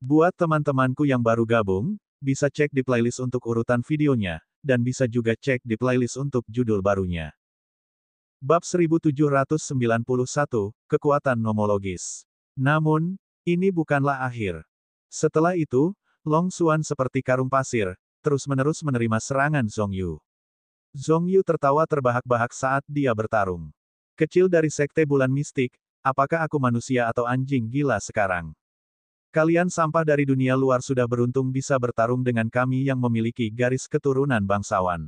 Buat teman-temanku yang baru gabung, bisa cek di playlist untuk urutan videonya, dan bisa juga cek di playlist untuk judul barunya. Bab 1791, Kekuatan Nomologis. Namun, ini bukanlah akhir. Setelah itu, Long Xuan seperti karung pasir, terus-menerus menerima serangan Zhong Yu. Zhong Yu tertawa terbahak-bahak saat dia bertarung. Kecil dari Sekte Bulan Mistik, apakah aku manusia atau anjing gila sekarang? Kalian sampah dari dunia luar sudah beruntung bisa bertarung dengan kami yang memiliki garis keturunan bangsawan.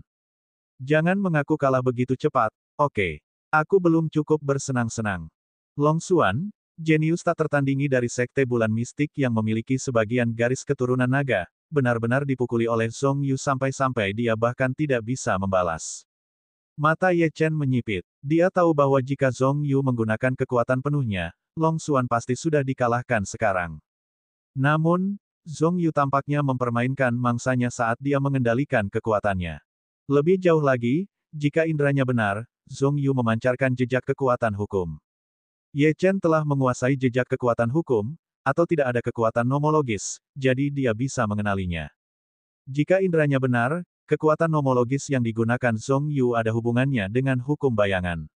Jangan mengaku kalah begitu cepat, oke. Aku belum cukup bersenang-senang. Long Xuan, jenius tak tertandingi dari Sekte Bulan Mistik yang memiliki sebagian garis keturunan naga, benar-benar dipukuli oleh Zhong Yu sampai-sampai dia bahkan tidak bisa membalas. Mata Ye Chen menyipit. Dia tahu bahwa jika Zhong Yu menggunakan kekuatan penuhnya, Long Xuan pasti sudah dikalahkan sekarang. Namun, Zhong Yu tampaknya mempermainkan mangsanya saat dia mengendalikan kekuatannya. Lebih jauh lagi, jika indranya benar, Zhong Yu memancarkan jejak kekuatan hukum. Ye Chen telah menguasai jejak kekuatan hukum, atau tidak ada kekuatan nomologis, jadi dia bisa mengenalinya. Jika indranya benar, kekuatan nomologis yang digunakan Zhong Yu ada hubungannya dengan hukum bayangan.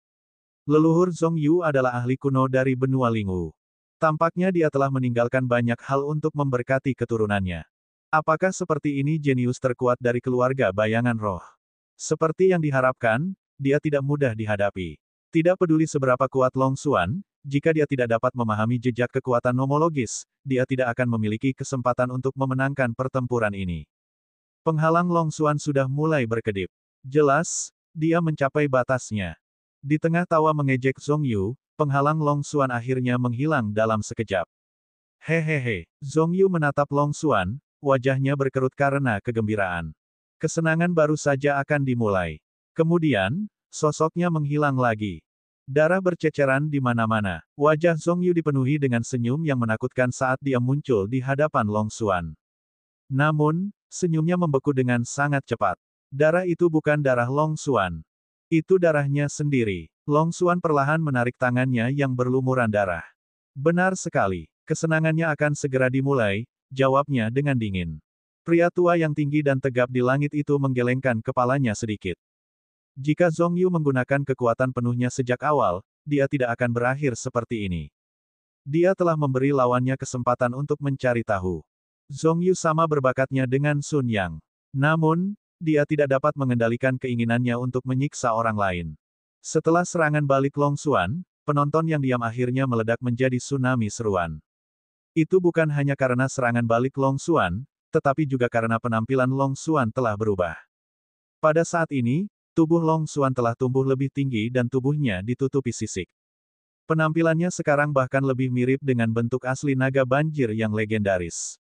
Leluhur Zhong Yu adalah ahli kuno dari benua Lingwu. Tampaknya dia telah meninggalkan banyak hal untuk memberkati keturunannya. Apakah seperti ini jenius terkuat dari keluarga bayangan roh? Seperti yang diharapkan, dia tidak mudah dihadapi. Tidak peduli seberapa kuat Long Xuan, jika dia tidak dapat memahami jejak kekuatan nomologis, dia tidak akan memiliki kesempatan untuk memenangkan pertempuran ini. Penghalang Long Xuan sudah mulai berkedip. Jelas, dia mencapai batasnya. Di tengah tawa mengejek Zhong Yu, penghalang Long Xuan akhirnya menghilang dalam sekejap. Hehehe, Zhong Yu menatap Long Xuan, wajahnya berkerut karena kegembiraan. Kesenangan baru saja akan dimulai. Kemudian, sosoknya menghilang lagi. Darah berceceran di mana-mana. Wajah Zhong Yu dipenuhi dengan senyum yang menakutkan saat dia muncul di hadapan Long Xuan. Namun, senyumnya membeku dengan sangat cepat. Darah itu bukan darah Long Xuan. Itu darahnya sendiri. Long Xuan perlahan menarik tangannya yang berlumuran darah. Benar sekali. Kesenangannya akan segera dimulai, jawabnya dengan dingin. Pria tua yang tinggi dan tegap di langit itu menggelengkan kepalanya sedikit. Jika Zhong Yu menggunakan kekuatan penuhnya sejak awal, dia tidak akan berakhir seperti ini. Dia telah memberi lawannya kesempatan untuk mencari tahu. Zhong Yu sama berbakatnya dengan Sun Yang. Namun, dia tidak dapat mengendalikan keinginannya untuk menyiksa orang lain. Setelah serangan balik Long Xuan, penonton yang diam akhirnya meledak menjadi tsunami seruan. Itu bukan hanya karena serangan balik Long Xuan, tetapi juga karena penampilan Long Xuan telah berubah. Pada saat ini, tubuh Long Xuan telah tumbuh lebih tinggi dan tubuhnya ditutupi sisik. Penampilannya sekarang bahkan lebih mirip dengan bentuk asli naga banjir yang legendaris.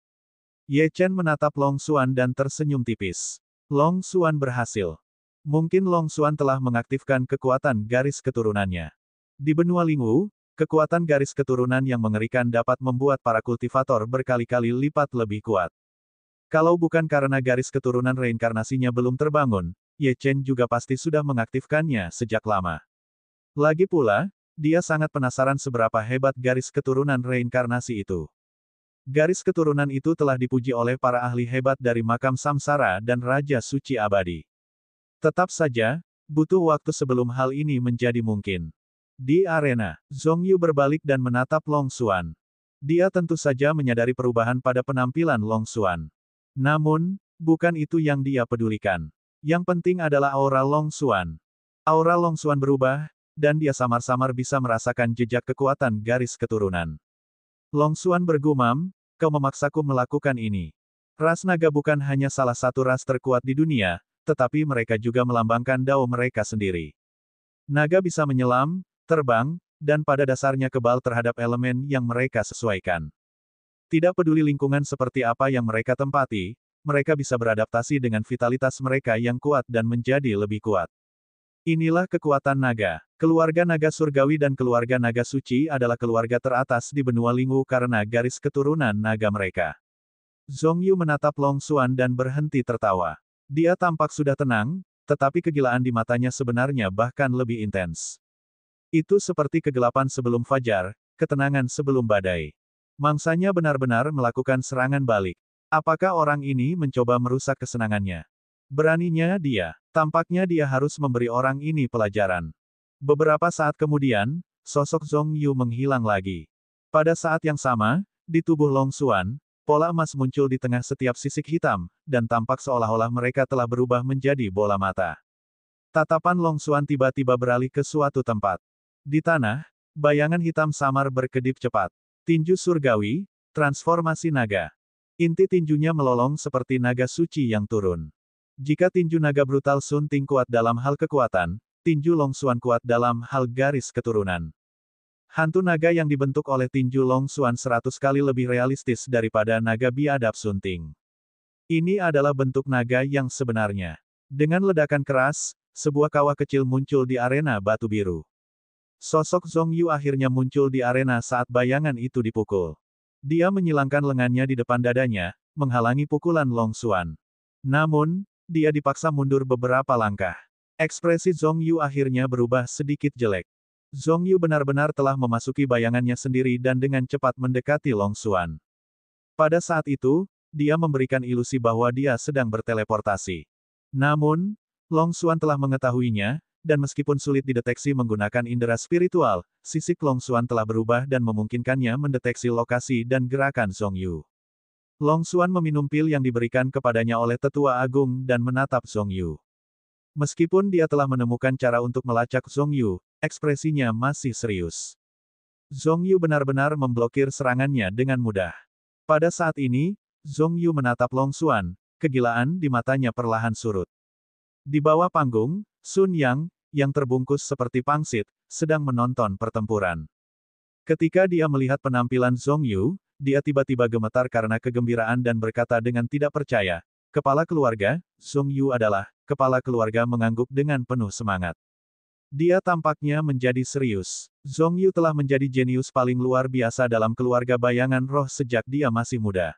Ye Chen menatap Long Xuan dan tersenyum tipis. Long Xuan berhasil. Mungkin Long Xuan telah mengaktifkan kekuatan garis keturunannya. Di benua Lingwu, kekuatan garis keturunan yang mengerikan dapat membuat para kultivator berkali-kali lipat lebih kuat. Kalau bukan karena garis keturunan reinkarnasinya belum terbangun, Ye Chen juga pasti sudah mengaktifkannya sejak lama. Lagi pula, dia sangat penasaran seberapa hebat garis keturunan reinkarnasi itu. Garis keturunan itu telah dipuji oleh para ahli hebat dari makam samsara dan Raja Suci Abadi. Tetap saja, butuh waktu sebelum hal ini menjadi mungkin. Di arena, Zhong Yu berbalik dan menatap Long Xuan. Dia tentu saja menyadari perubahan pada penampilan Long Xuan. Namun, bukan itu yang dia pedulikan. Yang penting adalah aura Long Xuan. Aura Long Xuan berubah, dan dia samar-samar bisa merasakan jejak kekuatan garis keturunan. Long Xuan bergumam, "Kau memaksaku melakukan ini. Ras naga bukan hanya salah satu ras terkuat di dunia, tetapi mereka juga melambangkan dao mereka sendiri. Naga bisa menyelam, terbang, dan pada dasarnya kebal terhadap elemen yang mereka sesuaikan. Tidak peduli lingkungan seperti apa yang mereka tempati, mereka bisa beradaptasi dengan vitalitas mereka yang kuat dan menjadi lebih kuat. Inilah kekuatan naga. Keluarga naga surgawi dan keluarga naga suci adalah keluarga teratas di benua Lingwu karena garis keturunan naga mereka." Zhong Yu menatap Long Xuan dan berhenti tertawa. Dia tampak sudah tenang, tetapi kegilaan di matanya sebenarnya bahkan lebih intens. Itu seperti kegelapan sebelum fajar, ketenangan sebelum badai. Mangsanya benar-benar melakukan serangan balik. Apakah orang ini mencoba merusak kesenangannya? Beraninya dia. Tampaknya dia harus memberi orang ini pelajaran. Beberapa saat kemudian, sosok Zhong Yu menghilang lagi. Pada saat yang sama, di tubuh Long Xuan, pola emas muncul di tengah setiap sisik hitam, dan tampak seolah-olah mereka telah berubah menjadi bola mata. Tatapan Long Xuan tiba-tiba beralih ke suatu tempat. Di tanah, bayangan hitam samar berkedip cepat. Tinju surgawi, transformasi naga. Inti tinjunya melolong seperti naga suci yang turun. Jika tinju naga brutal Sun Ting kuat dalam hal kekuatan, tinju Long Xuan kuat dalam hal garis keturunan. Hantu naga yang dibentuk oleh tinju Long Xuan 100 kali lebih realistis daripada naga biadab Sun Ting. Ini adalah bentuk naga yang sebenarnya. Dengan ledakan keras, sebuah kawah kecil muncul di arena batu biru. Sosok Zhong Yu akhirnya muncul di arena saat bayangan itu dipukul. Dia menyilangkan lengannya di depan dadanya, menghalangi pukulan Long Xuan. Namun, dia dipaksa mundur beberapa langkah. Ekspresi Zhong Yu akhirnya berubah sedikit jelek. Zhong Yu benar-benar telah memasuki bayangannya sendiri dan dengan cepat mendekati Long Xuan. Pada saat itu, dia memberikan ilusi bahwa dia sedang berteleportasi. Namun, Long Xuan telah mengetahuinya, dan meskipun sulit dideteksi menggunakan indera spiritual, sisik Long Xuan telah berubah dan memungkinkannya mendeteksi lokasi dan gerakan Zhong Yu. Long Xuan meminum pil yang diberikan kepadanya oleh Tetua Agung dan menatap Zhong Yu. Meskipun dia telah menemukan cara untuk melacak Zhong Yu, ekspresinya masih serius. Zhong Yu benar-benar memblokir serangannya dengan mudah. Pada saat ini, Zhong Yu menatap Long Xuan, kegilaan di matanya perlahan surut. Di bawah panggung, Sun Yang, yang terbungkus seperti pangsit, sedang menonton pertempuran. Ketika dia melihat penampilan Zhong Yu, dia tiba-tiba gemetar karena kegembiraan dan berkata dengan tidak percaya, "Kepala keluarga, Zhong Yu adalah," kepala keluarga mengangguk dengan penuh semangat. Dia tampaknya menjadi serius. Zhong Yu telah menjadi jenius paling luar biasa dalam keluarga bayangan roh sejak dia masih muda.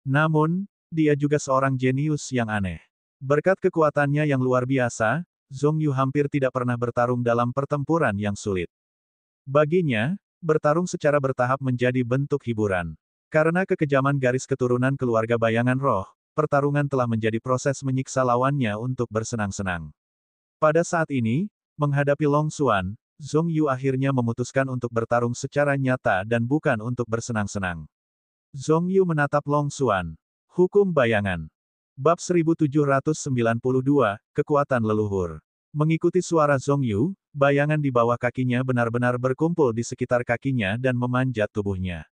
Namun, dia juga seorang jenius yang aneh. Berkat kekuatannya yang luar biasa, Zhong Yu hampir tidak pernah bertarung dalam pertempuran yang sulit. Baginya, bertarung secara bertahap menjadi bentuk hiburan. Karena kekejaman garis keturunan keluarga bayangan roh, pertarungan telah menjadi proses menyiksa lawannya untuk bersenang-senang. Pada saat ini, menghadapi Long Xuan, Zhong Yu akhirnya memutuskan untuk bertarung secara nyata dan bukan untuk bersenang-senang. Zhong Yu menatap Long Xuan. Hukum bayangan. Bab 1792, Kekuatan Leluhur. Mengikuti suara Zhong Yu, bayangan di bawah kakinya benar-benar berkumpul di sekitar kakinya dan memanjat tubuhnya.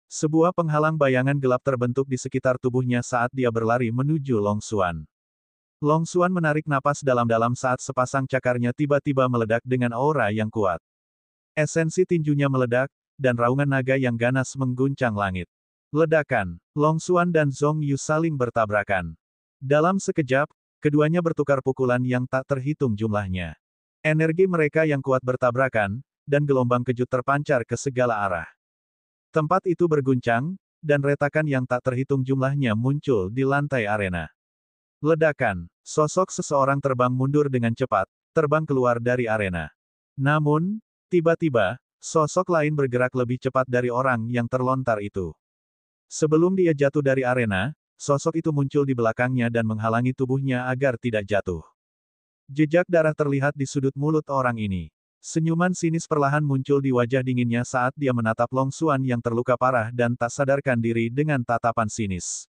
Sebuah penghalang bayangan gelap terbentuk di sekitar tubuhnya saat dia berlari menuju Long Xuan. Long Xuan menarik napas dalam-dalam saat sepasang cakarnya tiba-tiba meledak dengan aura yang kuat. Esensi tinjunya meledak, dan raungan naga yang ganas mengguncang langit. Ledakan. Long Xuan dan Zhong Yu saling bertabrakan. Dalam sekejap, keduanya bertukar pukulan yang tak terhitung jumlahnya. Energi mereka yang kuat bertabrakan, dan gelombang kejut terpancar ke segala arah. Tempat itu berguncang, dan retakan yang tak terhitung jumlahnya muncul di lantai arena. Ledakan. Sosok seseorang terbang mundur dengan cepat, terbang keluar dari arena. Namun, tiba-tiba, sosok lain bergerak lebih cepat dari orang yang terlontar itu. Sebelum dia jatuh dari arena, sosok itu muncul di belakangnya dan menghalangi tubuhnya agar tidak jatuh. Jejak darah terlihat di sudut mulut orang ini. Senyuman sinis perlahan muncul di wajah dinginnya saat dia menatap Long Xuan yang terluka parah dan tak sadarkan diri dengan tatapan sinis.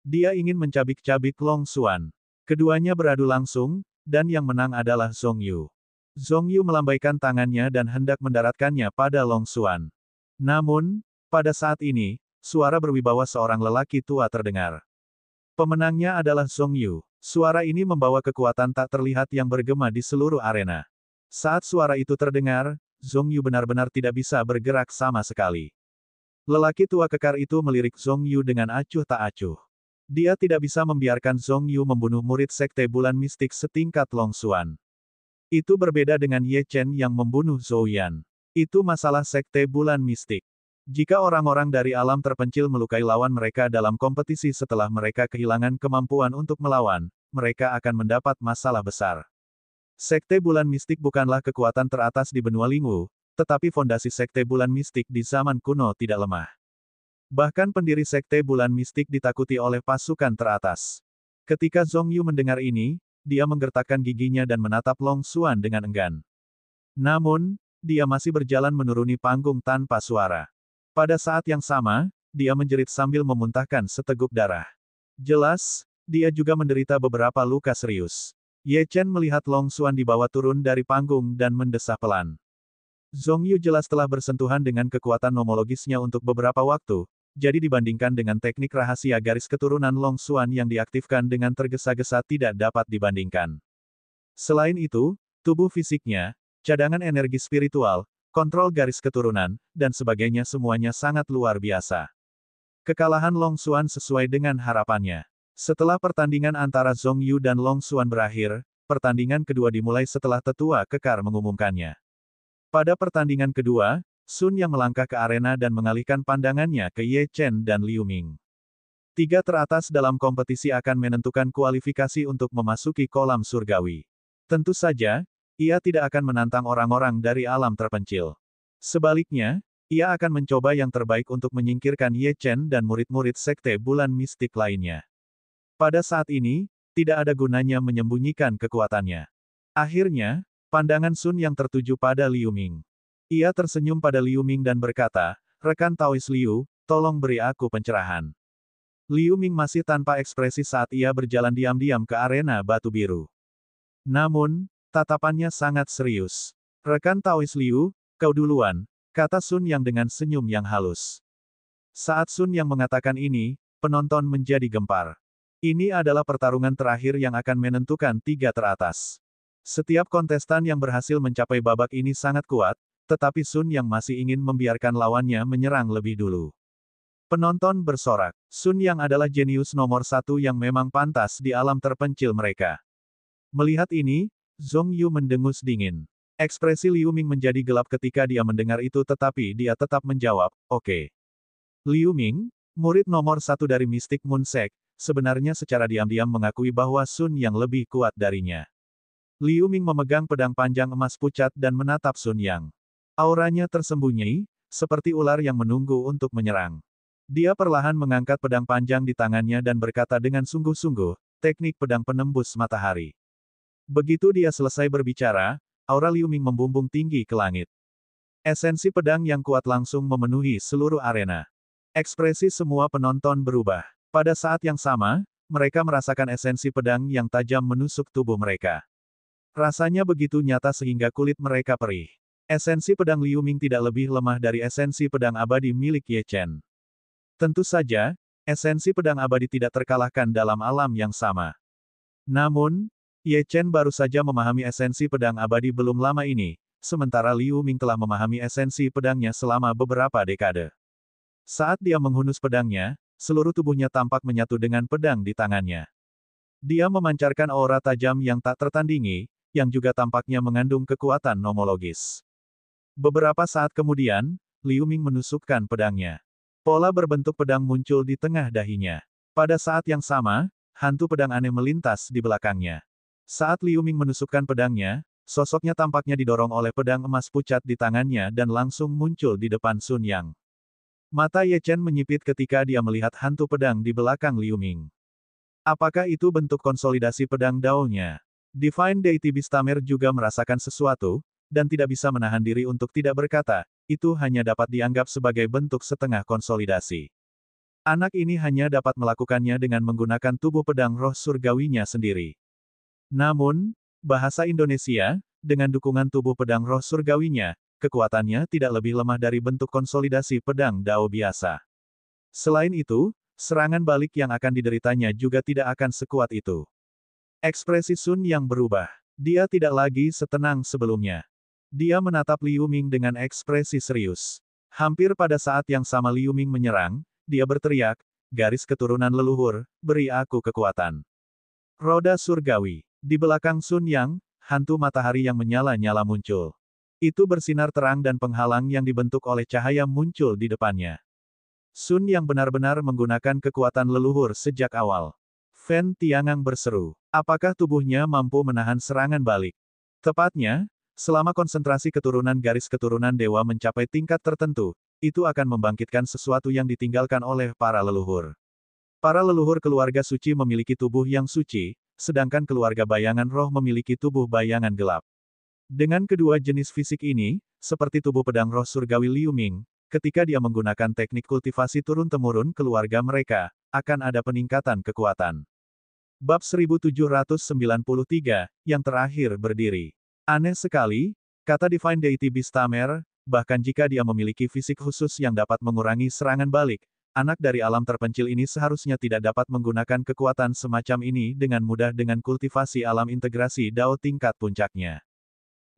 Dia ingin mencabik-cabik Long Xuan. Keduanya beradu langsung, dan yang menang adalah Zhong Yu. Zhong Yu melambaikan tangannya dan hendak mendaratkannya pada Long Xuan. Namun, pada saat ini, suara berwibawa seorang lelaki tua terdengar. Pemenangnya adalah Zhong Yu. Suara ini membawa kekuatan tak terlihat yang bergema di seluruh arena. Saat suara itu terdengar, Zhong Yu benar-benar tidak bisa bergerak sama sekali. Lelaki tua kekar itu melirik Zhong Yu dengan acuh tak acuh. Dia tidak bisa membiarkan Zhong Yu membunuh murid sekte bulan mistik setingkat Long Xuan. Itu berbeda dengan Ye Chen yang membunuh Zhou Yan. Itu masalah sekte bulan mistik. Jika orang-orang dari alam terpencil melukai lawan mereka dalam kompetisi setelah mereka kehilangan kemampuan untuk melawan, mereka akan mendapat masalah besar. Sekte bulan mistik bukanlah kekuatan teratas di benua Lingwu, tetapi fondasi sekte bulan mistik di zaman kuno tidak lemah. Bahkan pendiri Sekte Bulan Mistik ditakuti oleh pasukan teratas. Ketika Zhong Yu mendengar ini, dia menggertakkan giginya dan menatap Long Xuan dengan enggan. Namun, dia masih berjalan menuruni panggung tanpa suara. Pada saat yang sama, dia menjerit sambil memuntahkan seteguk darah. Jelas, dia juga menderita beberapa luka serius. Ye Chen melihat Long Xuan dibawa turun dari panggung dan mendesah pelan. Zhong Yu jelas telah bersentuhan dengan kekuatan nomologisnya untuk beberapa waktu, jadi dibandingkan dengan teknik rahasia garis keturunan Long Xuan yang diaktifkan dengan tergesa-gesa tidak dapat dibandingkan. Selain itu, tubuh fisiknya, cadangan energi spiritual, kontrol garis keturunan, dan sebagainya semuanya sangat luar biasa. Kekalahan Long Xuan sesuai dengan harapannya. Setelah pertandingan antara Zhong Yu dan Long Xuan berakhir, pertandingan kedua dimulai setelah tetua kekar mengumumkannya. Pada pertandingan kedua, Sun Yang melangkah ke arena dan mengalihkan pandangannya ke Ye Chen dan Liu Ming. 3 teratas dalam kompetisi akan menentukan kualifikasi untuk memasuki kolam surgawi. Tentu saja, ia tidak akan menantang orang-orang dari alam terpencil. Sebaliknya, ia akan mencoba yang terbaik untuk menyingkirkan Ye Chen dan murid-murid Sekte Bulan Mistik lainnya. Pada saat ini, tidak ada gunanya menyembunyikan kekuatannya. Akhirnya, pandangan Sun Yang tertuju pada Liu Ming. Ia tersenyum pada Liu Ming dan berkata, "Rekan Taois Liu, tolong beri aku pencerahan." Liu Ming masih tanpa ekspresi saat ia berjalan diam-diam ke arena batu biru. Namun, tatapannya sangat serius. "Rekan Taois Liu, kau duluan," kata Sun Yang dengan senyum yang halus. Saat Sun Yang mengatakan ini, penonton menjadi gempar. Ini adalah pertarungan terakhir yang akan menentukan 3 teratas. Setiap kontestan yang berhasil mencapai babak ini sangat kuat, tetapi Sun Yang masih ingin membiarkan lawannya menyerang lebih dulu. Penonton bersorak, Sun Yang adalah jenius nomor 1 yang memang pantas di alam terpencil mereka. Melihat ini, Zhong Yu mendengus dingin. Ekspresi Liu Ming menjadi gelap ketika dia mendengar itu tetapi dia tetap menjawab, "Oke." Liu Ming, murid nomor 1 dari Mystic Moon Sect, sebenarnya secara diam-diam mengakui bahwa Sun Yang lebih kuat darinya. Liu Ming memegang pedang panjang emas pucat dan menatap Sun Yang. Auranya tersembunyi, seperti ular yang menunggu untuk menyerang. Dia perlahan mengangkat pedang panjang di tangannya dan berkata dengan sungguh-sungguh, teknik pedang penembus matahari. Begitu dia selesai berbicara, aura Liu Ming membumbung tinggi ke langit. Esensi pedang yang kuat langsung memenuhi seluruh arena. Ekspresi semua penonton berubah. Pada saat yang sama, mereka merasakan esensi pedang yang tajam menusuk tubuh mereka. Rasanya begitu nyata sehingga kulit mereka perih. Esensi pedang Liu Ming tidak lebih lemah dari esensi pedang abadi milik Ye Chen. Tentu saja, esensi pedang abadi tidak terkalahkan dalam alam yang sama. Namun, Ye Chen baru saja memahami esensi pedang abadi belum lama ini, sementara Liu Ming telah memahami esensi pedangnya selama beberapa dekade. Saat dia menghunus pedangnya, seluruh tubuhnya tampak menyatu dengan pedang di tangannya. Dia memancarkan aura tajam yang tak tertandingi, yang juga tampaknya mengandung kekuatan nomologis. Beberapa saat kemudian, Liu Ming menusukkan pedangnya. Pola berbentuk pedang muncul di tengah dahinya. Pada saat yang sama, hantu pedang aneh melintas di belakangnya. Saat Liu Ming menusukkan pedangnya, sosoknya tampaknya didorong oleh pedang emas pucat di tangannya dan langsung muncul di depan Sun Yang. Mata Ye Chen menyipit ketika dia melihat hantu pedang di belakang Liu Ming. Apakah itu bentuk konsolidasi pedang Dao-nya? Divine Deity Bistamer juga merasakan sesuatu, dan tidak bisa menahan diri untuk tidak berkata, itu hanya dapat dianggap sebagai bentuk setengah konsolidasi. Anak ini hanya dapat melakukannya dengan menggunakan tubuh pedang roh surgawinya sendiri. Namun, bahasa Indonesia, dengan dukungan tubuh pedang roh surgawinya, kekuatannya tidak lebih lemah dari bentuk konsolidasi pedang Dao biasa. Selain itu, serangan balik yang akan dideritanya juga tidak akan sekuat itu. Ekspresi Sun Yang berubah. Dia tidak lagi setenang sebelumnya. Dia menatap Liu Ming dengan ekspresi serius. Hampir pada saat yang sama Liu Ming menyerang, dia berteriak, garis keturunan leluhur, beri aku kekuatan. Roda surgawi. Di belakang Sun Yang, hantu matahari yang menyala-nyala muncul. Itu bersinar terang dan penghalang yang dibentuk oleh cahaya muncul di depannya. Sun Yang benar-benar menggunakan kekuatan leluhur sejak awal. Fen Tiangang berseru. Apakah tubuhnya mampu menahan serangan balik? Tepatnya, selama konsentrasi keturunan garis keturunan dewa mencapai tingkat tertentu, itu akan membangkitkan sesuatu yang ditinggalkan oleh para leluhur. Para leluhur keluarga suci memiliki tubuh yang suci, sedangkan keluarga bayangan roh memiliki tubuh bayangan gelap. Dengan kedua jenis fisik ini, seperti tubuh pedang roh surgawi Liu Ming, ketika dia menggunakan teknik kultivasi turun-temurun keluarga mereka, akan ada peningkatan kekuatan. Bab 1793, yang terakhir berdiri. Aneh sekali, kata Divine Deity Bistamer, bahkan jika dia memiliki fisik khusus yang dapat mengurangi serangan balik, anak dari alam terpencil ini seharusnya tidak dapat menggunakan kekuatan semacam ini dengan mudah dengan kultivasi alam integrasi Dao tingkat puncaknya.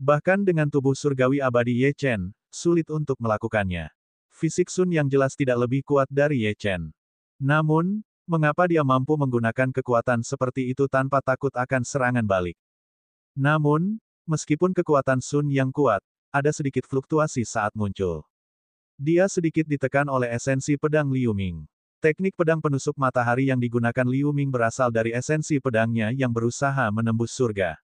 Bahkan dengan tubuh surgawi abadi Ye Chen, sulit untuk melakukannya. Fisik Sun yang jelas tidak lebih kuat dari Ye Chen. Namun, mengapa dia mampu menggunakan kekuatan seperti itu tanpa takut akan serangan balik? Namun, meskipun kekuatan Sun yang kuat, ada sedikit fluktuasi saat muncul. Dia sedikit ditekan oleh esensi pedang Liu Ming. Teknik pedang penusuk matahari yang digunakan Liu Ming berasal dari esensi pedangnya yang berusaha menembus surga.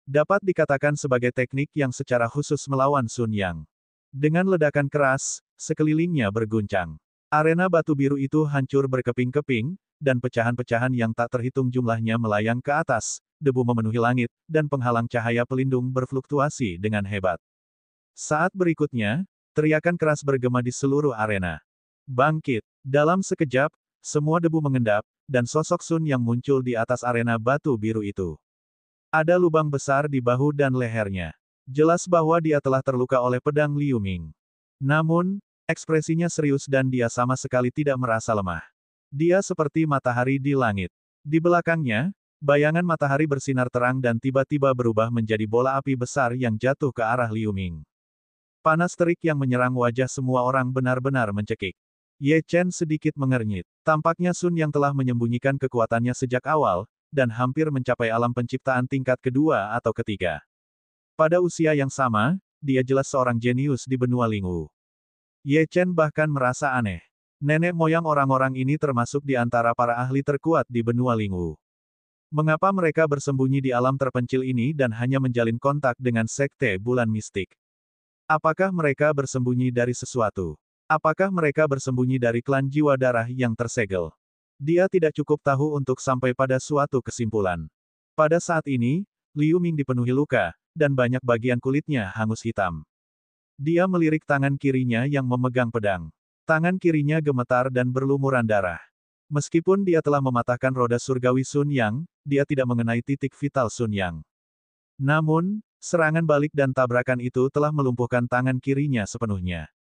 Dapat dikatakan sebagai teknik yang secara khusus melawan Sun Yang. Dengan ledakan keras, sekelilingnya berguncang. Arena batu biru itu hancur berkeping-keping, dan pecahan-pecahan yang tak terhitung jumlahnya melayang ke atas, debu memenuhi langit, dan penghalang cahaya pelindung berfluktuasi dengan hebat. Saat berikutnya, teriakan keras bergema di seluruh arena. Bangkit! Dalam sekejap, semua debu mengendap, dan sosok Sun yang muncul di atas arena batu biru itu. Ada lubang besar di bahu dan lehernya. Jelas bahwa dia telah terluka oleh pedang Liu Ming. Namun, ekspresinya serius dan dia sama sekali tidak merasa lemah. Dia seperti matahari di langit. Di belakangnya, bayangan matahari bersinar terang dan tiba-tiba berubah menjadi bola api besar yang jatuh ke arah Liu Ming. Panas terik yang menyerang wajah semua orang benar-benar mencekik. Ye Chen sedikit mengernyit. Tampaknya Sun yang telah menyembunyikan kekuatannya sejak awal, dan hampir mencapai alam penciptaan tingkat kedua atau ketiga. Pada usia yang sama, dia jelas seorang jenius di benua Lingwu. Ye Chen bahkan merasa aneh. Nenek moyang orang-orang ini termasuk di antara para ahli terkuat di benua Lingwu. Mengapa mereka bersembunyi di alam terpencil ini dan hanya menjalin kontak dengan sekte bulan mistik? Apakah mereka bersembunyi dari sesuatu? Apakah mereka bersembunyi dari klan jiwa darah yang tersegel? Dia tidak cukup tahu untuk sampai pada suatu kesimpulan. Pada saat ini, Liu Ming dipenuhi luka, dan banyak bagian kulitnya hangus hitam. Dia melirik tangan kirinya yang memegang pedang. Tangan kirinya gemetar dan berlumuran darah. Meskipun dia telah mematahkan roda surgawi Sun Yang, dia tidak mengenai titik vital Sun Yang. Namun, serangan balik dan tabrakan itu telah melumpuhkan tangan kirinya sepenuhnya.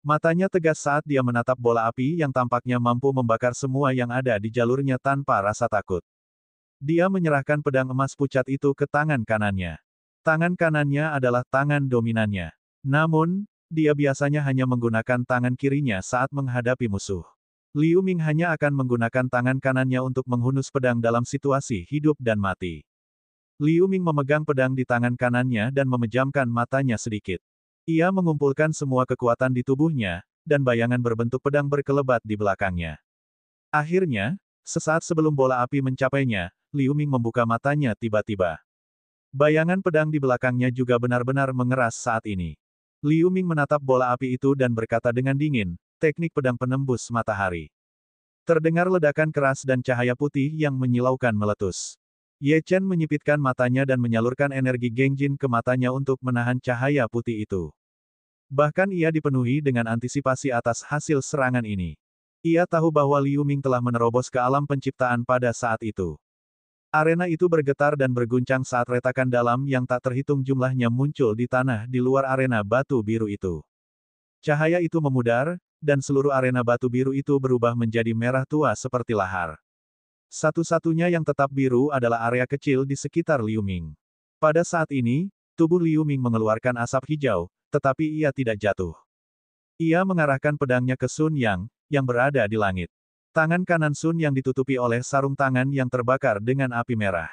Matanya tegas saat dia menatap bola api yang tampaknya mampu membakar semua yang ada di jalurnya tanpa rasa takut. Dia menyerahkan pedang emas pucat itu ke tangan kanannya. Tangan kanannya adalah tangan dominannya. Namun, dia biasanya hanya menggunakan tangan kirinya saat menghadapi musuh. Liu Ming hanya akan menggunakan tangan kanannya untuk menghunus pedang dalam situasi hidup dan mati. Liu Ming memegang pedang di tangan kanannya dan memejamkan matanya sedikit. Ia mengumpulkan semua kekuatan di tubuhnya, dan bayangan berbentuk pedang berkelebat di belakangnya. Akhirnya, sesaat sebelum bola api mencapainya, Liu Ming membuka matanya tiba-tiba. Bayangan pedang di belakangnya juga benar-benar mengeras saat ini. Liu Ming menatap bola api itu dan berkata dengan dingin, teknik pedang penembus matahari. Terdengar ledakan keras dan cahaya putih yang menyilaukan meletus. Ye Chen menyipitkan matanya dan menyalurkan energi Gengjin ke matanya untuk menahan cahaya putih itu. Bahkan ia dipenuhi dengan antisipasi atas hasil serangan ini. Ia tahu bahwa Liu Ming telah menerobos ke alam penciptaan pada saat itu. Arena itu bergetar dan berguncang saat retakan dalam yang tak terhitung jumlahnya muncul di tanah di luar arena batu biru itu. Cahaya itu memudar, dan seluruh arena batu biru itu berubah menjadi merah tua seperti lahar. Satu-satunya yang tetap biru adalah area kecil di sekitar Liu Ming. Pada saat ini, tubuh Liu Ming mengeluarkan asap hijau, tetapi ia tidak jatuh. Ia mengarahkan pedangnya ke Sun Yang, yang berada di langit. Tangan kanan Sun yang ditutupi oleh sarung tangan yang terbakar dengan api merah.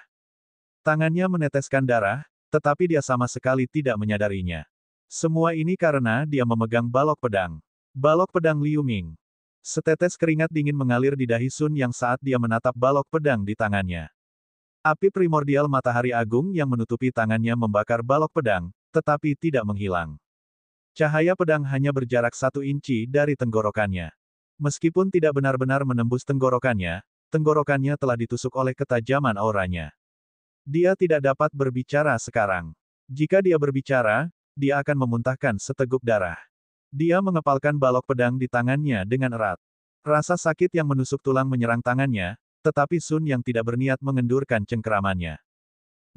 Tangannya meneteskan darah, tetapi dia sama sekali tidak menyadarinya. Semua ini karena dia memegang balok pedang. Balok pedang Liu Ming. Setetes keringat dingin mengalir di dahi Sun yang saat dia menatap balok pedang di tangannya. Api primordial matahari agung yang menutupi tangannya membakar balok pedang, tetapi tidak menghilang. Cahaya pedang hanya berjarak 1 inci dari tenggorokannya. Meskipun tidak benar-benar menembus tenggorokannya telah ditusuk oleh ketajaman auranya. Dia tidak dapat berbicara sekarang. Jika dia berbicara, dia akan memuntahkan seteguk darah. Dia mengepalkan balok pedang di tangannya dengan erat. Rasa sakit yang menusuk tulang menyerang tangannya, tetapi Sun yang tidak berniat mengendurkan cengkeramannya.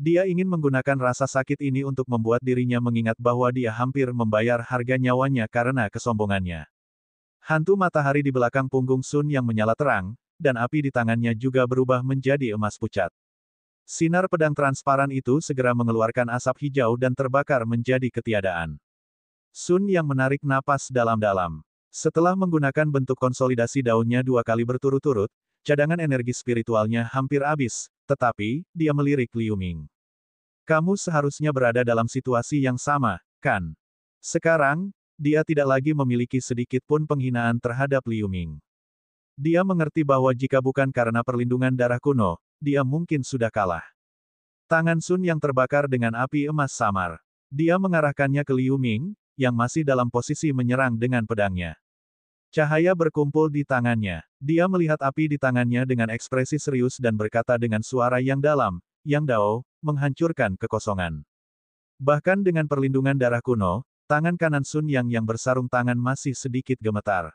Dia ingin menggunakan rasa sakit ini untuk membuat dirinya mengingat bahwa dia hampir membayar harga nyawanya karena kesombongannya. Hantu matahari di belakang punggung Sun yang menyala terang, dan api di tangannya juga berubah menjadi emas pucat. Sinar pedang transparan itu segera mengeluarkan asap hijau dan terbakar menjadi ketiadaan. Sun yang menarik napas dalam-dalam. Setelah menggunakan bentuk konsolidasi daunnya 2 kali berturut-turut, cadangan energi spiritualnya hampir habis, tetapi, dia melirik Liu Ming. Kamu seharusnya berada dalam situasi yang sama, kan? Sekarang, dia tidak lagi memiliki sedikit pun penghinaan terhadap Liu Ming. Dia mengerti bahwa jika bukan karena perlindungan darah kuno, dia mungkin sudah kalah. Tangan Sun yang terbakar dengan api emas samar. Dia mengarahkannya ke Liu Ming, yang masih dalam posisi menyerang dengan pedangnya. Cahaya berkumpul di tangannya. Dia melihat api di tangannya dengan ekspresi serius dan berkata dengan suara yang dalam, "Yang Dao, menghancurkan kekosongan." Bahkan dengan perlindungan darah kuno, tangan kanan Sun yang bersarung tangan masih sedikit gemetar.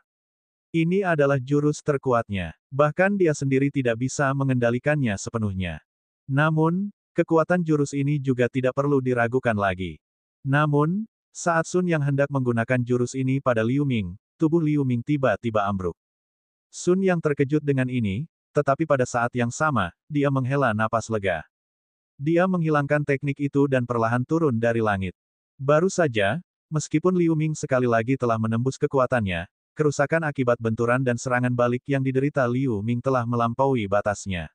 Ini adalah jurus terkuatnya. Bahkan dia sendiri tidak bisa mengendalikannya sepenuhnya. Namun, kekuatan jurus ini juga tidak perlu diragukan lagi. Namun, saat Sun yang hendak menggunakan jurus ini pada Liu Ming, tubuh Liu Ming tiba-tiba ambruk. Sun yang terkejut dengan ini, tetapi pada saat yang sama, dia menghela napas lega. Dia menghilangkan teknik itu dan perlahan turun dari langit. Baru saja, meskipun Liu Ming sekali lagi telah menembus kekuatannya, kerusakan akibat benturan dan serangan balik yang diderita Liu Ming telah melampaui batasnya.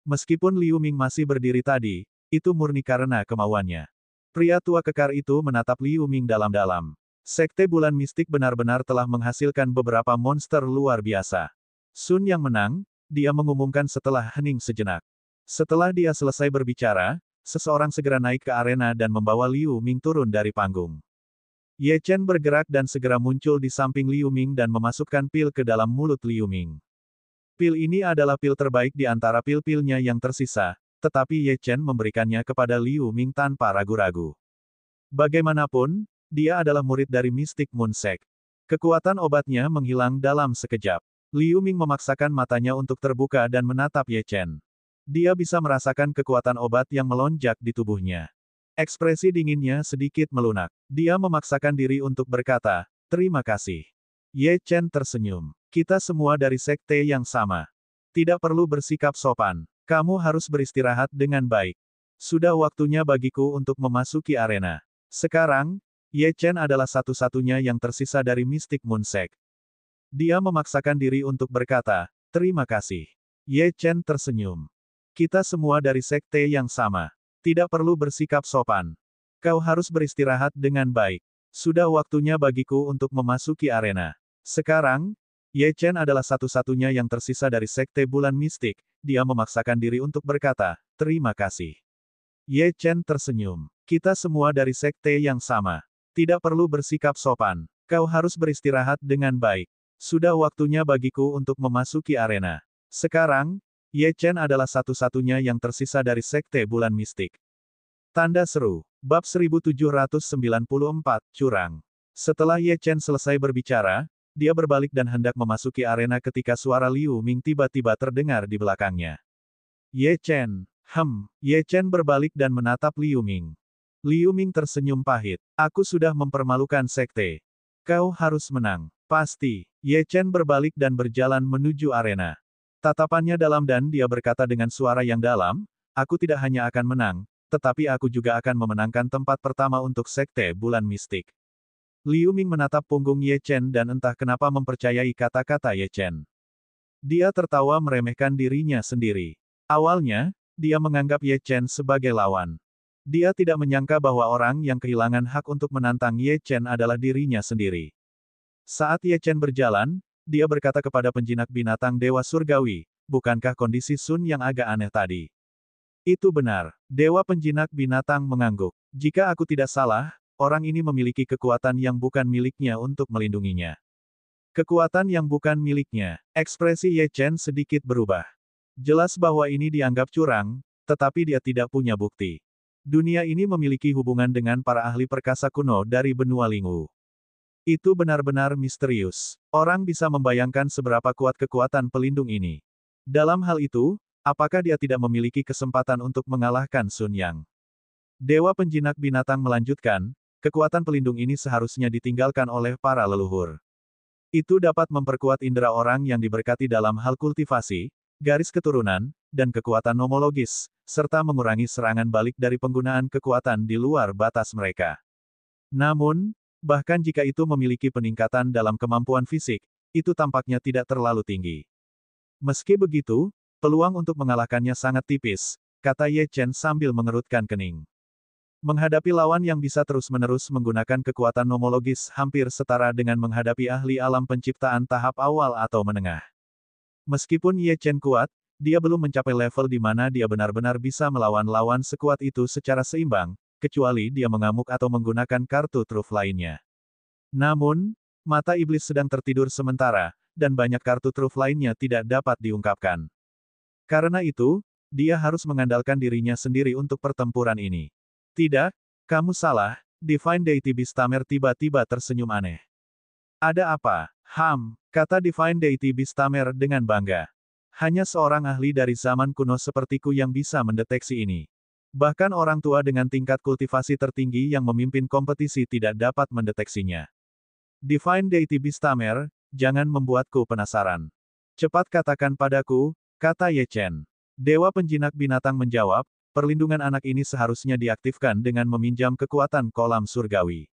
Meskipun Liu Ming masih berdiri tadi, itu murni karena kemauannya. Pria tua kekar itu menatap Liu Ming dalam-dalam. Sekte Bulan Mistik benar-benar telah menghasilkan beberapa monster luar biasa. Sun yang menang, dia mengumumkan setelah hening sejenak. Setelah dia selesai berbicara, seseorang segera naik ke arena dan membawa Liu Ming turun dari panggung. Ye Chen bergerak dan segera muncul di samping Liu Ming dan memasukkan pil ke dalam mulut Liu Ming. Pil ini adalah pil terbaik di antara pil-pilnya yang tersisa, tetapi Ye Chen memberikannya kepada Liu Ming tanpa ragu-ragu. Bagaimanapun, dia adalah murid dari Mystic Moon Sect. Kekuatan obatnya menghilang dalam sekejap. Liu Ming memaksakan matanya untuk terbuka dan menatap Ye Chen. Dia bisa merasakan kekuatan obat yang melonjak di tubuhnya. Ekspresi dinginnya sedikit melunak. Dia memaksakan diri untuk berkata, "Terima kasih." Ye Chen tersenyum. "Kita semua dari sekte yang sama. Tidak perlu bersikap sopan. Kamu harus beristirahat dengan baik. Sudah waktunya bagiku untuk memasuki arena." Sekarang, Ye Chen adalah satu-satunya yang tersisa dari Mystic Moon Sect. Dia memaksakan diri untuk berkata, "Terima kasih." Ye Chen tersenyum. "Kita semua dari sekte yang sama. Tidak perlu bersikap sopan. Kau harus beristirahat dengan baik. Sudah waktunya bagiku untuk memasuki arena." Sekarang, Ye Chen adalah satu-satunya yang tersisa dari sekte Bulan Mistik. Dia memaksakan diri untuk berkata, "Terima kasih." Ye Chen tersenyum. "Kita semua dari sekte yang sama. Tidak perlu bersikap sopan. Kau harus beristirahat dengan baik. Sudah waktunya bagiku untuk memasuki arena." Sekarang, Ye Chen adalah satu-satunya yang tersisa dari sekte Bulan Mistik. Tanda seru. Bab 1794, Curang. Setelah Ye Chen selesai berbicara, dia berbalik dan hendak memasuki arena ketika suara Liu Ming tiba-tiba terdengar di belakangnya. "Ye Chen." Ye Chen berbalik dan menatap Liu Ming. Liu Ming tersenyum pahit. "Aku sudah mempermalukan sekte. Kau harus menang. Pasti." Ye Chen berbalik dan berjalan menuju arena. Tatapannya dalam dan dia berkata dengan suara yang dalam, "Aku tidak hanya akan menang, tetapi aku juga akan memenangkan tempat pertama untuk sekte Bulan Mistik." Liu Ming menatap punggung Ye Chen dan entah kenapa mempercayai kata-kata Ye Chen. Dia tertawa meremehkan dirinya sendiri. Awalnya, dia menganggap Ye Chen sebagai lawan. Dia tidak menyangka bahwa orang yang kehilangan hak untuk menantang Ye Chen adalah dirinya sendiri. Saat Ye Chen berjalan, dia berkata kepada penjinak binatang Dewa Surgawi, "Bukankah kondisi Sun yang agak aneh tadi?" "Itu benar." Dewa penjinak binatang mengangguk. "Jika aku tidak salah, orang ini memiliki kekuatan yang bukan miliknya untuk melindunginya. Kekuatan yang bukan miliknya. Ekspresi Ye Chen sedikit berubah. Jelas bahwa ini dianggap curang, tetapi dia tidak punya bukti. Dunia ini memiliki hubungan dengan para ahli perkasa kuno dari benua Lingwu. Itu benar-benar misterius. Orang bisa membayangkan seberapa kuat kekuatan pelindung ini. Dalam hal itu, apakah dia tidak memiliki kesempatan untuk mengalahkan Sun Yang? Dewa penjinak binatang melanjutkan, kekuatan pelindung ini seharusnya ditinggalkan oleh para leluhur. Itu dapat memperkuat indera orang yang diberkati dalam hal kultivasi, garis keturunan, dan kekuatan nomologis, serta mengurangi serangan balik dari penggunaan kekuatan di luar batas mereka. Namun, bahkan jika itu memiliki peningkatan dalam kemampuan fisik, itu tampaknya tidak terlalu tinggi. Meski begitu, peluang untuk mengalahkannya sangat tipis, kata Ye Chen sambil mengerutkan kening. Menghadapi lawan yang bisa terus-menerus menggunakan kekuatan nomologis hampir setara dengan menghadapi ahli alam penciptaan tahap awal atau menengah. Meskipun Ye Chen kuat, dia belum mencapai level di mana dia benar-benar bisa melawan lawan sekuat itu secara seimbang, kecuali dia mengamuk atau menggunakan kartu truf lainnya. Namun, mata iblis sedang tertidur sementara, dan banyak kartu truf lainnya tidak dapat diungkapkan. Karena itu, dia harus mengandalkan dirinya sendiri untuk pertempuran ini. Tidak, kamu salah, Divine Deity Beastamer tiba-tiba tersenyum aneh. Ada apa? Kata Divine Deity Beastamer dengan bangga. Hanya seorang ahli dari zaman kuno sepertiku yang bisa mendeteksi ini. Bahkan orang tua dengan tingkat kultivasi tertinggi yang memimpin kompetisi tidak dapat mendeteksinya. Divine Deity Beastamer, jangan membuatku penasaran. Cepat katakan padaku, kata Ye Chen. Dewa penjinak binatang menjawab, perlindungan anak ini seharusnya diaktifkan dengan meminjam kekuatan kolam surgawi.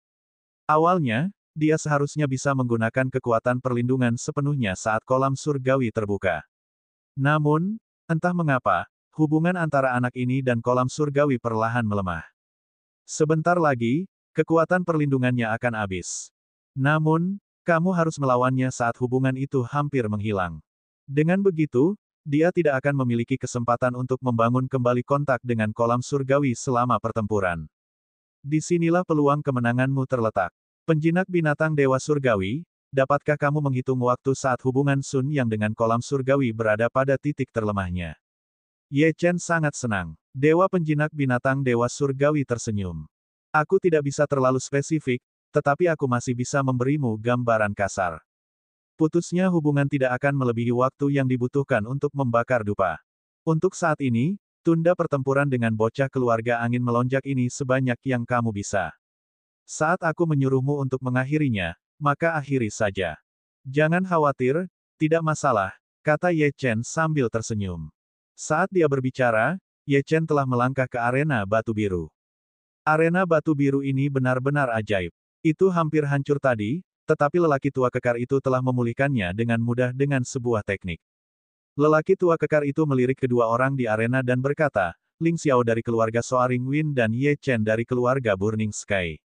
Awalnya, dia seharusnya bisa menggunakan kekuatan perlindungan sepenuhnya saat kolam surgawi terbuka. Namun, entah mengapa, hubungan antara anak ini dan kolam surgawi perlahan melemah. Sebentar lagi, kekuatan perlindungannya akan habis. Namun, kamu harus melawannya saat hubungan itu hampir menghilang. Dengan begitu, dia tidak akan memiliki kesempatan untuk membangun kembali kontak dengan kolam surgawi selama pertempuran. Disinilah peluang kemenanganmu terletak. Penjinak binatang Dewa Surgawi, dapatkah kamu menghitung waktu saat hubungan Sun Yang dengan kolam surgawi berada pada titik terlemahnya? Ye Chen sangat senang. Dewa penjinak binatang Dewa Surgawi tersenyum. Aku tidak bisa terlalu spesifik, tetapi aku masih bisa memberimu gambaran kasar. Putusnya hubungan tidak akan melebihi waktu yang dibutuhkan untuk membakar dupa. Untuk saat ini, tunda pertempuran dengan bocah keluarga angin melonjak ini sebanyak yang kamu bisa. Saat aku menyuruhmu untuk mengakhirinya, maka akhiri saja. Jangan khawatir, tidak masalah, kata Ye Chen sambil tersenyum. Saat dia berbicara, Ye Chen telah melangkah ke arena batu biru. Arena batu biru ini benar-benar ajaib. Itu hampir hancur tadi, tetapi lelaki tua kekar itu telah memulihkannya dengan mudah dengan sebuah teknik. Lelaki tua kekar itu melirik kedua orang di arena dan berkata, Ling Xiao dari keluarga Soaring Wind dan Ye Chen dari keluarga Burning Sky.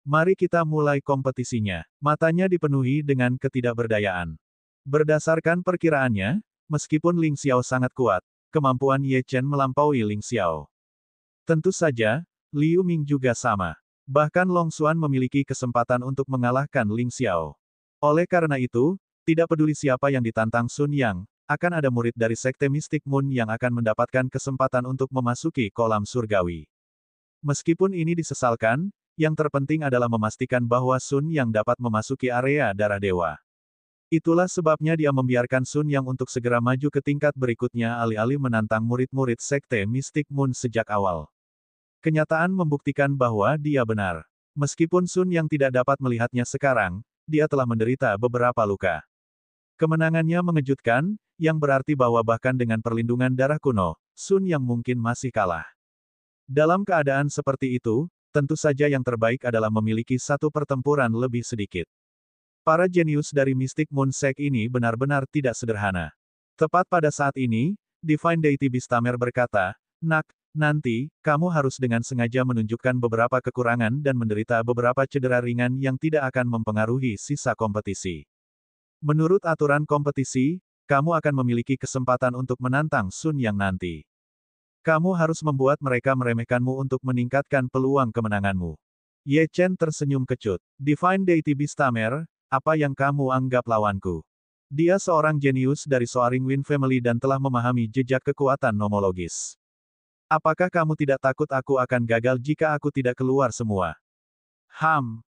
Mari kita mulai kompetisinya. Matanya dipenuhi dengan ketidakberdayaan. Berdasarkan perkiraannya, meskipun Ling Xiao sangat kuat, kemampuan Ye Chen melampaui Ling Xiao. Tentu saja, Liu Ming juga sama. Bahkan Long Xuan memiliki kesempatan untuk mengalahkan Ling Xiao. Oleh karena itu, tidak peduli siapa yang ditantang Sun Yang, akan ada murid dari Sekte Mystic Moon yang akan mendapatkan kesempatan untuk memasuki kolam surgawi. Meskipun ini disesalkan, yang terpenting adalah memastikan bahwa Sun Yang dapat memasuki area darah dewa. Itulah sebabnya dia membiarkan Sun Yang untuk segera maju ke tingkat berikutnya alih-alih menantang murid-murid Sekte Mystic Moon sejak awal. Kenyataan membuktikan bahwa dia benar. Meskipun Sun Yang tidak dapat melihatnya sekarang, dia telah menderita beberapa luka. Kemenangannya mengejutkan, yang berarti bahwa bahkan dengan perlindungan darah kuno, Sun Yang mungkin masih kalah. Dalam keadaan seperti itu, tentu saja yang terbaik adalah memiliki satu pertempuran lebih sedikit. Para jenius dari Mystic Moon Sect ini benar-benar tidak sederhana. Tepat pada saat ini, Divine Deity Beastamer berkata, Nak, nanti, kamu harus dengan sengaja menunjukkan beberapa kekurangan dan menderita beberapa cedera ringan yang tidak akan mempengaruhi sisa kompetisi. Menurut aturan kompetisi, kamu akan memiliki kesempatan untuk menantang Sun Yang nanti. Kamu harus membuat mereka meremehkanmu untuk meningkatkan peluang kemenanganmu. Ye Chen tersenyum kecut. Divine Deity Beastamer, apa yang kamu anggap lawanku? Dia seorang jenius dari Soaring Wind Family dan telah memahami jejak kekuatan nomologis. Apakah kamu tidak takut aku akan gagal jika aku tidak keluar semua?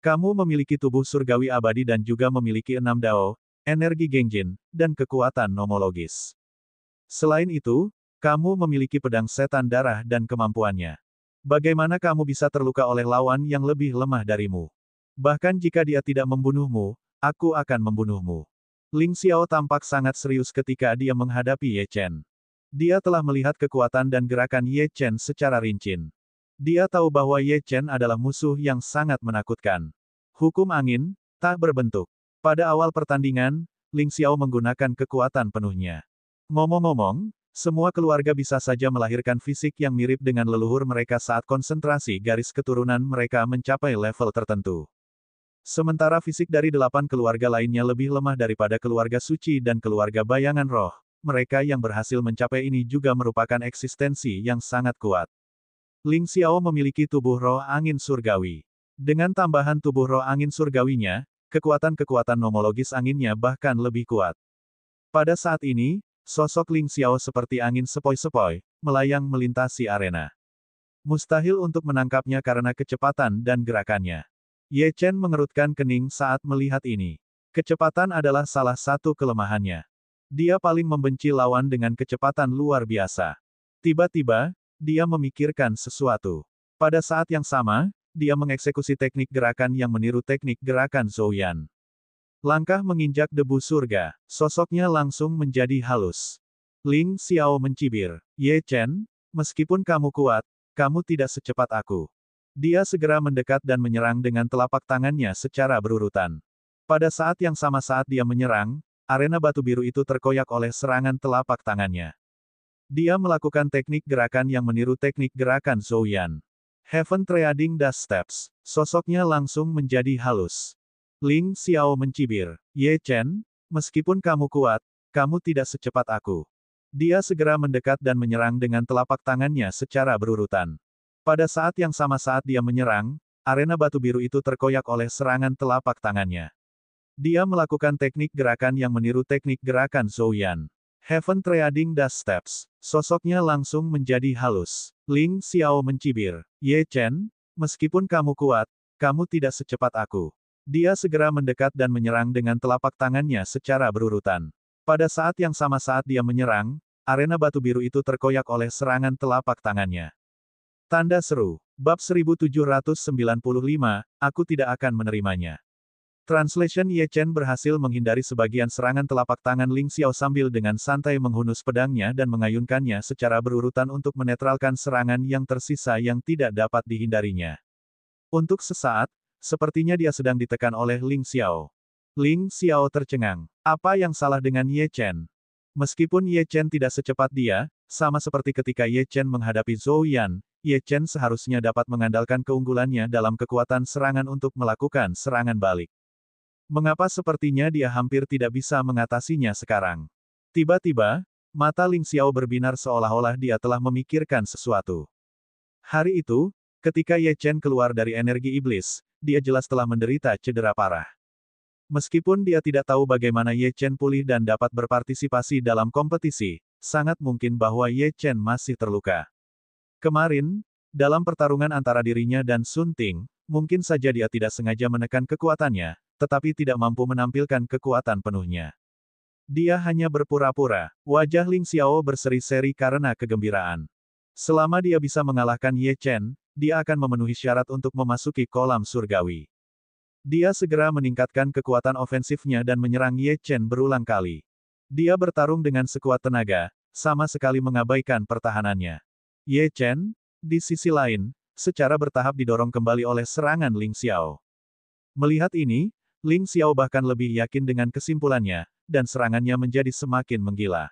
Kamu memiliki tubuh surgawi abadi dan juga memiliki 6 dao, energi Gengjin, dan kekuatan nomologis. Selain itu, kamu memiliki pedang setan darah dan kemampuannya. Bagaimana kamu bisa terluka oleh lawan yang lebih lemah darimu? Bahkan jika dia tidak membunuhmu, aku akan membunuhmu. Ling Xiao tampak sangat serius ketika dia menghadapi Ye Chen. Dia telah melihat kekuatan dan gerakan Ye Chen secara rinci. Dia tahu bahwa Ye Chen adalah musuh yang sangat menakutkan. Hukum angin, tak berbentuk. Pada awal pertandingan, Ling Xiao menggunakan kekuatan penuhnya. Ngomong-ngomong, semua keluarga bisa saja melahirkan fisik yang mirip dengan leluhur mereka saat konsentrasi garis keturunan mereka mencapai level tertentu. Sementara fisik dari 8 keluarga lainnya lebih lemah daripada keluarga suci dan keluarga bayangan roh, mereka yang berhasil mencapai ini juga merupakan eksistensi yang sangat kuat. Ling Xiao memiliki tubuh roh angin surgawi. Dengan tambahan tubuh roh angin surgawinya, kekuatan-kekuatan nomologis anginnya bahkan lebih kuat. Pada saat ini, sosok Ling Xiao seperti angin sepoi-sepoi, melayang melintasi arena. Mustahil untuk menangkapnya karena kecepatan dan gerakannya. Ye Chen mengerutkan kening saat melihat ini. Kecepatan adalah salah satu kelemahannya. Dia paling membenci lawan dengan kecepatan luar biasa. Tiba-tiba, dia memikirkan sesuatu. Pada saat yang sama, dia mengeksekusi teknik gerakan yang meniru teknik gerakan Zhou Yan. Langkah menginjak debu surga, sosoknya langsung menjadi halus. Ling Xiao mencibir, Ye Chen, meskipun kamu kuat, kamu tidak secepat aku. Dia segera mendekat dan menyerang dengan telapak tangannya secara berurutan. Pada saat yang sama saat dia menyerang, arena batu biru itu terkoyak oleh serangan telapak tangannya. Dia melakukan teknik gerakan yang meniru teknik gerakan Zhou Yan. Heaven Treading Dust Steps, sosoknya langsung menjadi halus. Ling Xiao mencibir, Ye Chen, meskipun kamu kuat, kamu tidak secepat aku. Dia segera mendekat dan menyerang dengan telapak tangannya secara berurutan. Pada saat yang sama saat dia menyerang, arena batu biru itu terkoyak oleh serangan telapak tangannya. Dia melakukan teknik gerakan yang meniru teknik gerakan Zhou Yan. Heaven Treading Dust Steps, sosoknya langsung menjadi halus. Ling Xiao mencibir, Ye Chen, meskipun kamu kuat, kamu tidak secepat aku. Dia segera mendekat dan menyerang dengan telapak tangannya secara berurutan. Pada saat yang sama saat dia menyerang, arena batu biru itu terkoyak oleh serangan telapak tangannya. Tanda seru. Bab 1795, aku tidak akan menerimanya. Translation Ye Chen berhasil menghindari sebagian serangan telapak tangan Ling Xiao sambil dengan santai menghunus pedangnya dan mengayunkannya secara berurutan untuk menetralkan serangan yang tersisa yang tidak dapat dihindarinya. Untuk sesaat, sepertinya dia sedang ditekan oleh Ling Xiao. Ling Xiao tercengang. Apa yang salah dengan Ye Chen? Meskipun Ye Chen tidak secepat dia, sama seperti ketika Ye Chen menghadapi Zhou Yan, Ye Chen seharusnya dapat mengandalkan keunggulannya dalam kekuatan serangan untuk melakukan serangan balik. Mengapa sepertinya dia hampir tidak bisa mengatasinya sekarang? Tiba-tiba, mata Ling Xiao berbinar seolah-olah dia telah memikirkan sesuatu. Hari itu, ketika Ye Chen keluar dari energi iblis, dia jelas telah menderita cedera parah. Meskipun dia tidak tahu bagaimana Ye Chen pulih dan dapat berpartisipasi dalam kompetisi, sangat mungkin bahwa Ye Chen masih terluka. Kemarin, dalam pertarungan antara dirinya dan Sun Ting, mungkin saja dia tidak sengaja menekan kekuatannya, tetapi tidak mampu menampilkan kekuatan penuhnya. Dia hanya berpura-pura. Wajah Ling Xiao berseri-seri karena kegembiraan. Selama dia bisa mengalahkan Ye Chen, dia akan memenuhi syarat untuk memasuki kolam surgawi. Dia segera meningkatkan kekuatan ofensifnya dan menyerang Ye Chen berulang kali. Dia bertarung dengan sekuat tenaga, sama sekali mengabaikan pertahanannya. Ye Chen, di sisi lain, secara bertahap didorong kembali oleh serangan Ling Xiao. Melihat ini, Ling Xiao bahkan lebih yakin dengan kesimpulannya, dan serangannya menjadi semakin menggila.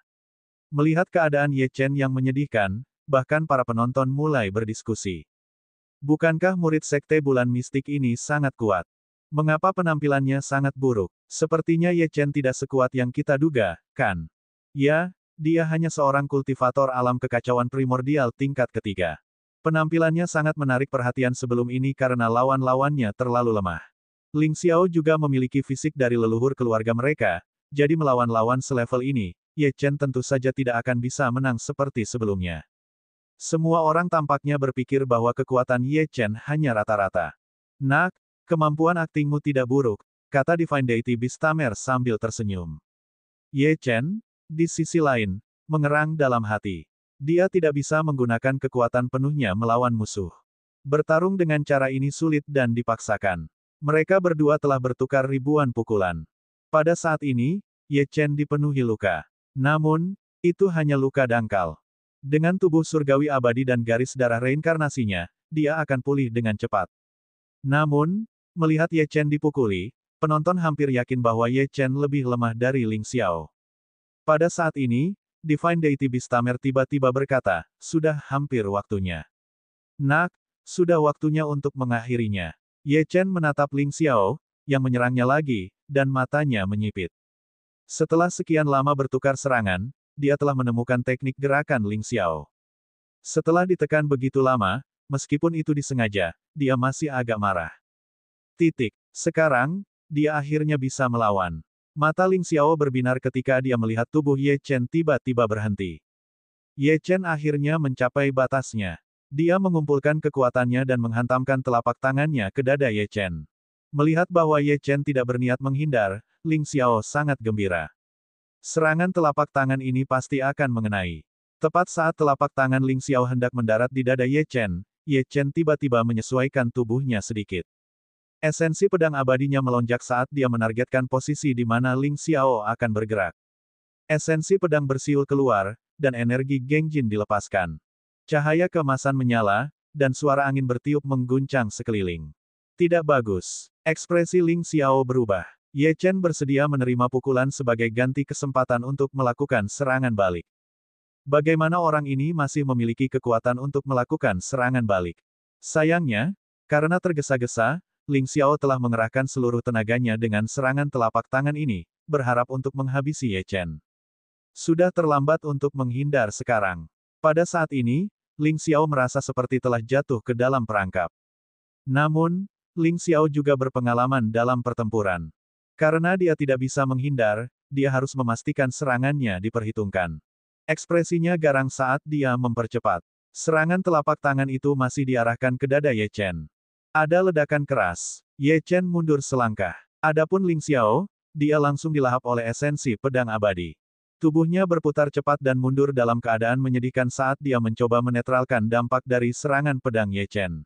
Melihat keadaan Ye Chen yang menyedihkan, bahkan para penonton mulai berdiskusi. Bukankah murid Sekte Bulan Mistik ini sangat kuat? Mengapa penampilannya sangat buruk? Sepertinya Ye Chen tidak sekuat yang kita duga, kan? Ya, dia hanya seorang kultivator alam kekacauan primordial tingkat ketiga. Penampilannya sangat menarik perhatian sebelum ini karena lawan-lawannya terlalu lemah. Ling Xiao juga memiliki fisik dari leluhur keluarga mereka, jadi melawan lawan selevel ini, Ye Chen tentu saja tidak akan bisa menang seperti sebelumnya. Semua orang tampaknya berpikir bahwa kekuatan Ye Chen hanya rata-rata. Nak, kemampuan aktingmu tidak buruk, kata Divine Deity Beastamer sambil tersenyum. Ye Chen, di sisi lain, mengerang dalam hati. Dia tidak bisa menggunakan kekuatan penuhnya melawan musuh. Bertarung dengan cara ini sulit dan dipaksakan. Mereka berdua telah bertukar ribuan pukulan. Pada saat ini, Ye Chen dipenuhi luka. Namun, itu hanya luka dangkal. Dengan tubuh surgawi abadi dan garis darah reinkarnasinya, dia akan pulih dengan cepat. Namun, melihat Ye Chen dipukuli, penonton hampir yakin bahwa Ye Chen lebih lemah dari Ling Xiao. Pada saat ini, Divine Deity Beastamer tiba-tiba berkata, sudah hampir waktunya. Nak, sudah waktunya untuk mengakhirinya. Ye Chen menatap Ling Xiao, yang menyerangnya lagi, dan matanya menyipit. Setelah sekian lama bertukar serangan, dia telah menemukan teknik gerakan Ling Xiao. Setelah ditekan begitu lama, meskipun itu disengaja, dia masih agak marah. Sekarang, dia akhirnya bisa melawan. Mata Ling Xiao berbinar ketika dia melihat tubuh Ye Chen tiba-tiba berhenti. Ye Chen akhirnya mencapai batasnya. Dia mengumpulkan kekuatannya dan menghantamkan telapak tangannya ke dada Ye Chen. Melihat bahwa Ye Chen tidak berniat menghindar, Ling Xiao sangat gembira. Serangan telapak tangan ini pasti akan mengenai. Tepat saat telapak tangan Ling Xiao hendak mendarat di dada Ye Chen tiba-tiba menyesuaikan tubuhnya sedikit. Esensi pedang abadinya melonjak saat dia menargetkan posisi di mana Ling Xiao akan bergerak. Esensi pedang bersiul keluar, dan energi Gengjin dilepaskan. Cahaya keemasan menyala, dan suara angin bertiup mengguncang sekeliling. Tidak bagus. Ekspresi Ling Xiao berubah. Ye Chen bersedia menerima pukulan sebagai ganti kesempatan untuk melakukan serangan balik. Bagaimana orang ini masih memiliki kekuatan untuk melakukan serangan balik? Sayangnya, karena tergesa-gesa, Ling Xiao telah mengerahkan seluruh tenaganya dengan serangan telapak tangan ini, berharap untuk menghabisi Ye Chen. Sudah terlambat untuk menghindar sekarang. Pada saat ini, Ling Xiao merasa seperti telah jatuh ke dalam perangkap. Namun, Ling Xiao juga berpengalaman dalam pertempuran. Karena dia tidak bisa menghindar, dia harus memastikan serangannya diperhitungkan. Ekspresinya garang saat dia mempercepat. Serangan telapak tangan itu masih diarahkan ke dada Ye Chen. Ada ledakan keras. Ye Chen mundur selangkah. Adapun Ling Xiao, dia langsung dilahap oleh esensi pedang abadi. Tubuhnya berputar cepat dan mundur dalam keadaan menyedihkan saat dia mencoba menetralkan dampak dari serangan pedang Ye Chen.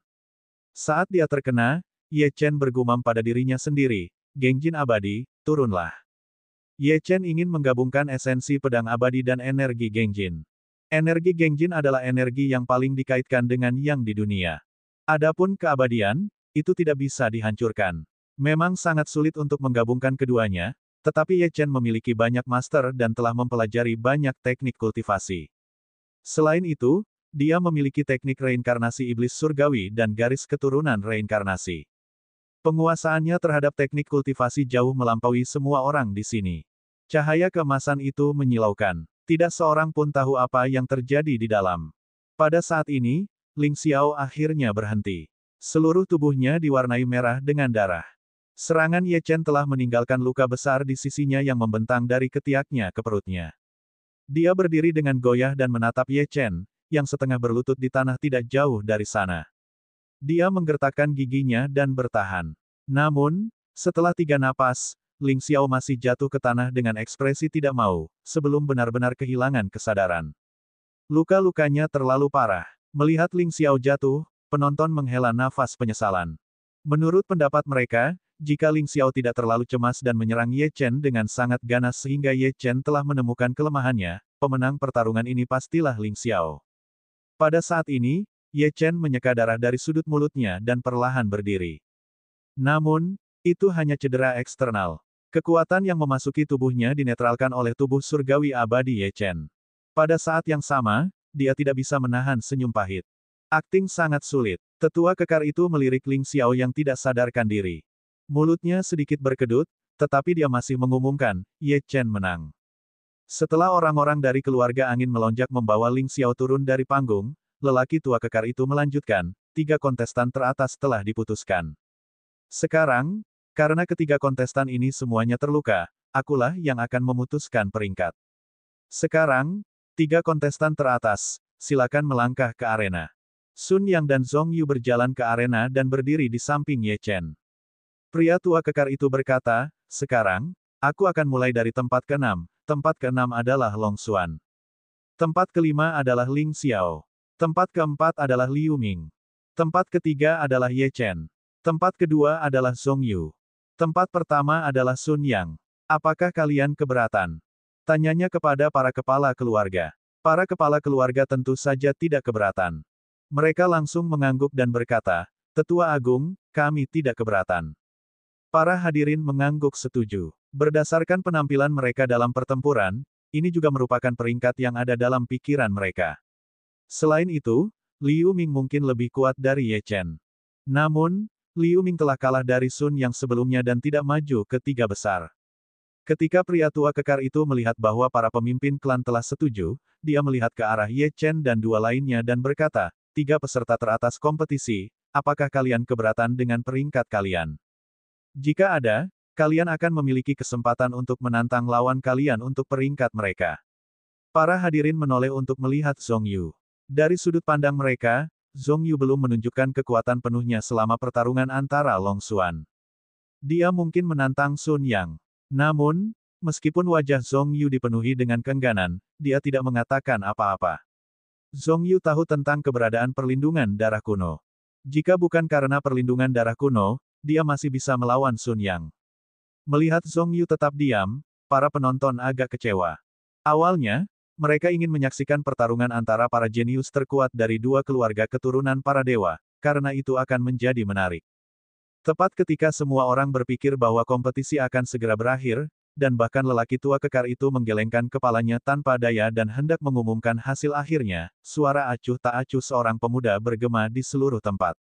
Saat dia terkena, Ye Chen bergumam pada dirinya sendiri, Gengjin abadi, turunlah. Ye Chen ingin menggabungkan esensi pedang abadi dan energi Gengjin. Energi Gengjin adalah energi yang paling dikaitkan dengan yang di dunia. Adapun keabadian, itu tidak bisa dihancurkan. Memang sangat sulit untuk menggabungkan keduanya, tetapi Ye Chen memiliki banyak master dan telah mempelajari banyak teknik kultivasi. Selain itu, dia memiliki teknik reinkarnasi iblis surgawi dan garis keturunan reinkarnasi. Penguasaannya terhadap teknik kultivasi jauh melampaui semua orang di sini. Cahaya keemasan itu menyilaukan. Tidak seorang pun tahu apa yang terjadi di dalam. Pada saat ini, Ling Xiao akhirnya berhenti. Seluruh tubuhnya diwarnai merah dengan darah. Serangan Ye Chen telah meninggalkan luka besar di sisinya yang membentang dari ketiaknya ke perutnya. Dia berdiri dengan goyah dan menatap Ye Chen, yang setengah berlutut di tanah tidak jauh dari sana. Dia menggertakkan giginya dan bertahan. Namun, setelah 3 napas, Ling Xiao masih jatuh ke tanah dengan ekspresi tidak mau, sebelum benar-benar kehilangan kesadaran. Luka-lukanya terlalu parah. Melihat Ling Xiao jatuh, penonton menghela nafas penyesalan. Menurut pendapat mereka, jika Ling Xiao tidak terlalu cemas dan menyerang Ye Chen dengan sangat ganas sehingga Ye Chen telah menemukan kelemahannya, pemenang pertarungan ini pastilah Ling Xiao. Pada saat ini, Ye Chen menyeka darah dari sudut mulutnya dan perlahan berdiri. Namun, itu hanya cedera eksternal. Kekuatan yang memasuki tubuhnya dinetralkan oleh tubuh surgawi abadi Ye Chen. Pada saat yang sama, dia tidak bisa menahan senyum pahit. Akting sangat sulit. Tetua kekar itu melirik Ling Xiao yang tidak sadarkan diri. Mulutnya sedikit berkedut, tetapi dia masih mengumumkan, Ye Chen menang. Setelah orang-orang dari keluarga angin melonjak membawa Ling Xiao turun dari panggung, lelaki tua kekar itu melanjutkan, 3 kontestan teratas telah diputuskan. Sekarang, karena ketiga kontestan ini semuanya terluka, akulah yang akan memutuskan peringkat. Sekarang, 3 kontestan teratas, silakan melangkah ke arena. Sun Yang dan Zhong Yu berjalan ke arena dan berdiri di samping Ye Chen. Pria tua kekar itu berkata, sekarang, aku akan mulai dari tempat ke-6. Tempat ke-6 adalah Long Xuan. Tempat ke-5 adalah Ling Xiao. Tempat ke-4 adalah Liu Ming. Tempat ke-3 adalah Ye Chen. Tempat kedua adalah Zhong Yu. Tempat pertama adalah Sun Yang. Apakah kalian keberatan? Tanyanya kepada para kepala keluarga. Para kepala keluarga tentu saja tidak keberatan. Mereka langsung mengangguk dan berkata, Tetua Agung, kami tidak keberatan. Para hadirin mengangguk setuju. Berdasarkan penampilan mereka dalam pertempuran, ini juga merupakan peringkat yang ada dalam pikiran mereka. Selain itu, Liu Ming mungkin lebih kuat dari Ye Chen. Namun, Liu Ming telah kalah dari Sun Yang sebelumnya dan tidak maju ke 3 besar. Ketika pria tua kekar itu melihat bahwa para pemimpin klan telah setuju, dia melihat ke arah Ye Chen dan 2 lainnya dan berkata, 3 peserta teratas kompetisi, apakah kalian keberatan dengan peringkat kalian? Jika ada, kalian akan memiliki kesempatan untuk menantang lawan kalian untuk peringkat mereka. Para hadirin menoleh untuk melihat Zhong Yu. Dari sudut pandang mereka, Zhong Yu belum menunjukkan kekuatan penuhnya selama pertarungan antara Long Xuan. Dia mungkin menantang Sun Yang. Namun, meskipun wajah Zhong Yu dipenuhi dengan keengganan, dia tidak mengatakan apa-apa. Zhong Yu tahu tentang keberadaan perlindungan darah kuno. Jika bukan karena perlindungan darah kuno, dia masih bisa melawan Sun Yang. Melihat Zhong Yu tetap diam, para penonton agak kecewa. Awalnya, mereka ingin menyaksikan pertarungan antara para jenius terkuat dari 2 keluarga keturunan para dewa, karena itu akan menjadi menarik. Tepat ketika semua orang berpikir bahwa kompetisi akan segera berakhir, dan bahkan lelaki tua kekar itu menggelengkan kepalanya tanpa daya dan hendak mengumumkan hasil akhirnya, suara acuh tak acuh seorang pemuda bergema di seluruh tempat.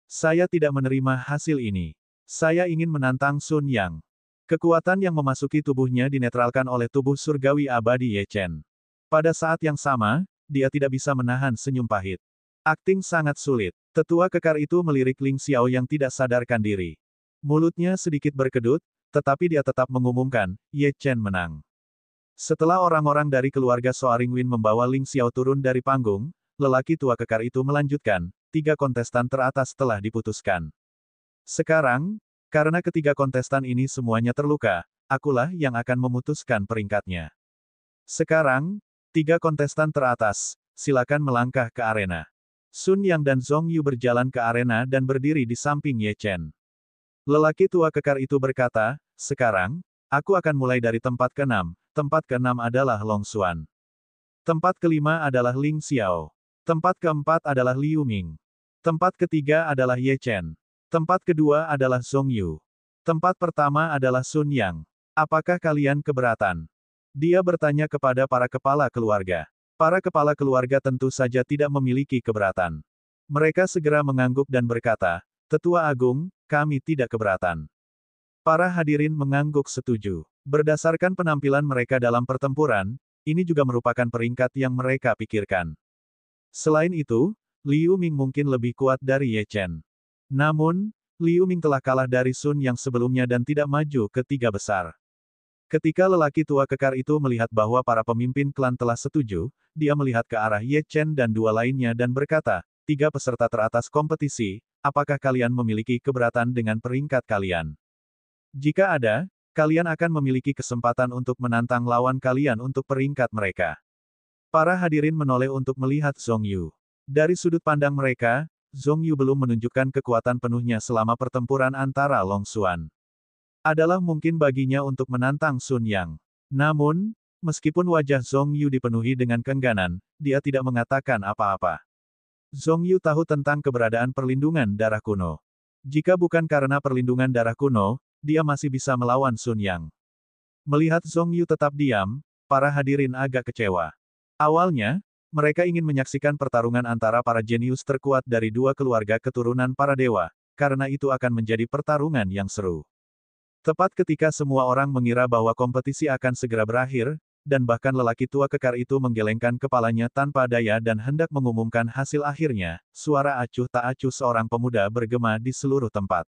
Saya tidak menerima hasil ini. Saya ingin menantang Sun Yang. Kekuatan yang memasuki tubuhnya dinetralkan oleh tubuh surgawi abadi Ye Chen. Pada saat yang sama, dia tidak bisa menahan senyum pahit. Akting sangat sulit. Tetua kekar itu melirik Ling Xiao yang tidak sadarkan diri. Mulutnya sedikit berkedut, tetapi dia tetap mengumumkan, Ye Chen menang. Setelah orang-orang dari keluarga Soaring Win membawa Ling Xiao turun dari panggung, lelaki tua kekar itu melanjutkan, 3 kontestan teratas telah diputuskan. Sekarang, karena ketiga kontestan ini semuanya terluka, akulah yang akan memutuskan peringkatnya. Sekarang, 3 kontestan teratas, silakan melangkah ke arena. Sun Yang dan Zhong Yu berjalan ke arena dan berdiri di samping Ye Chen. Lelaki tua kekar itu berkata, sekarang, aku akan mulai dari tempat ke-6. Tempat ke-6 adalah Long Xuan. Tempat ke-5 adalah Ling Xiao. Tempat ke-4 adalah Liu Ming. Tempat ke-3 adalah Ye Chen. Tempat kedua adalah Zhong Yu. Tempat pertama adalah Sun Yang. Apakah kalian keberatan? Dia bertanya kepada para kepala keluarga. Para kepala keluarga tentu saja tidak memiliki keberatan. Mereka segera mengangguk dan berkata, Tetua Agung, kami tidak keberatan. Para hadirin mengangguk setuju. Berdasarkan penampilan mereka dalam pertempuran, ini juga merupakan peringkat yang mereka pikirkan. Selain itu, Liu Ming mungkin lebih kuat dari Ye Chen. Namun, Liu Ming telah kalah dari Sun Yang sebelumnya dan tidak maju ke 3 besar. Ketika lelaki tua kekar itu melihat bahwa para pemimpin klan telah setuju, dia melihat ke arah Ye Chen dan 2 lainnya dan berkata, 3 peserta teratas kompetisi, apakah kalian memiliki keberatan dengan peringkat kalian? Jika ada, kalian akan memiliki kesempatan untuk menantang lawan kalian untuk peringkat mereka. Para hadirin menoleh untuk melihat Zhong Yu. Dari sudut pandang mereka, Zhong Yu belum menunjukkan kekuatan penuhnya selama pertempuran antara Long Xuan. Adalah mungkin baginya untuk menantang Sun Yang. Namun, meskipun wajah Zhong Yu dipenuhi dengan keengganan, dia tidak mengatakan apa-apa. Zhong Yu tahu tentang keberadaan perlindungan darah kuno. Jika bukan karena perlindungan darah kuno, dia masih bisa melawan Sun Yang. Melihat Zhong Yu tetap diam, para hadirin agak kecewa. Awalnya, mereka ingin menyaksikan pertarungan antara para jenius terkuat dari 2 keluarga keturunan para dewa, karena itu akan menjadi pertarungan yang seru. Tepat ketika semua orang mengira bahwa kompetisi akan segera berakhir, dan bahkan lelaki tua kekar itu menggelengkan kepalanya tanpa daya dan hendak mengumumkan hasil akhirnya. Suara acuh tak acuh seorang pemuda bergema di seluruh tempat.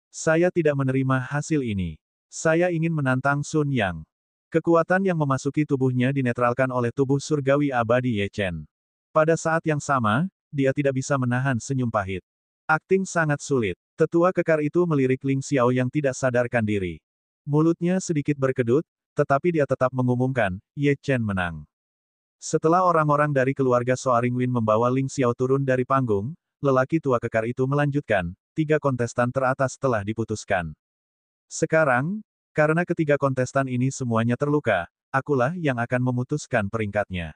Saya tidak menerima hasil ini. Saya ingin menantang Sun Yang. Kekuatan yang memasuki tubuhnya dinetralkan oleh tubuh surgawi abadi Ye Chen. Pada saat yang sama, dia tidak bisa menahan senyum pahit. Akting sangat sulit. Tetua kekar itu melirik Ling Xiao yang tidak sadarkan diri. Mulutnya sedikit berkedut, tetapi dia tetap mengumumkan, Ye Chen menang. Setelah orang-orang dari keluarga Soaring Win membawa Ling Xiao turun dari panggung, lelaki tua kekar itu melanjutkan, 3 kontestan teratas telah diputuskan. Sekarang, karena ketiga kontestan ini semuanya terluka, akulah yang akan memutuskan peringkatnya.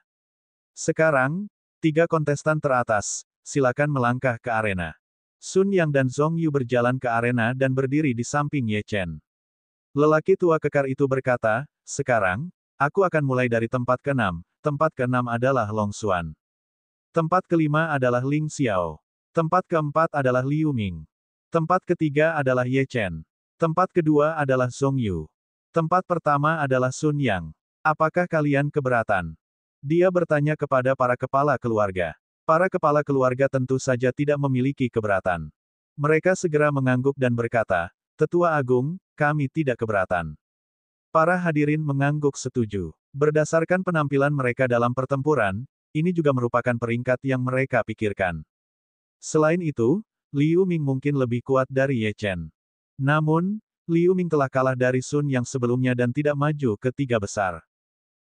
Sekarang, 3 kontestan teratas, silakan melangkah ke arena. Sun Yang dan Zhong Yu berjalan ke arena dan berdiri di samping Ye Chen. Lelaki tua kekar itu berkata, sekarang, aku akan mulai dari tempat ke-6. Tempat ke-6 adalah Long Xuan. Tempat ke-5 adalah Ling Xiao. Tempat ke-4 adalah Liu Ming. Tempat ke-3 adalah Ye Chen. Tempat kedua adalah Zhong Yu. Tempat pertama adalah Sun Yang. Apakah kalian keberatan? Dia bertanya kepada para kepala keluarga. Para kepala keluarga tentu saja tidak memiliki keberatan. Mereka segera mengangguk dan berkata, Tetua Agung, kami tidak keberatan. Para hadirin mengangguk setuju. Berdasarkan penampilan mereka dalam pertempuran, ini juga merupakan peringkat yang mereka pikirkan. Selain itu, Liu Ming mungkin lebih kuat dari Ye Chen. Namun, Liu Ming telah kalah dari Sun Yang sebelumnya dan tidak maju ke 3 besar.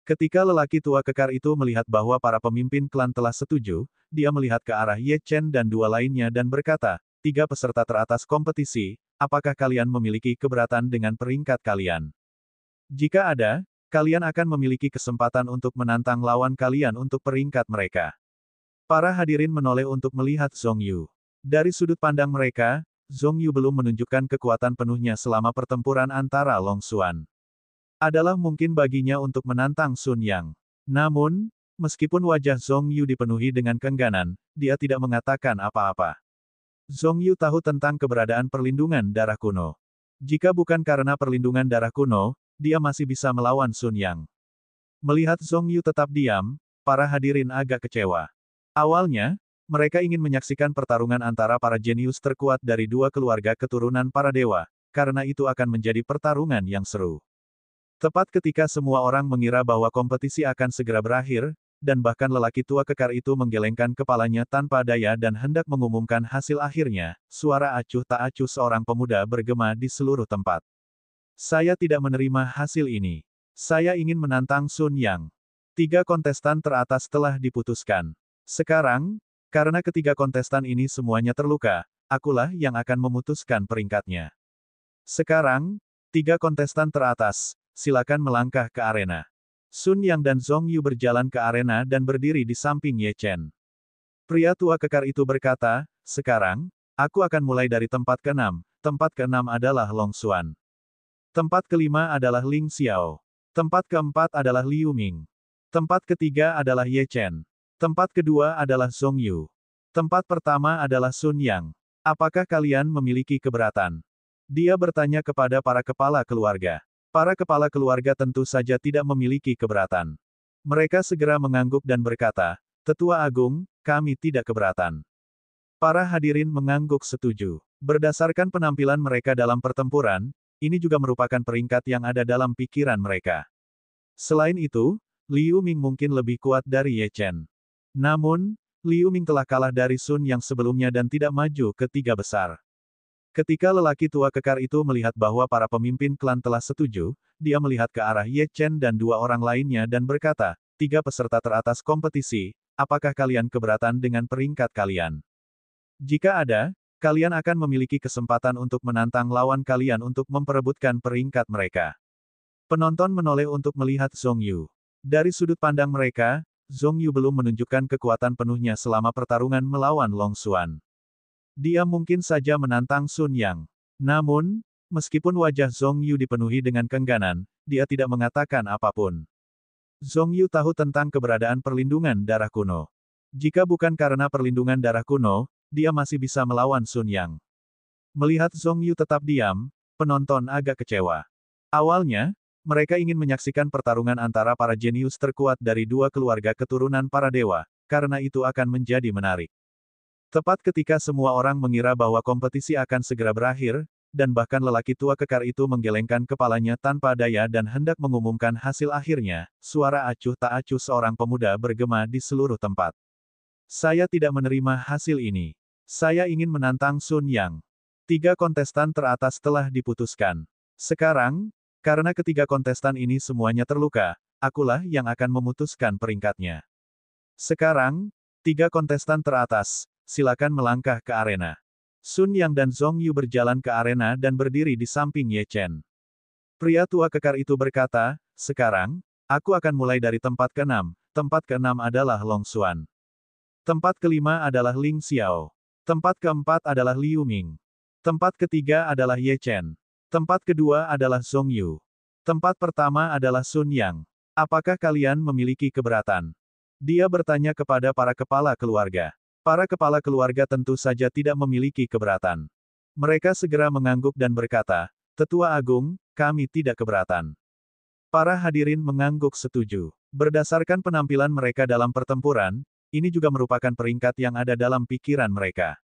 Ketika lelaki tua kekar itu melihat bahwa para pemimpin klan telah setuju, dia melihat ke arah Ye Chen dan 2 lainnya dan berkata, 3 peserta teratas kompetisi, apakah kalian memiliki keberatan dengan peringkat kalian? Jika ada, kalian akan memiliki kesempatan untuk menantang lawan kalian untuk peringkat mereka. Para hadirin menoleh untuk melihat Zhong Yu. Dari sudut pandang mereka, Zhong Yu belum menunjukkan kekuatan penuhnya selama pertempuran antara Long Xuan. Adalah mungkin baginya untuk menantang Sun Yang. Namun, meskipun wajah Zhong Yu dipenuhi dengan keengganan, dia tidak mengatakan apa-apa. Zhong Yu tahu tentang keberadaan perlindungan darah kuno. Jika bukan karena perlindungan darah kuno, dia masih bisa melawan Sun Yang. Melihat Zhong Yu tetap diam, para hadirin agak kecewa. Awalnya, mereka ingin menyaksikan pertarungan antara para jenius terkuat dari 2 keluarga keturunan para dewa, karena itu akan menjadi pertarungan yang seru. Tepat ketika semua orang mengira bahwa kompetisi akan segera berakhir, dan bahkan lelaki tua kekar itu menggelengkan kepalanya tanpa daya dan hendak mengumumkan hasil akhirnya, suara acuh tak acuh seorang pemuda bergema di seluruh tempat. Saya tidak menerima hasil ini. Saya ingin menantang Sun Yang. 3 kontestan teratas telah diputuskan. Sekarang, karena ketiga kontestan ini semuanya terluka, akulah yang akan memutuskan peringkatnya. Sekarang, 3 kontestan teratas, silakan melangkah ke arena. Sun Yang dan Zhong Yu berjalan ke arena dan berdiri di samping Ye Chen. Pria tua kekar itu berkata, sekarang, aku akan mulai dari tempat ke-6. Tempat ke-6 adalah Long Xuan. Tempat ke-5 adalah Ling Xiao. Tempat ke-4 adalah Liu Ming. Tempat ke-3 adalah Ye Chen. Tempat kedua adalah Zhong Yu. Tempat pertama adalah Sun Yang. Apakah kalian memiliki keberatan? Dia bertanya kepada para kepala keluarga. Para kepala keluarga tentu saja tidak memiliki keberatan. Mereka segera mengangguk dan berkata, Tetua Agung, kami tidak keberatan. Para hadirin mengangguk setuju. Berdasarkan penampilan mereka dalam pertempuran, ini juga merupakan peringkat yang ada dalam pikiran mereka. Selain itu, Liu Ming mungkin lebih kuat dari Ye Chen. Namun, Liu Ming telah kalah dari Sun Yang sebelumnya dan tidak maju ke 3 besar. Ketika lelaki tua kekar itu melihat bahwa para pemimpin klan telah setuju, dia melihat ke arah Ye Chen dan 2 orang lainnya dan berkata, 3 peserta teratas kompetisi, apakah kalian keberatan dengan peringkat kalian? Jika ada, kalian akan memiliki kesempatan untuk menantang lawan kalian untuk memperebutkan peringkat mereka. Penonton menoleh untuk melihat Zhong Yu. Dari sudut pandang mereka, Zhong Yu belum menunjukkan kekuatan penuhnya selama pertarungan melawan Long Xuan. Dia mungkin saja menantang Sun Yang. Namun, meskipun wajah Zhong Yu dipenuhi dengan keengganan, dia tidak mengatakan apapun. Zhong Yu tahu tentang keberadaan perlindungan darah kuno. Jika bukan karena perlindungan darah kuno, dia masih bisa melawan Sun Yang. Melihat Zhong Yu tetap diam, penonton agak kecewa. Awalnya, mereka ingin menyaksikan pertarungan antara para jenius terkuat dari dua keluarga keturunan para dewa, karena itu akan menjadi menarik. Tepat ketika semua orang mengira bahwa kompetisi akan segera berakhir, dan bahkan lelaki tua kekar itu menggelengkan kepalanya tanpa daya dan hendak mengumumkan hasil akhirnya, suara acuh tak acuh seorang pemuda bergema di seluruh tempat. Saya tidak menerima hasil ini. Saya ingin menantang Sun Yang. 3 kontestan teratas telah diputuskan. Sekarang, karena ketiga kontestan ini semuanya terluka, akulah yang akan memutuskan peringkatnya. Sekarang, 3 kontestan teratas, silakan melangkah ke arena. Sun Yang dan Zhong Yu berjalan ke arena dan berdiri di samping Ye Chen. Pria tua kekar itu berkata, sekarang, aku akan mulai dari tempat ke-6. Tempat ke-6 adalah Long Xuan. Tempat ke-5 adalah Ling Xiao. Tempat ke-4 adalah Liu Ming. Tempat ke-3 adalah Ye Chen. Tempat kedua adalah Zhong Yu. Tempat pertama adalah Sun Yang. Apakah kalian memiliki keberatan? Dia bertanya kepada para kepala keluarga. Para kepala keluarga tentu saja tidak memiliki keberatan. Mereka segera mengangguk dan berkata, Tetua Agung, kami tidak keberatan. Para hadirin mengangguk setuju. Berdasarkan penampilan mereka dalam pertempuran, ini juga merupakan peringkat yang ada dalam pikiran mereka.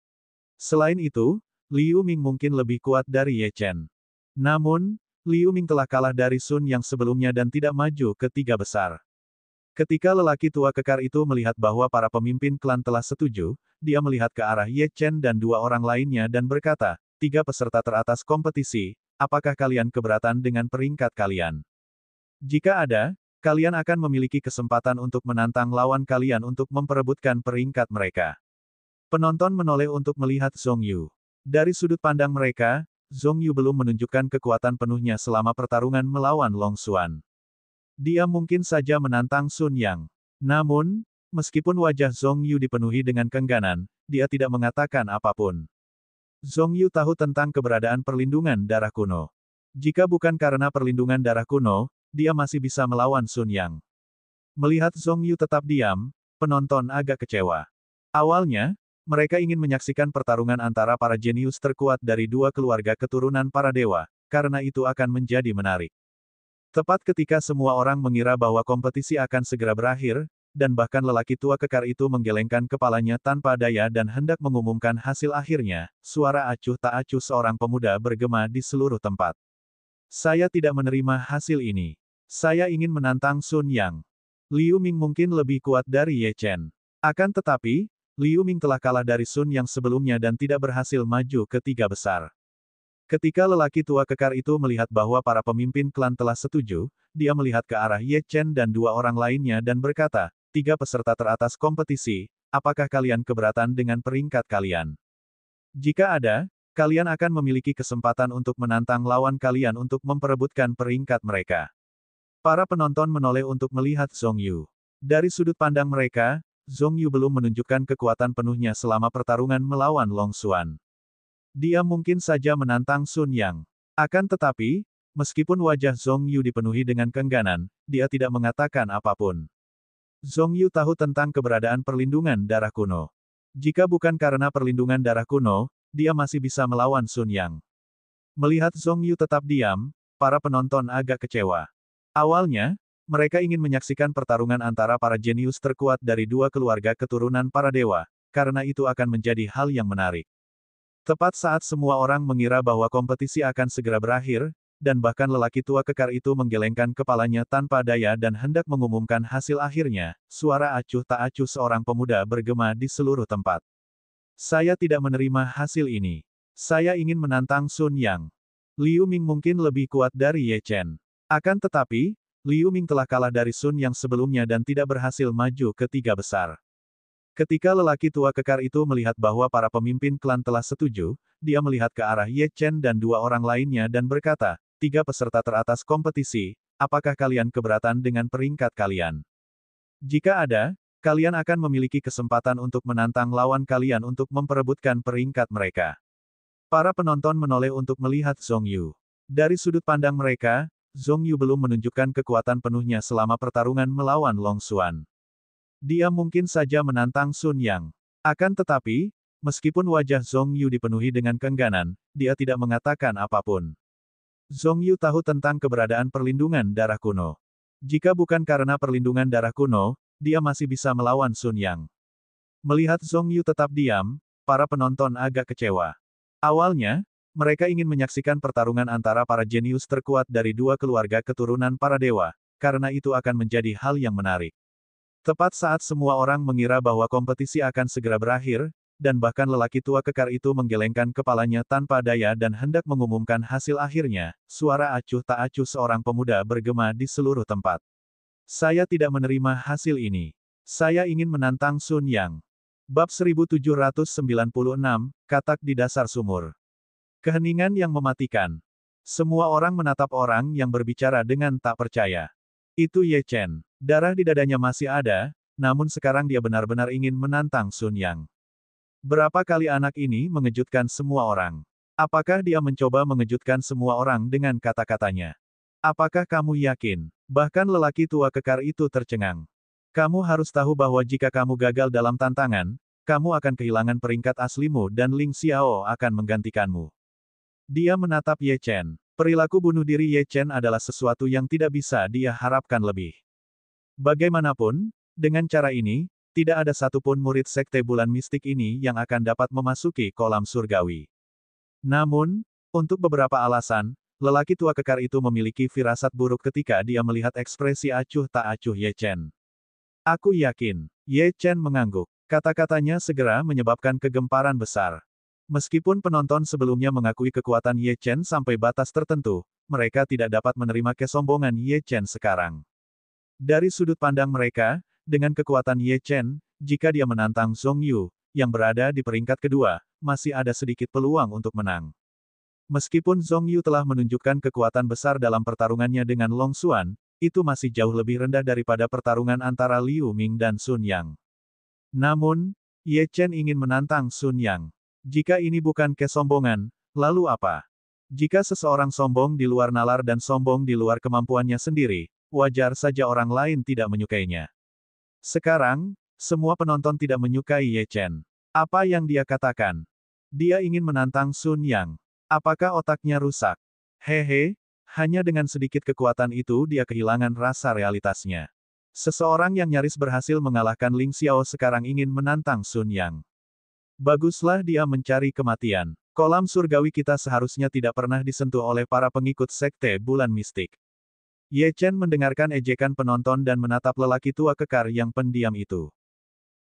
Selain itu, Liu Ming mungkin lebih kuat dari Ye Chen. Namun, Liu Ming telah kalah dari Sun yang sebelumnya dan tidak maju ke 3 besar. Ketika lelaki tua kekar itu melihat bahwa para pemimpin klan telah setuju, dia melihat ke arah Ye Chen dan 2 orang lainnya dan berkata, 3 peserta teratas kompetisi, apakah kalian keberatan dengan peringkat kalian? Jika ada, kalian akan memiliki kesempatan untuk menantang lawan kalian untuk memperebutkan peringkat mereka. Penonton menoleh untuk melihat Zhong Yu. Dari sudut pandang mereka, Zhong Yu belum menunjukkan kekuatan penuhnya selama pertarungan melawan Long Xuan. Dia mungkin saja menantang Sun Yang. Namun, meskipun wajah Zhong Yu dipenuhi dengan keengganan, dia tidak mengatakan apapun. Zhong Yu tahu tentang keberadaan perlindungan darah kuno. Jika bukan karena perlindungan darah kuno, dia masih bisa melawan Sun Yang. Melihat Zhong Yu tetap diam, penonton agak kecewa. Awalnya, mereka ingin menyaksikan pertarungan antara para jenius terkuat dari dua keluarga keturunan para dewa, karena itu akan menjadi menarik. Tepat ketika semua orang mengira bahwa kompetisi akan segera berakhir, dan bahkan lelaki tua kekar itu menggelengkan kepalanya tanpa daya dan hendak mengumumkan hasil akhirnya, suara acuh tak acuh seorang pemuda bergema di seluruh tempat. Saya tidak menerima hasil ini. Saya ingin menantang Sun Yang. Liu Ming mungkin lebih kuat dari Ye Chen. Akan tetapi, Liu Ming telah kalah dari Sun Yang sebelumnya dan tidak berhasil maju ke 3 besar. Ketika lelaki tua kekar itu melihat bahwa para pemimpin klan telah setuju, dia melihat ke arah Ye Chen dan 2 orang lainnya dan berkata, 3 peserta teratas kompetisi, apakah kalian keberatan dengan peringkat kalian? Jika ada, kalian akan memiliki kesempatan untuk menantang lawan kalian untuk memperebutkan peringkat mereka. Para penonton menoleh untuk melihat Zhong Yu. Dari sudut pandang mereka, Zhong Yu belum menunjukkan kekuatan penuhnya selama pertarungan melawan Long Xuan. Dia mungkin saja menantang Sun Yang. Akan tetapi, meskipun wajah Zhong Yu dipenuhi dengan keengganan, dia tidak mengatakan apapun. Zhong Yu tahu tentang keberadaan perlindungan darah kuno. Jika bukan karena perlindungan darah kuno, dia masih bisa melawan Sun Yang. Melihat Zhong Yu tetap diam, para penonton agak kecewa. Awalnya, mereka ingin menyaksikan pertarungan antara para jenius terkuat dari dua keluarga keturunan para dewa, karena itu akan menjadi hal yang menarik. Tepat saat semua orang mengira bahwa kompetisi akan segera berakhir, dan bahkan lelaki tua kekar itu menggelengkan kepalanya tanpa daya dan hendak mengumumkan hasil akhirnya, suara acuh tak acuh seorang pemuda bergema di seluruh tempat. Saya tidak menerima hasil ini. Saya ingin menantang Sun Yang. Liu Ming mungkin lebih kuat dari Ye Chen. Akan tetapi, Liu Ming telah kalah dari Sun Yang sebelumnya dan tidak berhasil maju ke 3 besar. Ketika lelaki tua kekar itu melihat bahwa para pemimpin klan telah setuju, dia melihat ke arah Ye Chen dan 2 orang lainnya dan berkata, 3 peserta teratas kompetisi, apakah kalian keberatan dengan peringkat kalian? Jika ada, kalian akan memiliki kesempatan untuk menantang lawan kalian untuk memperebutkan peringkat mereka. Para penonton menoleh untuk melihat Zhong Yu. Dari sudut pandang mereka, Zhong Yu belum menunjukkan kekuatan penuhnya selama pertarungan melawan Long Xuan. Dia mungkin saja menantang Sun Yang. Akan tetapi, meskipun wajah Zhong Yu dipenuhi dengan keengganan, dia tidak mengatakan apapun. Zhong Yu tahu tentang keberadaan perlindungan darah kuno. Jika bukan karena perlindungan darah kuno, dia masih bisa melawan Sun Yang. Melihat Zhong Yu tetap diam, para penonton agak kecewa. Awalnya, mereka ingin menyaksikan pertarungan antara para jenius terkuat dari dua keluarga keturunan para dewa, karena itu akan menjadi hal yang menarik. Tepat saat semua orang mengira bahwa kompetisi akan segera berakhir, dan bahkan lelaki tua kekar itu menggelengkan kepalanya tanpa daya dan hendak mengumumkan hasil akhirnya, suara acuh tak acuh seorang pemuda bergema di seluruh tempat. Saya tidak menerima hasil ini. Saya ingin menantang Sun Yang. Bab 1796, Katak di dasar sumur. Keheningan yang mematikan. Semua orang menatap orang yang berbicara dengan tak percaya. Itu Ye Chen. Darah di dadanya masih ada, namun sekarang dia benar-benar ingin menantang Sun Yang. Berapa kali anak ini mengejutkan semua orang? Apakah dia mencoba mengejutkan semua orang dengan kata-katanya? Apakah kamu yakin? Bahkan lelaki tua kekar itu tercengang. Kamu harus tahu bahwa jika kamu gagal dalam tantangan, kamu akan kehilangan peringkat aslimu dan Ling Xiao akan menggantikanmu. Dia menatap Ye Chen. Perilaku bunuh diri Ye Chen adalah sesuatu yang tidak bisa dia harapkan lebih. Bagaimanapun, dengan cara ini, tidak ada satupun murid sekte bulan mistik ini yang akan dapat memasuki kolam surgawi. Namun, untuk beberapa alasan, lelaki tua kekar itu memiliki firasat buruk ketika dia melihat ekspresi acuh tak acuh Ye Chen. Aku yakin, Ye Chen mengangguk. Kata-katanya segera menyebabkan kegemparan besar. Meskipun penonton sebelumnya mengakui kekuatan Ye Chen sampai batas tertentu, mereka tidak dapat menerima kesombongan Ye Chen sekarang. Dari sudut pandang mereka, dengan kekuatan Ye Chen, jika dia menantang Zhong Yu, yang berada di peringkat kedua, masih ada sedikit peluang untuk menang. Meskipun Zhong Yu telah menunjukkan kekuatan besar dalam pertarungannya dengan Long Xuan, itu masih jauh lebih rendah daripada pertarungan antara Liu Ming dan Sun Yang. Namun, Ye Chen ingin menantang Sun Yang. Jika ini bukan kesombongan, lalu apa? Jika seseorang sombong di luar nalar dan sombong di luar kemampuannya sendiri, wajar saja orang lain tidak menyukainya. Sekarang, semua penonton tidak menyukai Ye Chen. Apa yang dia katakan? Dia ingin menantang Sun Yang. Apakah otaknya rusak? Hehe, hanya dengan sedikit kekuatan itu dia kehilangan rasa realitasnya. Seseorang yang nyaris berhasil mengalahkan Ling Xiao sekarang ingin menantang Sun Yang. Baguslah dia mencari kematian. Kolam surgawi kita seharusnya tidak pernah disentuh oleh para pengikut sekte bulan mistik. Ye Chen mendengarkan ejekan penonton dan menatap lelaki tua kekar yang pendiam itu.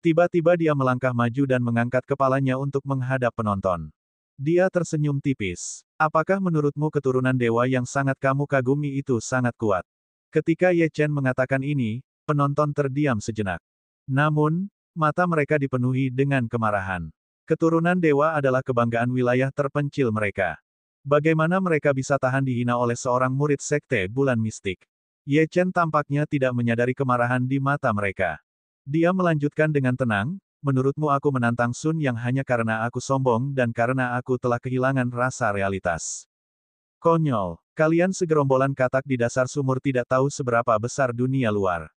Tiba-tiba dia melangkah maju dan mengangkat kepalanya untuk menghadap penonton. Dia tersenyum tipis. Apakah menurutmu keturunan dewa yang sangat kamu kagumi itu sangat kuat? Ketika Ye Chen mengatakan ini, penonton terdiam sejenak. Namun, mata mereka dipenuhi dengan kemarahan. Keturunan dewa adalah kebanggaan wilayah terpencil mereka. Bagaimana mereka bisa tahan dihina oleh seorang murid sekte bulan mistik? Ye Chen tampaknya tidak menyadari kemarahan di mata mereka. Dia melanjutkan dengan tenang, menurutmu aku menantang Sun Yang hanya karena aku sombong dan karena aku telah kehilangan rasa realitas. Konyol, kalian segerombolan katak di dasar sumur tidak tahu seberapa besar dunia luar.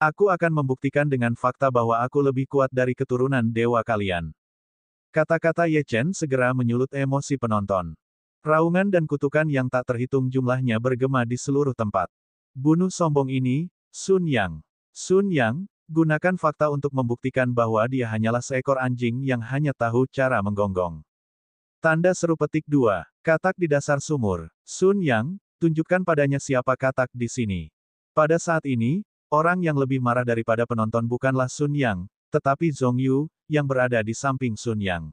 Aku akan membuktikan dengan fakta bahwa aku lebih kuat dari keturunan dewa kalian. Kata-kata Ye Chen segera menyulut emosi penonton. Raungan dan kutukan yang tak terhitung jumlahnya bergema di seluruh tempat. Bunuh sombong ini, Sun Yang. Sun Yang, gunakan fakta untuk membuktikan bahwa dia hanyalah seekor anjing yang hanya tahu cara menggonggong. Tanda seru petik 2. Katak di dasar sumur. Sun Yang, tunjukkan padanya siapa katak di sini. Pada saat ini, orang yang lebih marah daripada penonton bukanlah Sun Yang, tetapi Zhong Yu, yang berada di samping Sun Yang.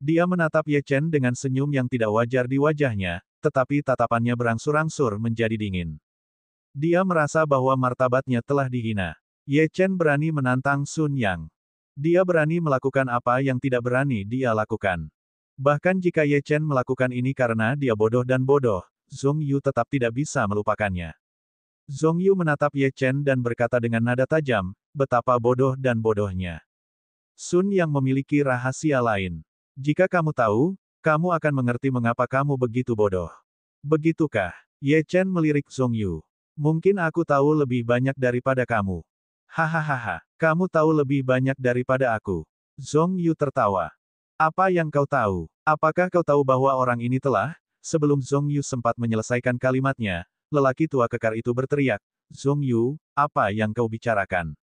Dia menatap Ye Chen dengan senyum yang tidak wajar di wajahnya, tetapi tatapannya berangsur-angsur menjadi dingin. Dia merasa bahwa martabatnya telah dihina. Ye Chen berani menantang Sun Yang. Dia berani melakukan apa yang tidak berani dia lakukan. Bahkan jika Ye Chen melakukan ini karena dia bodoh dan bodoh, Zhong Yu tetap tidak bisa melupakannya. Zhong Yu menatap Ye Chen dan berkata dengan nada tajam, betapa bodoh dan bodohnya. Sun Yang memiliki rahasia lain. Jika kamu tahu, kamu akan mengerti mengapa kamu begitu bodoh. Begitukah? Ye Chen melirik Zhong Yu. Mungkin aku tahu lebih banyak daripada kamu. Hahaha, kamu tahu lebih banyak daripada aku. Zhong Yu tertawa. Apa yang kau tahu? Apakah kau tahu bahwa orang ini telah sebelum Zhong Yu sempat menyelesaikan kalimatnya, lelaki tua kekar itu berteriak, "Zhong Yu, apa yang kau bicarakan?"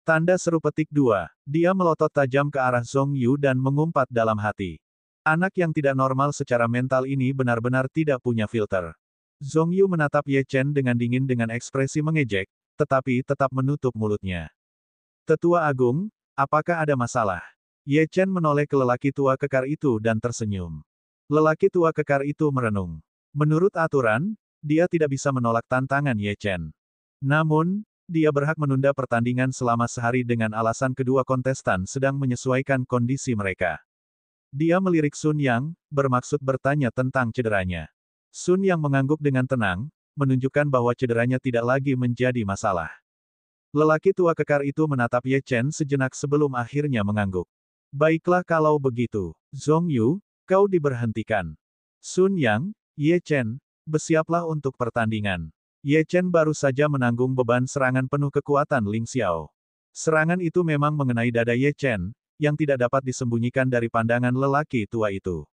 Tanda seru petik 2. Dia melotot tajam ke arah Zhong Yu dan mengumpat dalam hati. Anak yang tidak normal secara mental ini benar-benar tidak punya filter. Zhong Yu menatap Ye Chen dengan dingin dengan ekspresi mengejek, tetapi tetap menutup mulutnya. "Tetua Agung, apakah ada masalah?" Ye Chen menoleh ke lelaki tua kekar itu dan tersenyum. Lelaki tua kekar itu merenung. Menurut aturan, dia tidak bisa menolak tantangan Ye Chen. Namun, dia berhak menunda pertandingan selama sehari dengan alasan kedua kontestan sedang menyesuaikan kondisi mereka. Dia melirik Sun Yang, bermaksud bertanya tentang cederanya. Sun Yang mengangguk dengan tenang, menunjukkan bahwa cederanya tidak lagi menjadi masalah. Lelaki tua kekar itu menatap Ye Chen sejenak sebelum akhirnya mengangguk. "Baiklah kalau begitu, Zhong Yu, kau diberhentikan." Sun Yang, Ye Chen, bersiaplah untuk pertandingan. Ye Chen baru saja menanggung beban serangan penuh kekuatan Ling Xiao. Serangan itu memang mengenai dada Ye Chen, yang tidak dapat disembunyikan dari pandangan lelaki tua itu.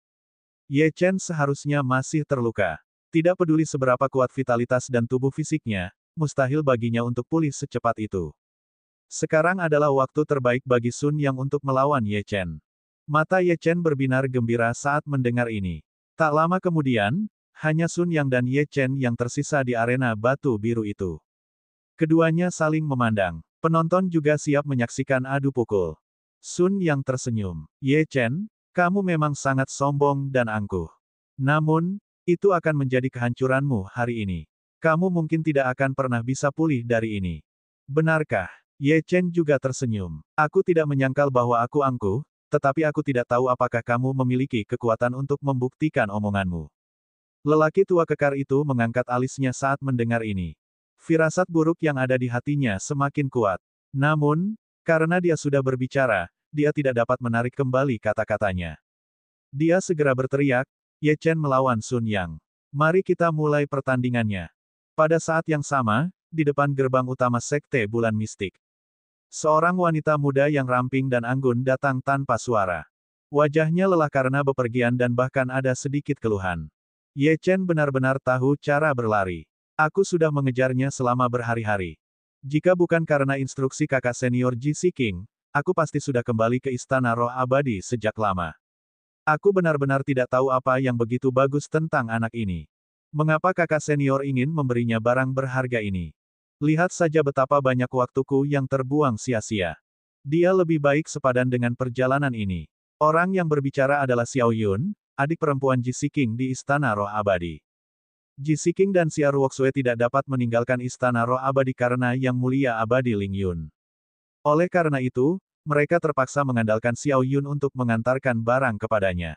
Ye Chen seharusnya masih terluka. Tidak peduli seberapa kuat vitalitas dan tubuh fisiknya, mustahil baginya untuk pulih secepat itu. Sekarang adalah waktu terbaik bagi Sun Yang untuk melawan Ye Chen. Mata Ye Chen berbinar gembira saat mendengar ini. Tak lama kemudian, hanya Sun Yang dan Ye Chen yang tersisa di arena batu biru itu. Keduanya saling memandang. Penonton juga siap menyaksikan adu pukul. Sun Yang tersenyum. "Ye Chen, kamu memang sangat sombong dan angkuh. Namun, itu akan menjadi kehancuranmu hari ini. Kamu mungkin tidak akan pernah bisa pulih dari ini." "Benarkah?" Ye Chen juga tersenyum. "Aku tidak menyangkal bahwa aku angkuh, tetapi aku tidak tahu apakah kamu memiliki kekuatan untuk membuktikan omonganmu." Lelaki tua kekar itu mengangkat alisnya saat mendengar ini. Firasat buruk yang ada di hatinya semakin kuat. Namun, karena dia sudah berbicara, dia tidak dapat menarik kembali kata-katanya. Dia segera berteriak, "Ye Chen melawan Sun Yang. Mari kita mulai pertandingannya." Pada saat yang sama, di depan gerbang utama Sekte Bulan Mistik, seorang wanita muda yang ramping dan anggun datang tanpa suara. Wajahnya lelah karena bepergian dan bahkan ada sedikit keluhan. "Ye Chen benar-benar tahu cara berlari. Aku sudah mengejarnya selama berhari-hari. Jika bukan karena instruksi kakak senior Ji King, aku pasti sudah kembali ke Istana Roh Abadi sejak lama. Aku benar-benar tidak tahu apa yang begitu bagus tentang anak ini. Mengapa kakak senior ingin memberinya barang berharga ini? Lihat saja betapa banyak waktuku yang terbuang sia-sia. Dia lebih baik sepadan dengan perjalanan ini." Orang yang berbicara adalah Xiao Yun, adik perempuan Ji King di Istana Roh Abadi. Ji King dan Xia Ruoxue tidak dapat meninggalkan Istana Roh Abadi karena Yang Mulia Abadi Ling Yun. Oleh karena itu, mereka terpaksa mengandalkan Xiao Yun untuk mengantarkan barang kepadanya.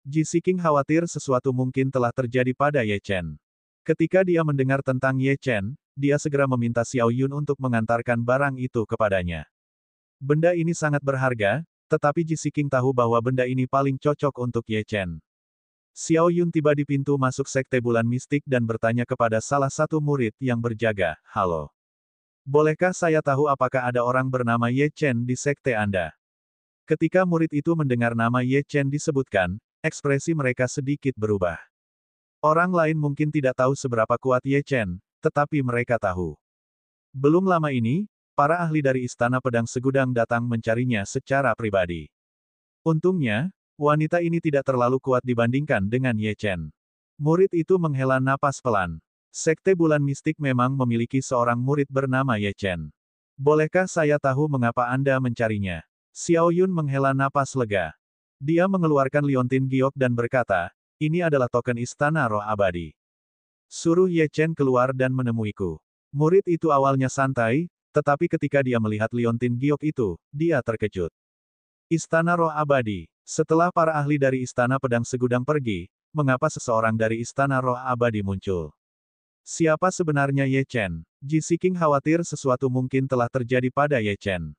Ji King khawatir sesuatu mungkin telah terjadi pada Ye Chen. Ketika dia mendengar tentang Ye Chen, dia segera meminta Xiao Yun untuk mengantarkan barang itu kepadanya. Benda ini sangat berharga, tetapi Ji King tahu bahwa benda ini paling cocok untuk Ye Chen. Xiao Yun tiba di pintu masuk Sekte Bulan Mistik dan bertanya kepada salah satu murid yang berjaga, "Halo. Bolehkah saya tahu apakah ada orang bernama Ye Chen di Sekte Anda?" Ketika murid itu mendengar nama Ye Chen disebutkan, ekspresi mereka sedikit berubah. Orang lain mungkin tidak tahu seberapa kuat Ye Chen, tetapi mereka tahu. Belum lama ini, para ahli dari Istana Pedang Segudang datang mencarinya secara pribadi. Untungnya, wanita ini tidak terlalu kuat dibandingkan dengan Ye Chen. Murid itu menghela napas pelan. Sekte Bulan Mistik memang memiliki seorang murid bernama Ye Chen. Bolehkah saya tahu mengapa Anda mencarinya? Xiao Yun menghela napas lega. Dia mengeluarkan liontin giok dan berkata, "Ini adalah token Istana Roh Abadi. Suruh Ye Chen keluar dan menemuiku." Murid itu awalnya santai, tetapi ketika dia melihat liontin giok itu, dia terkejut. Istana Roh Abadi. Setelah para ahli dari Istana Pedang Segudang pergi, mengapa seseorang dari Istana Roh Abadi muncul? Siapa sebenarnya Ye Chen? Ji King khawatir sesuatu mungkin telah terjadi pada Ye Chen.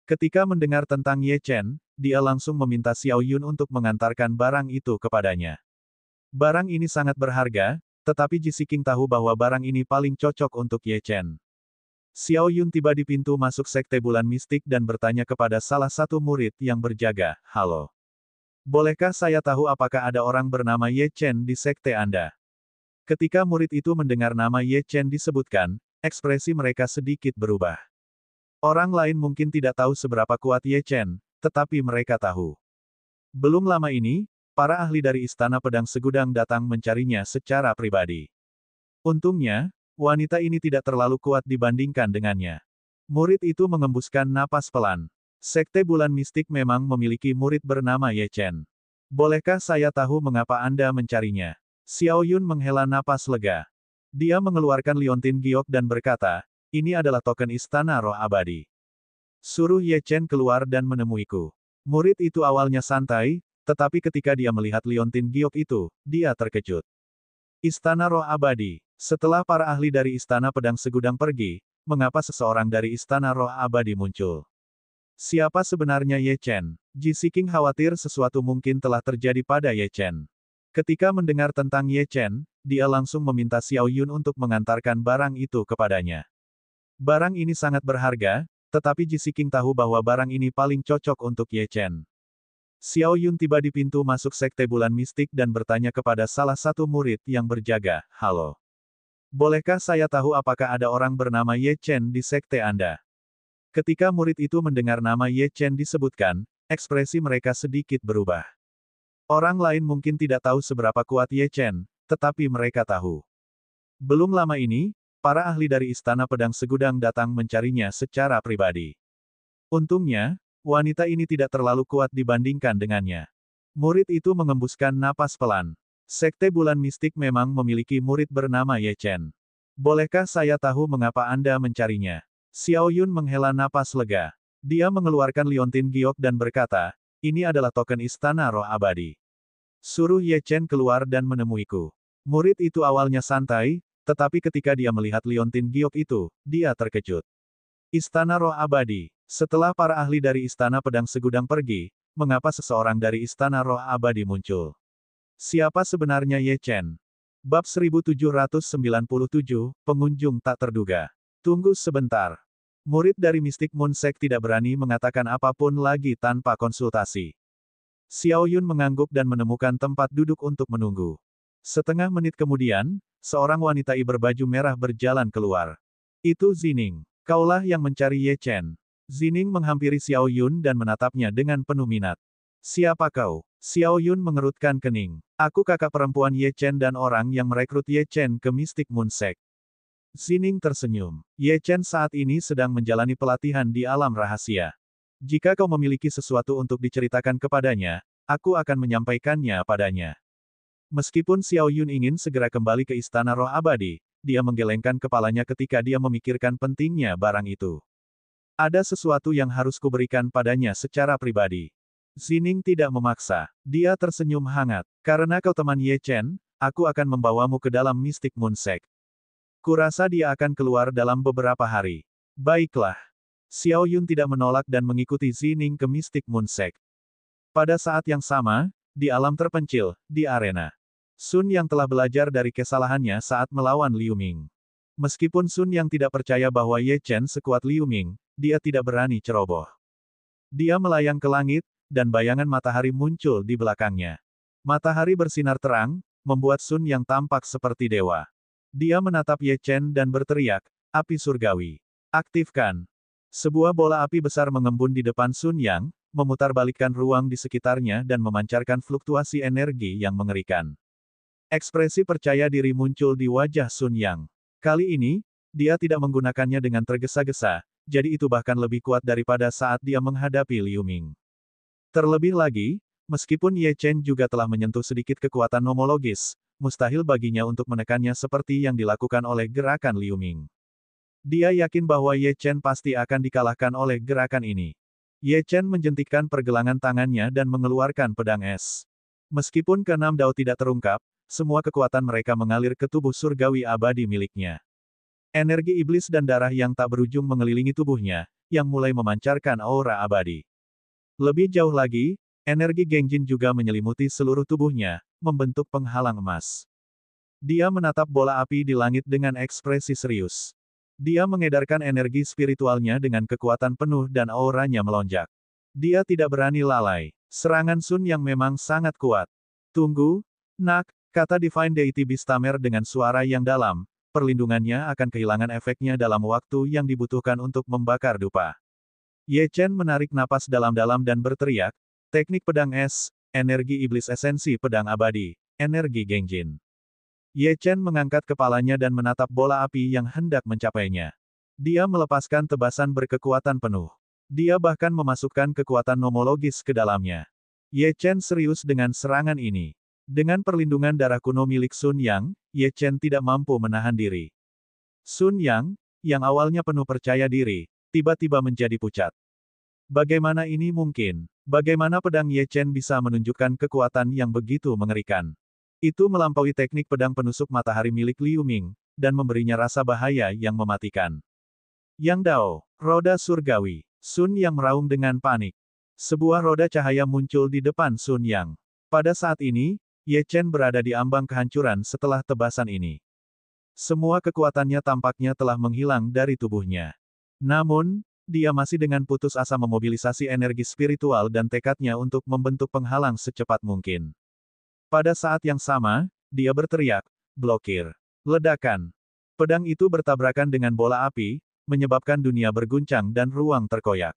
Ketika mendengar tentang Ye Chen, dia langsung meminta Xiao Yun untuk mengantarkan barang itu kepadanya. Barang ini sangat berharga, tetapi Ji King tahu bahwa barang ini paling cocok untuk Ye Chen. Xiao Yun tiba di pintu masuk Sekte Bulan Mistik dan bertanya kepada salah satu murid yang berjaga, "Halo. Bolehkah saya tahu apakah ada orang bernama Ye Chen di sekte Anda? Ketika murid itu mendengar nama Ye Chen disebutkan, ekspresi mereka sedikit berubah. Orang lain mungkin tidak tahu seberapa kuat Ye Chen, tetapi mereka tahu. Belum lama ini, para ahli dari Istana Pedang Segudang datang mencarinya secara pribadi. Untungnya, wanita ini tidak terlalu kuat dibandingkan dengannya. Murid itu mengembuskan napas pelan. Sekte Bulan Mistik memang memiliki murid bernama Ye Chen. Bolehkah saya tahu mengapa Anda mencarinya? Xiao Yun menghela napas lega. Dia mengeluarkan liontin giok dan berkata, ini adalah token Istana Roh Abadi. Suruh Ye Chen keluar dan menemuiku. Murid itu awalnya santai, tetapi ketika dia melihat liontin giok itu, dia terkejut. Istana Roh Abadi. Setelah para ahli dari Istana Pedang Segudang pergi, mengapa seseorang dari Istana Roh Abadi muncul? Siapa sebenarnya Ye Chen? Ji Siking khawatir sesuatu mungkin telah terjadi pada Ye Chen. Ketika mendengar tentang Ye Chen, dia langsung meminta Xiao Yun untuk mengantarkan barang itu kepadanya. Barang ini sangat berharga, tetapi Ji Siking tahu bahwa barang ini paling cocok untuk Ye Chen. Xiao Yun tiba di pintu masuk Sekte Bulan Mistik dan bertanya kepada salah satu murid yang berjaga, "Halo. Bolehkah saya tahu apakah ada orang bernama Ye Chen di sekte Anda?" Ketika murid itu mendengar nama Ye Chen disebutkan, ekspresi mereka sedikit berubah. Orang lain mungkin tidak tahu seberapa kuat Ye Chen, tetapi mereka tahu. Belum lama ini, para ahli dari Istana Pedang Segudang datang mencarinya secara pribadi. Untungnya, wanita ini tidak terlalu kuat dibandingkan dengannya. Murid itu mengembuskan napas pelan. Sekte Bulan Mistik memang memiliki murid bernama Ye Chen. Bolehkah saya tahu mengapa Anda mencarinya? Xiao Yun menghela napas lega. Dia mengeluarkan liontin giok dan berkata, ini adalah token Istana Roh Abadi. Suruh Ye Chen keluar dan menemuiku. Murid itu awalnya santai, tetapi ketika dia melihat liontin giok itu, dia terkejut. Istana Roh Abadi. Setelah para ahli dari Istana Pedang Segudang pergi, mengapa seseorang dari Istana Roh Abadi muncul? Siapa sebenarnya Ye Chen? Bab 1797, Pengunjung Tak Terduga. Tunggu sebentar. Murid dari Mystic Moon Sect tidak berani mengatakan apapun lagi tanpa konsultasi. Xiao Yun mengangguk dan menemukan tempat duduk untuk menunggu. Setengah menit kemudian, seorang wanita berbaju merah berjalan keluar. Itu Zining. Kaulah yang mencari Ye Chen. Zining menghampiri Xiao Yun dan menatapnya dengan penuh minat. Siapa kau? Xiao Yun mengerutkan kening. Aku kakak perempuan Ye Chen dan orang yang merekrut Ye Chen ke Mystic Moon Sect. Zining tersenyum. Ye Chen saat ini sedang menjalani pelatihan di alam rahasia. Jika kau memiliki sesuatu untuk diceritakan kepadanya, aku akan menyampaikannya padanya. Meskipun Xiao Yun ingin segera kembali ke Istana Roh Abadi, dia menggelengkan kepalanya ketika dia memikirkan pentingnya barang itu. Ada sesuatu yang harus kuberikan padanya secara pribadi. Zining tidak memaksa. Dia tersenyum hangat. Karena kau teman Ye Chen, aku akan membawamu ke dalam Mystic Moon Sect. Kurasa dia akan keluar dalam beberapa hari. Baiklah. Xiao Yun tidak menolak dan mengikuti Zining ke Mystic Moon Sect. Pada saat yang sama, di alam terpencil, di arena. Sun Yang telah belajar dari kesalahannya saat melawan Liu Ming. Meskipun Sun Yang tidak percaya bahwa Ye Chen sekuat Liu Ming, dia tidak berani ceroboh. Dia melayang ke langit, dan bayangan matahari muncul di belakangnya. Matahari bersinar terang, membuat Sun Yang tampak seperti dewa. Dia menatap Ye Chen dan berteriak, api surgawi. Aktifkan. Sebuah bola api besar mengembun di depan Sun Yang, memutarbalikkan ruang di sekitarnya dan memancarkan fluktuasi energi yang mengerikan. Ekspresi percaya diri muncul di wajah Sun Yang. Kali ini, dia tidak menggunakannya dengan tergesa-gesa, jadi itu bahkan lebih kuat daripada saat dia menghadapi Liu Ming. Terlebih lagi, meskipun Ye Chen juga telah menyentuh sedikit kekuatan nomologis, mustahil baginya untuk menekannya seperti yang dilakukan oleh gerakan Liu Ming. Dia yakin bahwa Ye Chen pasti akan dikalahkan oleh gerakan ini. Ye Chen menjentikkan pergelangan tangannya dan mengeluarkan pedang es. Meskipun keenam dao tidak terungkap, semua kekuatan mereka mengalir ke tubuh surgawi abadi miliknya. Energi iblis dan darah yang tak berujung mengelilingi tubuhnya, yang mulai memancarkan aura abadi. Lebih jauh lagi, energi Gengjin juga menyelimuti seluruh tubuhnya, membentuk penghalang emas. Dia menatap bola api di langit dengan ekspresi serius. Dia mengedarkan energi spiritualnya dengan kekuatan penuh dan auranya melonjak. Dia tidak berani lalai. Serangan Sun Yang memang sangat kuat. Tunggu, nak, kata Divine Deity Bistamer dengan suara yang dalam, perlindungannya akan kehilangan efeknya dalam waktu yang dibutuhkan untuk membakar dupa. Ye Chen menarik napas dalam-dalam dan berteriak, teknik pedang es, energi iblis esensi pedang abadi, energi Gengjin. Ye Chen mengangkat kepalanya dan menatap bola api yang hendak mencapainya. Dia melepaskan tebasan berkekuatan penuh. Dia bahkan memasukkan kekuatan nomologis ke dalamnya. Ye Chen serius dengan serangan ini. Dengan perlindungan darah kuno milik Sun Yang, Ye Chen tidak mampu menahan diri. Sun Yang, yang awalnya penuh percaya diri, tiba-tiba menjadi pucat. Bagaimana ini mungkin? Bagaimana pedang Ye Chen bisa menunjukkan kekuatan yang begitu mengerikan? Itu melampaui teknik pedang penusuk matahari milik Liu Ming, dan memberinya rasa bahaya yang mematikan. Yang Dao, roda surgawi. Sun Yang meraung dengan panik. Sebuah roda cahaya muncul di depan Sun Yang. Pada saat ini, Ye Chen berada di ambang kehancuran setelah tebasan ini. Semua kekuatannya tampaknya telah menghilang dari tubuhnya. Namun, dia masih dengan putus asa memobilisasi energi spiritual dan tekadnya untuk membentuk penghalang secepat mungkin. Pada saat yang sama, dia berteriak, blokir. Ledakan. Pedang itu bertabrakan dengan bola api, menyebabkan dunia berguncang dan ruang terkoyak.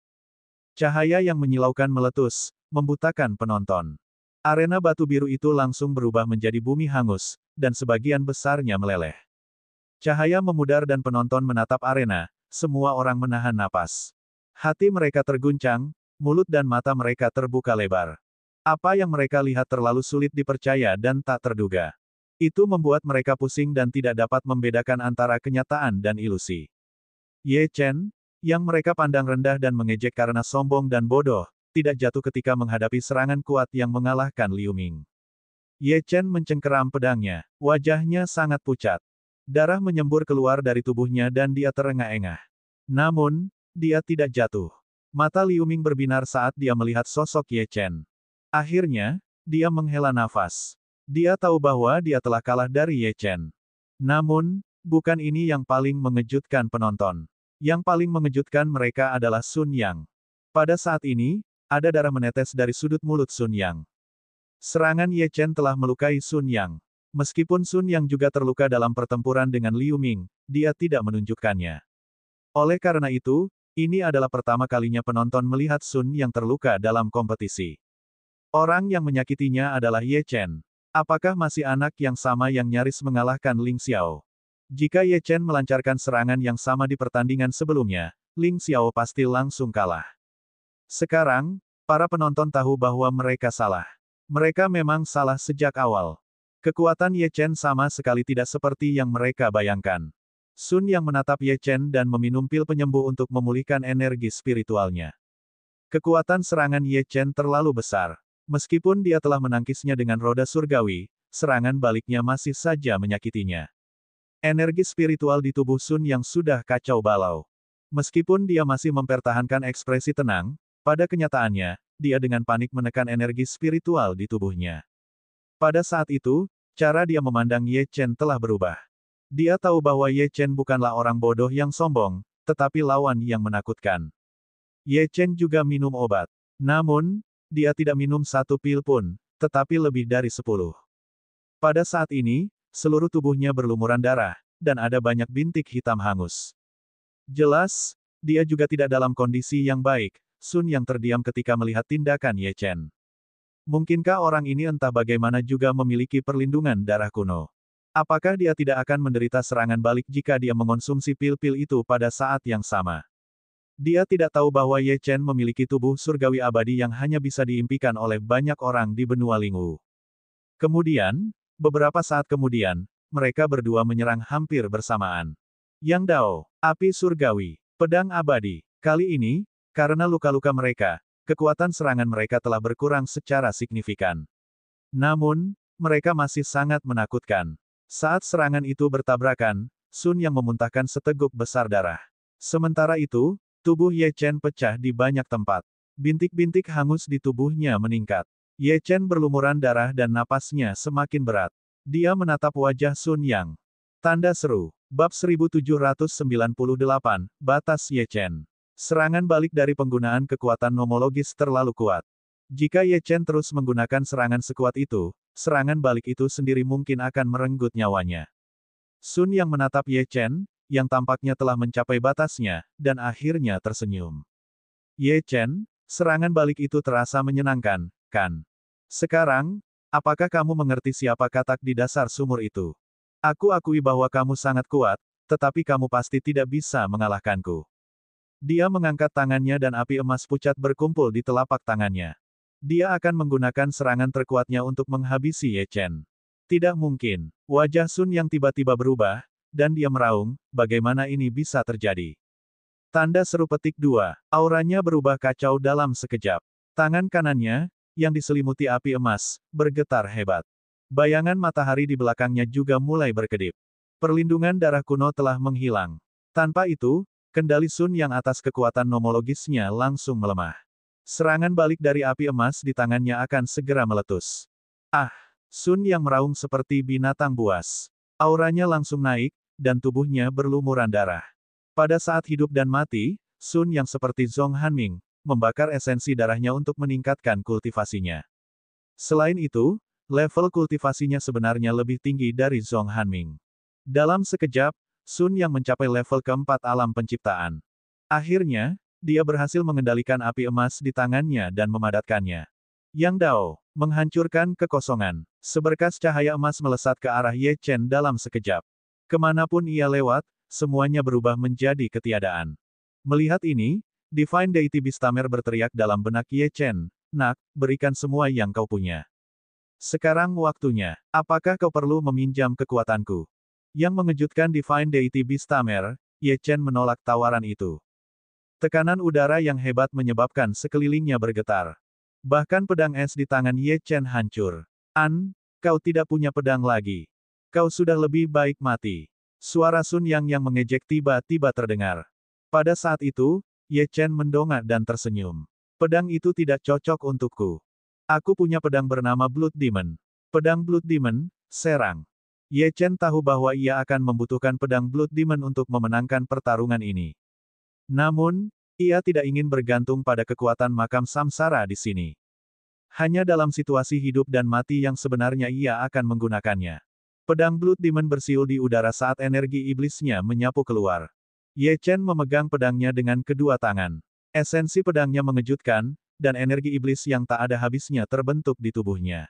Cahaya yang menyilaukan meletus, membutakan penonton. Arena batu biru itu langsung berubah menjadi bumi hangus, dan sebagian besarnya meleleh. Cahaya memudar dan penonton menatap arena, semua orang menahan napas. Hati mereka terguncang, mulut dan mata mereka terbuka lebar. Apa yang mereka lihat terlalu sulit dipercaya dan tak terduga. Itu membuat mereka pusing dan tidak dapat membedakan antara kenyataan dan ilusi. Ye Chen, yang mereka pandang rendah dan mengejek karena sombong dan bodoh, tidak jatuh ketika menghadapi serangan kuat yang mengalahkan Liu Ming. Ye Chen mencengkeram pedangnya, wajahnya sangat pucat. Darah menyembur keluar dari tubuhnya dan dia terengah-engah. Namun, dia tidak jatuh. Mata Liu Ming berbinar saat dia melihat sosok Ye Chen. Akhirnya, dia menghela nafas. Dia tahu bahwa dia telah kalah dari Ye Chen. Namun, bukan ini yang paling mengejutkan penonton. Yang paling mengejutkan mereka adalah Sun Yang. Pada saat ini, ada darah menetes dari sudut mulut Sun Yang. Serangan Ye Chen telah melukai Sun Yang. Meskipun Sun Yang juga terluka dalam pertempuran dengan Liu Ming, dia tidak menunjukkannya. Oleh karena itu, ini adalah pertama kalinya penonton melihat Sun Yang terluka dalam kompetisi. Orang yang menyakitinya adalah Ye Chen. Apakah masih anak yang sama yang nyaris mengalahkan Ling Xiao? Jika Ye Chen melancarkan serangan yang sama di pertandingan sebelumnya, Ling Xiao pasti langsung kalah. Sekarang, para penonton tahu bahwa mereka salah. Mereka memang salah sejak awal. Kekuatan Ye Chen sama sekali tidak seperti yang mereka bayangkan. Sun Yang menatap Ye Chen dan meminum pil penyembuh untuk memulihkan energi spiritualnya. Kekuatan serangan Ye Chen terlalu besar. Meskipun dia telah menangkisnya dengan roda surgawi, serangan baliknya masih saja menyakitinya. Energi spiritual di tubuh Sun Yang sudah kacau balau. Meskipun dia masih mempertahankan ekspresi tenang, pada kenyataannya, dia dengan panik menekan energi spiritual di tubuhnya. Pada saat itu, cara dia memandang Ye Chen telah berubah. Dia tahu bahwa Ye Chen bukanlah orang bodoh yang sombong, tetapi lawan yang menakutkan. Ye Chen juga minum obat. Namun, dia tidak minum satu pil pun, tetapi lebih dari 10. Pada saat ini, seluruh tubuhnya berlumuran darah, dan ada banyak bintik hitam hangus. Jelas, dia juga tidak dalam kondisi yang baik. Sun Yang terdiam ketika melihat tindakan Ye Chen. Mungkinkah orang ini entah bagaimana juga memiliki perlindungan darah kuno? Apakah dia tidak akan menderita serangan balik jika dia mengonsumsi pil-pil itu pada saat yang sama? Dia tidak tahu bahwa Ye Chen memiliki tubuh surgawi abadi yang hanya bisa diimpikan oleh banyak orang di benua Lingwu. Kemudian, beberapa saat kemudian, mereka berdua menyerang hampir bersamaan. Yang Dao, api surgawi, pedang abadi. Kali ini, karena luka-luka mereka, kekuatan serangan mereka telah berkurang secara signifikan. Namun, mereka masih sangat menakutkan. Saat serangan itu bertabrakan, Sun Yang memuntahkan seteguk besar darah. Sementara itu, tubuh Ye Chen pecah di banyak tempat. Bintik-bintik hangus di tubuhnya meningkat. Ye Chen berlumuran darah dan napasnya semakin berat. Dia menatap wajah Sun Yang. Tanda seru. Bab 1798, Batas Ye Chen. Serangan balik dari penggunaan kekuatan nomologis terlalu kuat. Jika Ye Chen terus menggunakan serangan sekuat itu, serangan balik itu sendiri mungkin akan merenggut nyawanya. Sun yang menatap Ye Chen, yang tampaknya telah mencapai batasnya, dan akhirnya tersenyum. Ye Chen, serangan balik itu terasa menyenangkan, kan? Sekarang, apakah kamu mengerti siapa katak di dasar sumur itu? Aku akui bahwa kamu sangat kuat, tetapi kamu pasti tidak bisa mengalahkanku. Dia mengangkat tangannya dan api emas pucat berkumpul di telapak tangannya. Dia akan menggunakan serangan terkuatnya untuk menghabisi Ye Chen. Tidak mungkin. Wajah Sun yang tiba-tiba berubah, dan dia meraung, bagaimana ini bisa terjadi? Tanda seru petik 2. Auranya berubah kacau dalam sekejap. Tangan kanannya, yang diselimuti api emas, bergetar hebat. Bayangan matahari di belakangnya juga mulai berkedip. Perlindungan darah kuno telah menghilang. Tanpa itu, kendali Sun yang atas kekuatan nomologisnya langsung melemah. Serangan balik dari api emas di tangannya akan segera meletus. Ah! Sun yang meraung seperti binatang buas. Auranya langsung naik, dan tubuhnya berlumuran darah. Pada saat hidup dan mati, Sun yang seperti Zhong Hanming, membakar esensi darahnya untuk meningkatkan kultivasinya. Selain itu, level kultivasinya sebenarnya lebih tinggi dari Zhong Hanming. Dalam sekejap, Sun yang mencapai level keempat alam penciptaan. Akhirnya, dia berhasil mengendalikan api emas di tangannya dan memadatkannya. Yang Dao, menghancurkan kekosongan. Seberkas cahaya emas melesat ke arah Ye Chen dalam sekejap. Kemanapun ia lewat, semuanya berubah menjadi ketiadaan. Melihat ini, Divine Deity Bistamer berteriak dalam benak Ye Chen, "Nak, berikan semua yang kau punya. Sekarang waktunya. Apakah kau perlu meminjam kekuatanku?" Yang mengejutkan Divine Deity Bistamer, Ye Chen menolak tawaran itu. Tekanan udara yang hebat menyebabkan sekelilingnya bergetar. Bahkan pedang es di tangan Ye Chen hancur. "An, kau tidak punya pedang lagi. Kau sudah lebih baik mati." Suara Sun yang mengejek tiba-tiba terdengar. Pada saat itu, Ye Chen mendongak dan tersenyum. "Pedang itu tidak cocok untukku. Aku punya pedang bernama Blood Demon. Pedang Blood Demon, serang." Ye Chen tahu bahwa ia akan membutuhkan pedang Blood Demon untuk memenangkan pertarungan ini. Namun, ia tidak ingin bergantung pada kekuatan makam samsara di sini. Hanya dalam situasi hidup dan mati yang sebenarnya ia akan menggunakannya. Pedang Blood Demon bersiul di udara saat energi iblisnya menyapu keluar. Ye Chen memegang pedangnya dengan kedua tangan. Esensi pedangnya mengejutkan, dan energi iblis yang tak ada habisnya terbentuk di tubuhnya.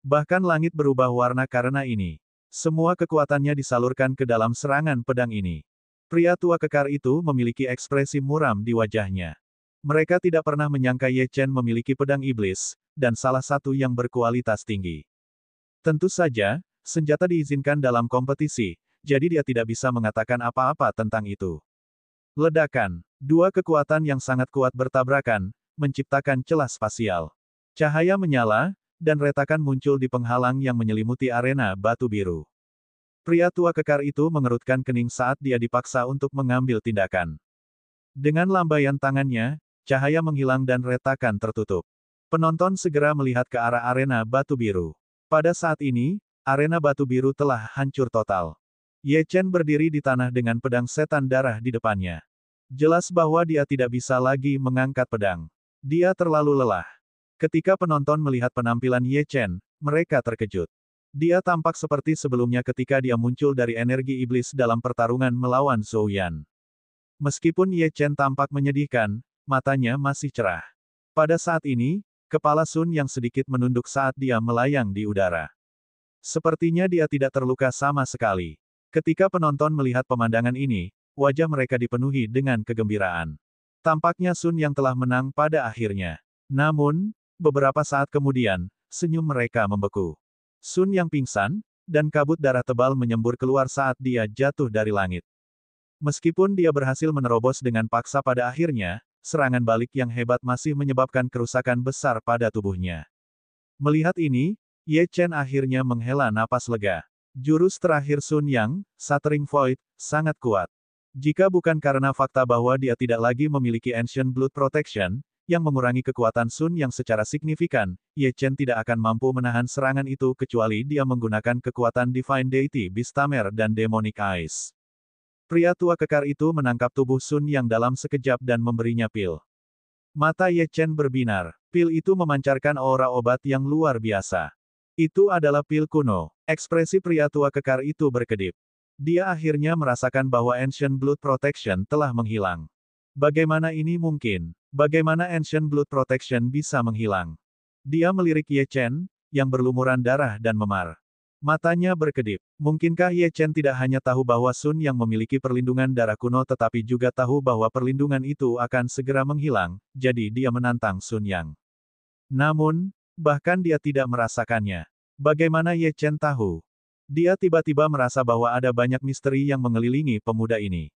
Bahkan langit berubah warna karena ini. Semua kekuatannya disalurkan ke dalam serangan pedang ini. Pria tua kekar itu memiliki ekspresi muram di wajahnya. Mereka tidak pernah menyangka Ye Chen memiliki pedang iblis, dan salah satu yang berkualitas tinggi. Tentu saja, senjata diizinkan dalam kompetisi, jadi dia tidak bisa mengatakan apa-apa tentang itu. Ledakan. Dua kekuatan yang sangat kuat bertabrakan, menciptakan celah spasial. Cahaya menyala, dan retakan muncul di penghalang yang menyelimuti arena batu biru. Pria tua kekar itu mengerutkan kening saat dia dipaksa untuk mengambil tindakan. Dengan lambaian tangannya, cahaya menghilang dan retakan tertutup. Penonton segera melihat ke arah arena batu biru. Pada saat ini, arena batu biru telah hancur total. Ye Chen berdiri di tanah dengan pedang setan darah di depannya. Jelas bahwa dia tidak bisa lagi mengangkat pedang. Dia terlalu lelah. Ketika penonton melihat penampilan Ye Chen, mereka terkejut. Dia tampak seperti sebelumnya ketika dia muncul dari energi iblis dalam pertarungan melawan Zhou Yan. Meskipun Ye Chen tampak menyedihkan, matanya masih cerah. Pada saat ini, kepala Sun yang sedikit menunduk saat dia melayang di udara. Sepertinya dia tidak terluka sama sekali. Ketika penonton melihat pemandangan ini, wajah mereka dipenuhi dengan kegembiraan. Tampaknya Sun yang telah menang pada akhirnya. Namun, beberapa saat kemudian, senyum mereka membeku. Sun yang pingsan, dan kabut darah tebal menyembur keluar saat dia jatuh dari langit. Meskipun dia berhasil menerobos dengan paksa pada akhirnya, serangan balik yang hebat masih menyebabkan kerusakan besar pada tubuhnya. Melihat ini, Ye Chen akhirnya menghela napas lega. Jurus terakhir Sun Yang, Shattering Void, sangat kuat. Jika bukan karena fakta bahwa dia tidak lagi memiliki Ancient Blood Protection, yang mengurangi kekuatan Sun Yang secara signifikan, Ye Chen tidak akan mampu menahan serangan itu kecuali dia menggunakan kekuatan Divine Deity Bistamer dan Demonic Eyes. Pria tua kekar itu menangkap tubuh Sun Yang dalam sekejap dan memberinya pil. Mata Ye Chen berbinar. Pil itu memancarkan aura obat yang luar biasa. Itu adalah pil kuno. Ekspresi pria tua kekar itu berkedip. Dia akhirnya merasakan bahwa Ancient Blood Protection telah menghilang. Bagaimana ini mungkin? Bagaimana Ancient Blood Protection bisa menghilang? Dia melirik Ye Chen, yang berlumuran darah dan memar. Matanya berkedip. Mungkinkah Ye Chen tidak hanya tahu bahwa Sun Yang memiliki perlindungan darah kuno tetapi juga tahu bahwa perlindungan itu akan segera menghilang, jadi dia menantang Sun Yang. Namun, bahkan dia tidak merasakannya. Bagaimana Ye Chen tahu? Dia tiba-tiba merasa bahwa ada banyak misteri yang mengelilingi pemuda ini.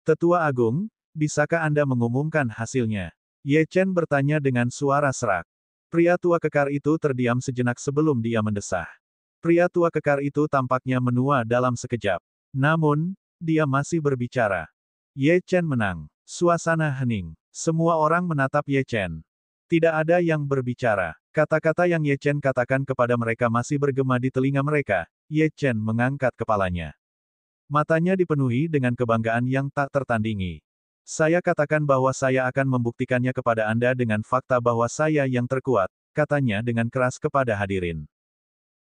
Tetua Agung, bisakah Anda mengumumkan hasilnya? Ye Chen bertanya dengan suara serak. Pria tua kekar itu terdiam sejenak sebelum dia mendesah. Pria tua kekar itu tampaknya menua dalam sekejap. Namun, dia masih berbicara. Ye Chen menang. Suasana hening. Semua orang menatap Ye Chen. Tidak ada yang berbicara. Kata-kata yang Ye Chen katakan kepada mereka masih bergema di telinga mereka. Ye Chen mengangkat kepalanya. Matanya dipenuhi dengan kebanggaan yang tak tertandingi. Saya katakan bahwa saya akan membuktikannya kepada Anda dengan fakta bahwa saya yang terkuat, katanya dengan keras kepada hadirin.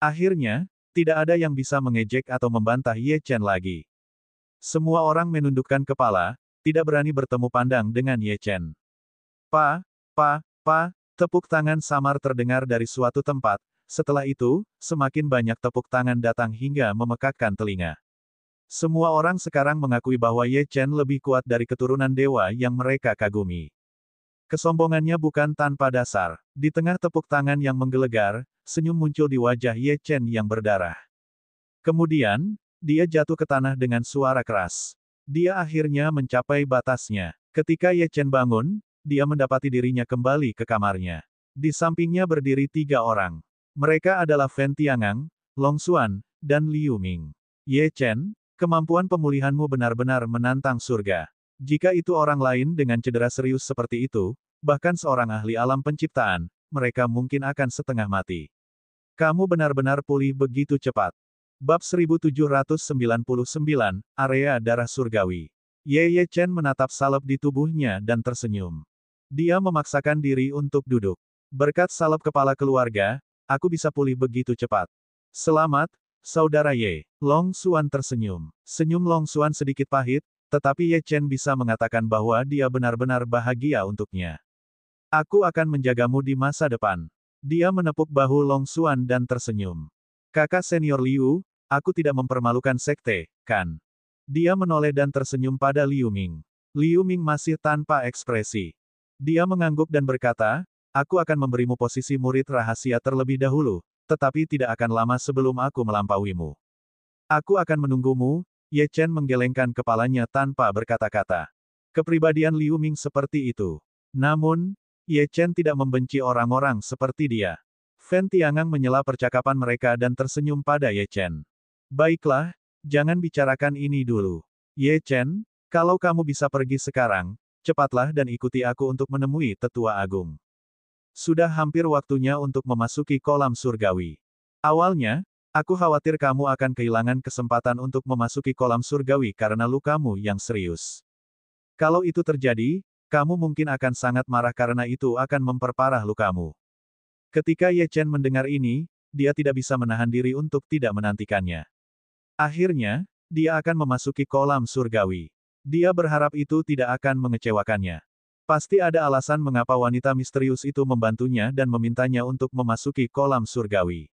Akhirnya, tidak ada yang bisa mengejek atau membantah Ye Chen lagi. Semua orang menundukkan kepala, tidak berani bertemu pandang dengan Ye Chen. Pa, tepuk tangan samar terdengar dari suatu tempat, setelah itu, semakin banyak tepuk tangan datang hingga memekakkan telinga. Semua orang sekarang mengakui bahwa Ye Chen lebih kuat dari keturunan dewa yang mereka kagumi. Kesombongannya bukan tanpa dasar. Di tengah tepuk tangan yang menggelegar, senyum muncul di wajah Ye Chen yang berdarah. Kemudian, dia jatuh ke tanah dengan suara keras. Dia akhirnya mencapai batasnya. Ketika Ye Chen bangun, dia mendapati dirinya kembali ke kamarnya. Di sampingnya berdiri 3 orang. Mereka adalah Fen Tiangang, Long Xuan, dan Liu Ming. Ye Chen, kemampuan pemulihanmu benar-benar menantang surga. Jika itu orang lain dengan cedera serius seperti itu, bahkan seorang ahli alam penciptaan, mereka mungkin akan setengah mati. Kamu benar-benar pulih begitu cepat. Bab 1799, Area Darah Surgawi. Ye Chen menatap salep di tubuhnya dan tersenyum. Dia memaksakan diri untuk duduk. Berkat salep kepala keluarga, aku bisa pulih begitu cepat. Selamat, Saudara Ye. Long Xuan tersenyum. Senyum Long Xuan sedikit pahit, tetapi Ye Chen bisa mengatakan bahwa dia benar-benar bahagia untuknya. Aku akan menjagamu di masa depan. Dia menepuk bahu Long Xuan dan tersenyum. Kakak senior Liu, aku tidak mempermalukan sekte, kan? Dia menoleh dan tersenyum pada Liu Ming. Liu Ming masih tanpa ekspresi. Dia mengangguk dan berkata, aku akan memberimu posisi murid rahasia terlebih dahulu, tetapi tidak akan lama sebelum aku melampauimu. Aku akan menunggumu. Ye Chen menggelengkan kepalanya tanpa berkata-kata. Kepribadian Liu Ming seperti itu. Namun, Ye Chen tidak membenci orang-orang seperti dia. Fen Tiangang menyela percakapan mereka dan tersenyum pada Ye Chen. Baiklah, jangan bicarakan ini dulu. Ye Chen, kalau kamu bisa pergi sekarang, cepatlah dan ikuti aku untuk menemui Tetua Agung. Sudah hampir waktunya untuk memasuki kolam surgawi. Awalnya, aku khawatir kamu akan kehilangan kesempatan untuk memasuki kolam surgawi karena lukamu yang serius. Kalau itu terjadi, kamu mungkin akan sangat marah karena itu akan memperparah lukamu. Ketika Ye Chen mendengar ini, dia tidak bisa menahan diri untuk tidak menantikannya. Akhirnya, dia akan memasuki kolam surgawi. Dia berharap itu tidak akan mengecewakannya. Pasti ada alasan mengapa wanita misterius itu membantunya dan memintanya untuk memasuki kolam surgawi.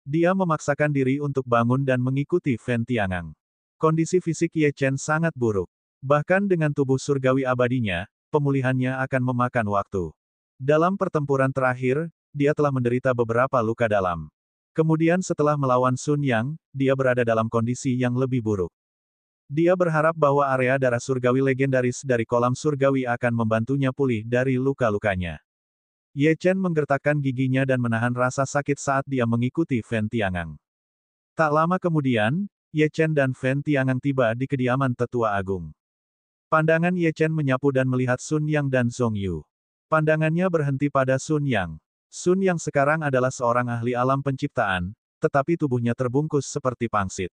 Dia memaksakan diri untuk bangun dan mengikuti Fen Tiangang. Kondisi fisik Ye Chen sangat buruk. Bahkan dengan tubuh surgawi abadinya, pemulihannya akan memakan waktu. Dalam pertempuran terakhir, dia telah menderita beberapa luka dalam. Kemudian setelah melawan Sun Yang, dia berada dalam kondisi yang lebih buruk. Dia berharap bahwa area darah surgawi legendaris dari kolam surgawi akan membantunya pulih dari luka-lukanya. Ye Chen menggertakkan giginya dan menahan rasa sakit saat dia mengikuti Fen Tiangang. Tak lama kemudian, Ye Chen dan Fen Tiangang tiba di kediaman Tetua Agung. Pandangan Ye Chen menyapu dan melihat Sun Yang dan Zhong Yu. Pandangannya berhenti pada Sun Yang. Sun Yang sekarang adalah seorang ahli alam penciptaan, tetapi tubuhnya terbungkus seperti pangsit.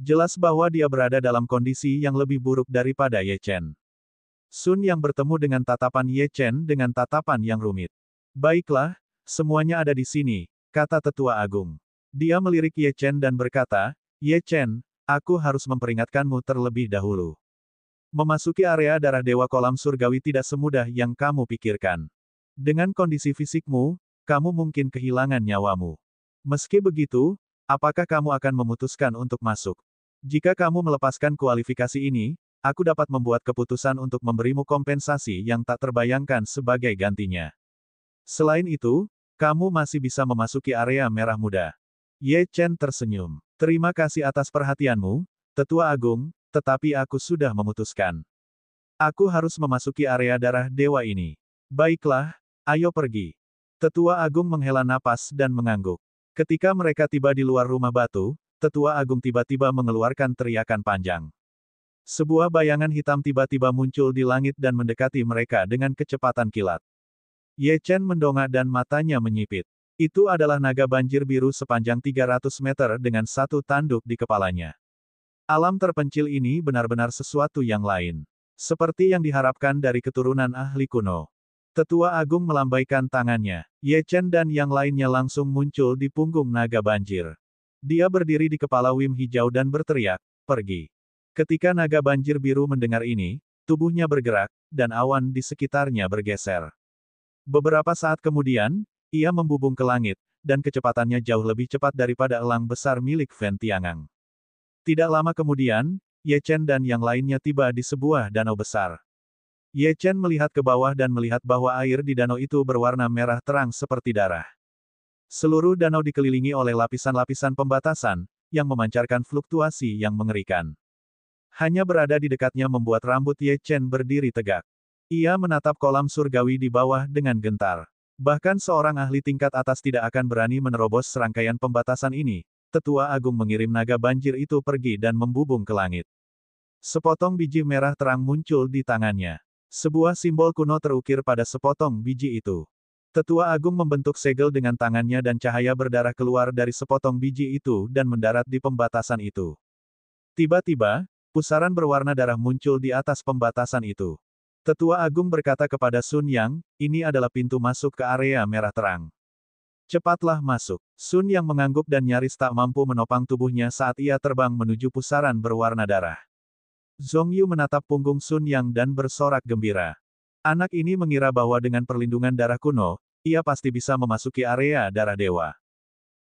Jelas bahwa dia berada dalam kondisi yang lebih buruk daripada Ye Chen. Sun Yang bertemu dengan tatapan Ye Chen dengan tatapan yang rumit. Baiklah, semuanya ada di sini, kata Tetua Agung. Dia melirik Ye Chen dan berkata, Ye Chen, aku harus memperingatkanmu terlebih dahulu. Memasuki area darah Dewa Kolam Surgawi tidak semudah yang kamu pikirkan. Dengan kondisi fisikmu, kamu mungkin kehilangan nyawamu. Meski begitu, apakah kamu akan memutuskan untuk masuk? Jika kamu melepaskan kualifikasi ini, aku dapat membuat keputusan untuk memberimu kompensasi yang tak terbayangkan sebagai gantinya. Selain itu, kamu masih bisa memasuki area merah muda. Ye Chen tersenyum. Terima kasih atas perhatianmu, Tetua Agung, tetapi aku sudah memutuskan. Aku harus memasuki area darah dewa ini. Baiklah, ayo pergi. Tetua Agung menghela napas dan mengangguk. Ketika mereka tiba di luar rumah batu, Tetua Agung tiba-tiba mengeluarkan teriakan panjang. Sebuah bayangan hitam tiba-tiba muncul di langit dan mendekati mereka dengan kecepatan kilat. Ye Chen mendongak dan matanya menyipit. Itu adalah naga banjir biru sepanjang 300 meter dengan satu tanduk di kepalanya. Alam terpencil ini benar-benar sesuatu yang lain. Seperti yang diharapkan dari keturunan ahli kuno. Tetua Agung melambaikan tangannya. Ye Chen dan yang lainnya langsung muncul di punggung naga banjir. Dia berdiri di kepala Wim Hijau dan berteriak, pergi. Ketika naga banjir biru mendengar ini, tubuhnya bergerak, dan awan di sekitarnya bergeser. Beberapa saat kemudian, ia membubung ke langit, dan kecepatannya jauh lebih cepat daripada elang besar milik Fen Tiangang. Tidak lama kemudian, Ye Chen dan yang lainnya tiba di sebuah danau besar. Ye Chen melihat ke bawah dan melihat bahwa air di danau itu berwarna merah terang seperti darah. Seluruh danau dikelilingi oleh lapisan-lapisan pembatasan, yang memancarkan fluktuasi yang mengerikan. Hanya berada di dekatnya membuat rambut Ye Chen berdiri tegak. Ia menatap kolam surgawi di bawah dengan gentar. Bahkan seorang ahli tingkat atas tidak akan berani menerobos serangkaian pembatasan ini. Tetua Agung mengirim naga banjir itu pergi dan membubung ke langit. Sepotong biji merah terang muncul di tangannya. Sebuah simbol kuno terukir pada sepotong biji itu. Tetua Agung membentuk segel dengan tangannya dan cahaya berdarah keluar dari sepotong biji itu dan mendarat di pembatasan itu. Tiba-tiba, pusaran berwarna darah muncul di atas pembatasan itu. Tetua Agung berkata kepada Sun Yang, ini adalah pintu masuk ke area merah terang. Cepatlah masuk. Sun Yang mengangguk dan nyaris tak mampu menopang tubuhnya saat ia terbang menuju pusaran berwarna darah. Zhong Yu menatap punggung Sun Yang dan bersorak gembira. Anak ini mengira bahwa dengan perlindungan darah kuno, ia pasti bisa memasuki area darah dewa.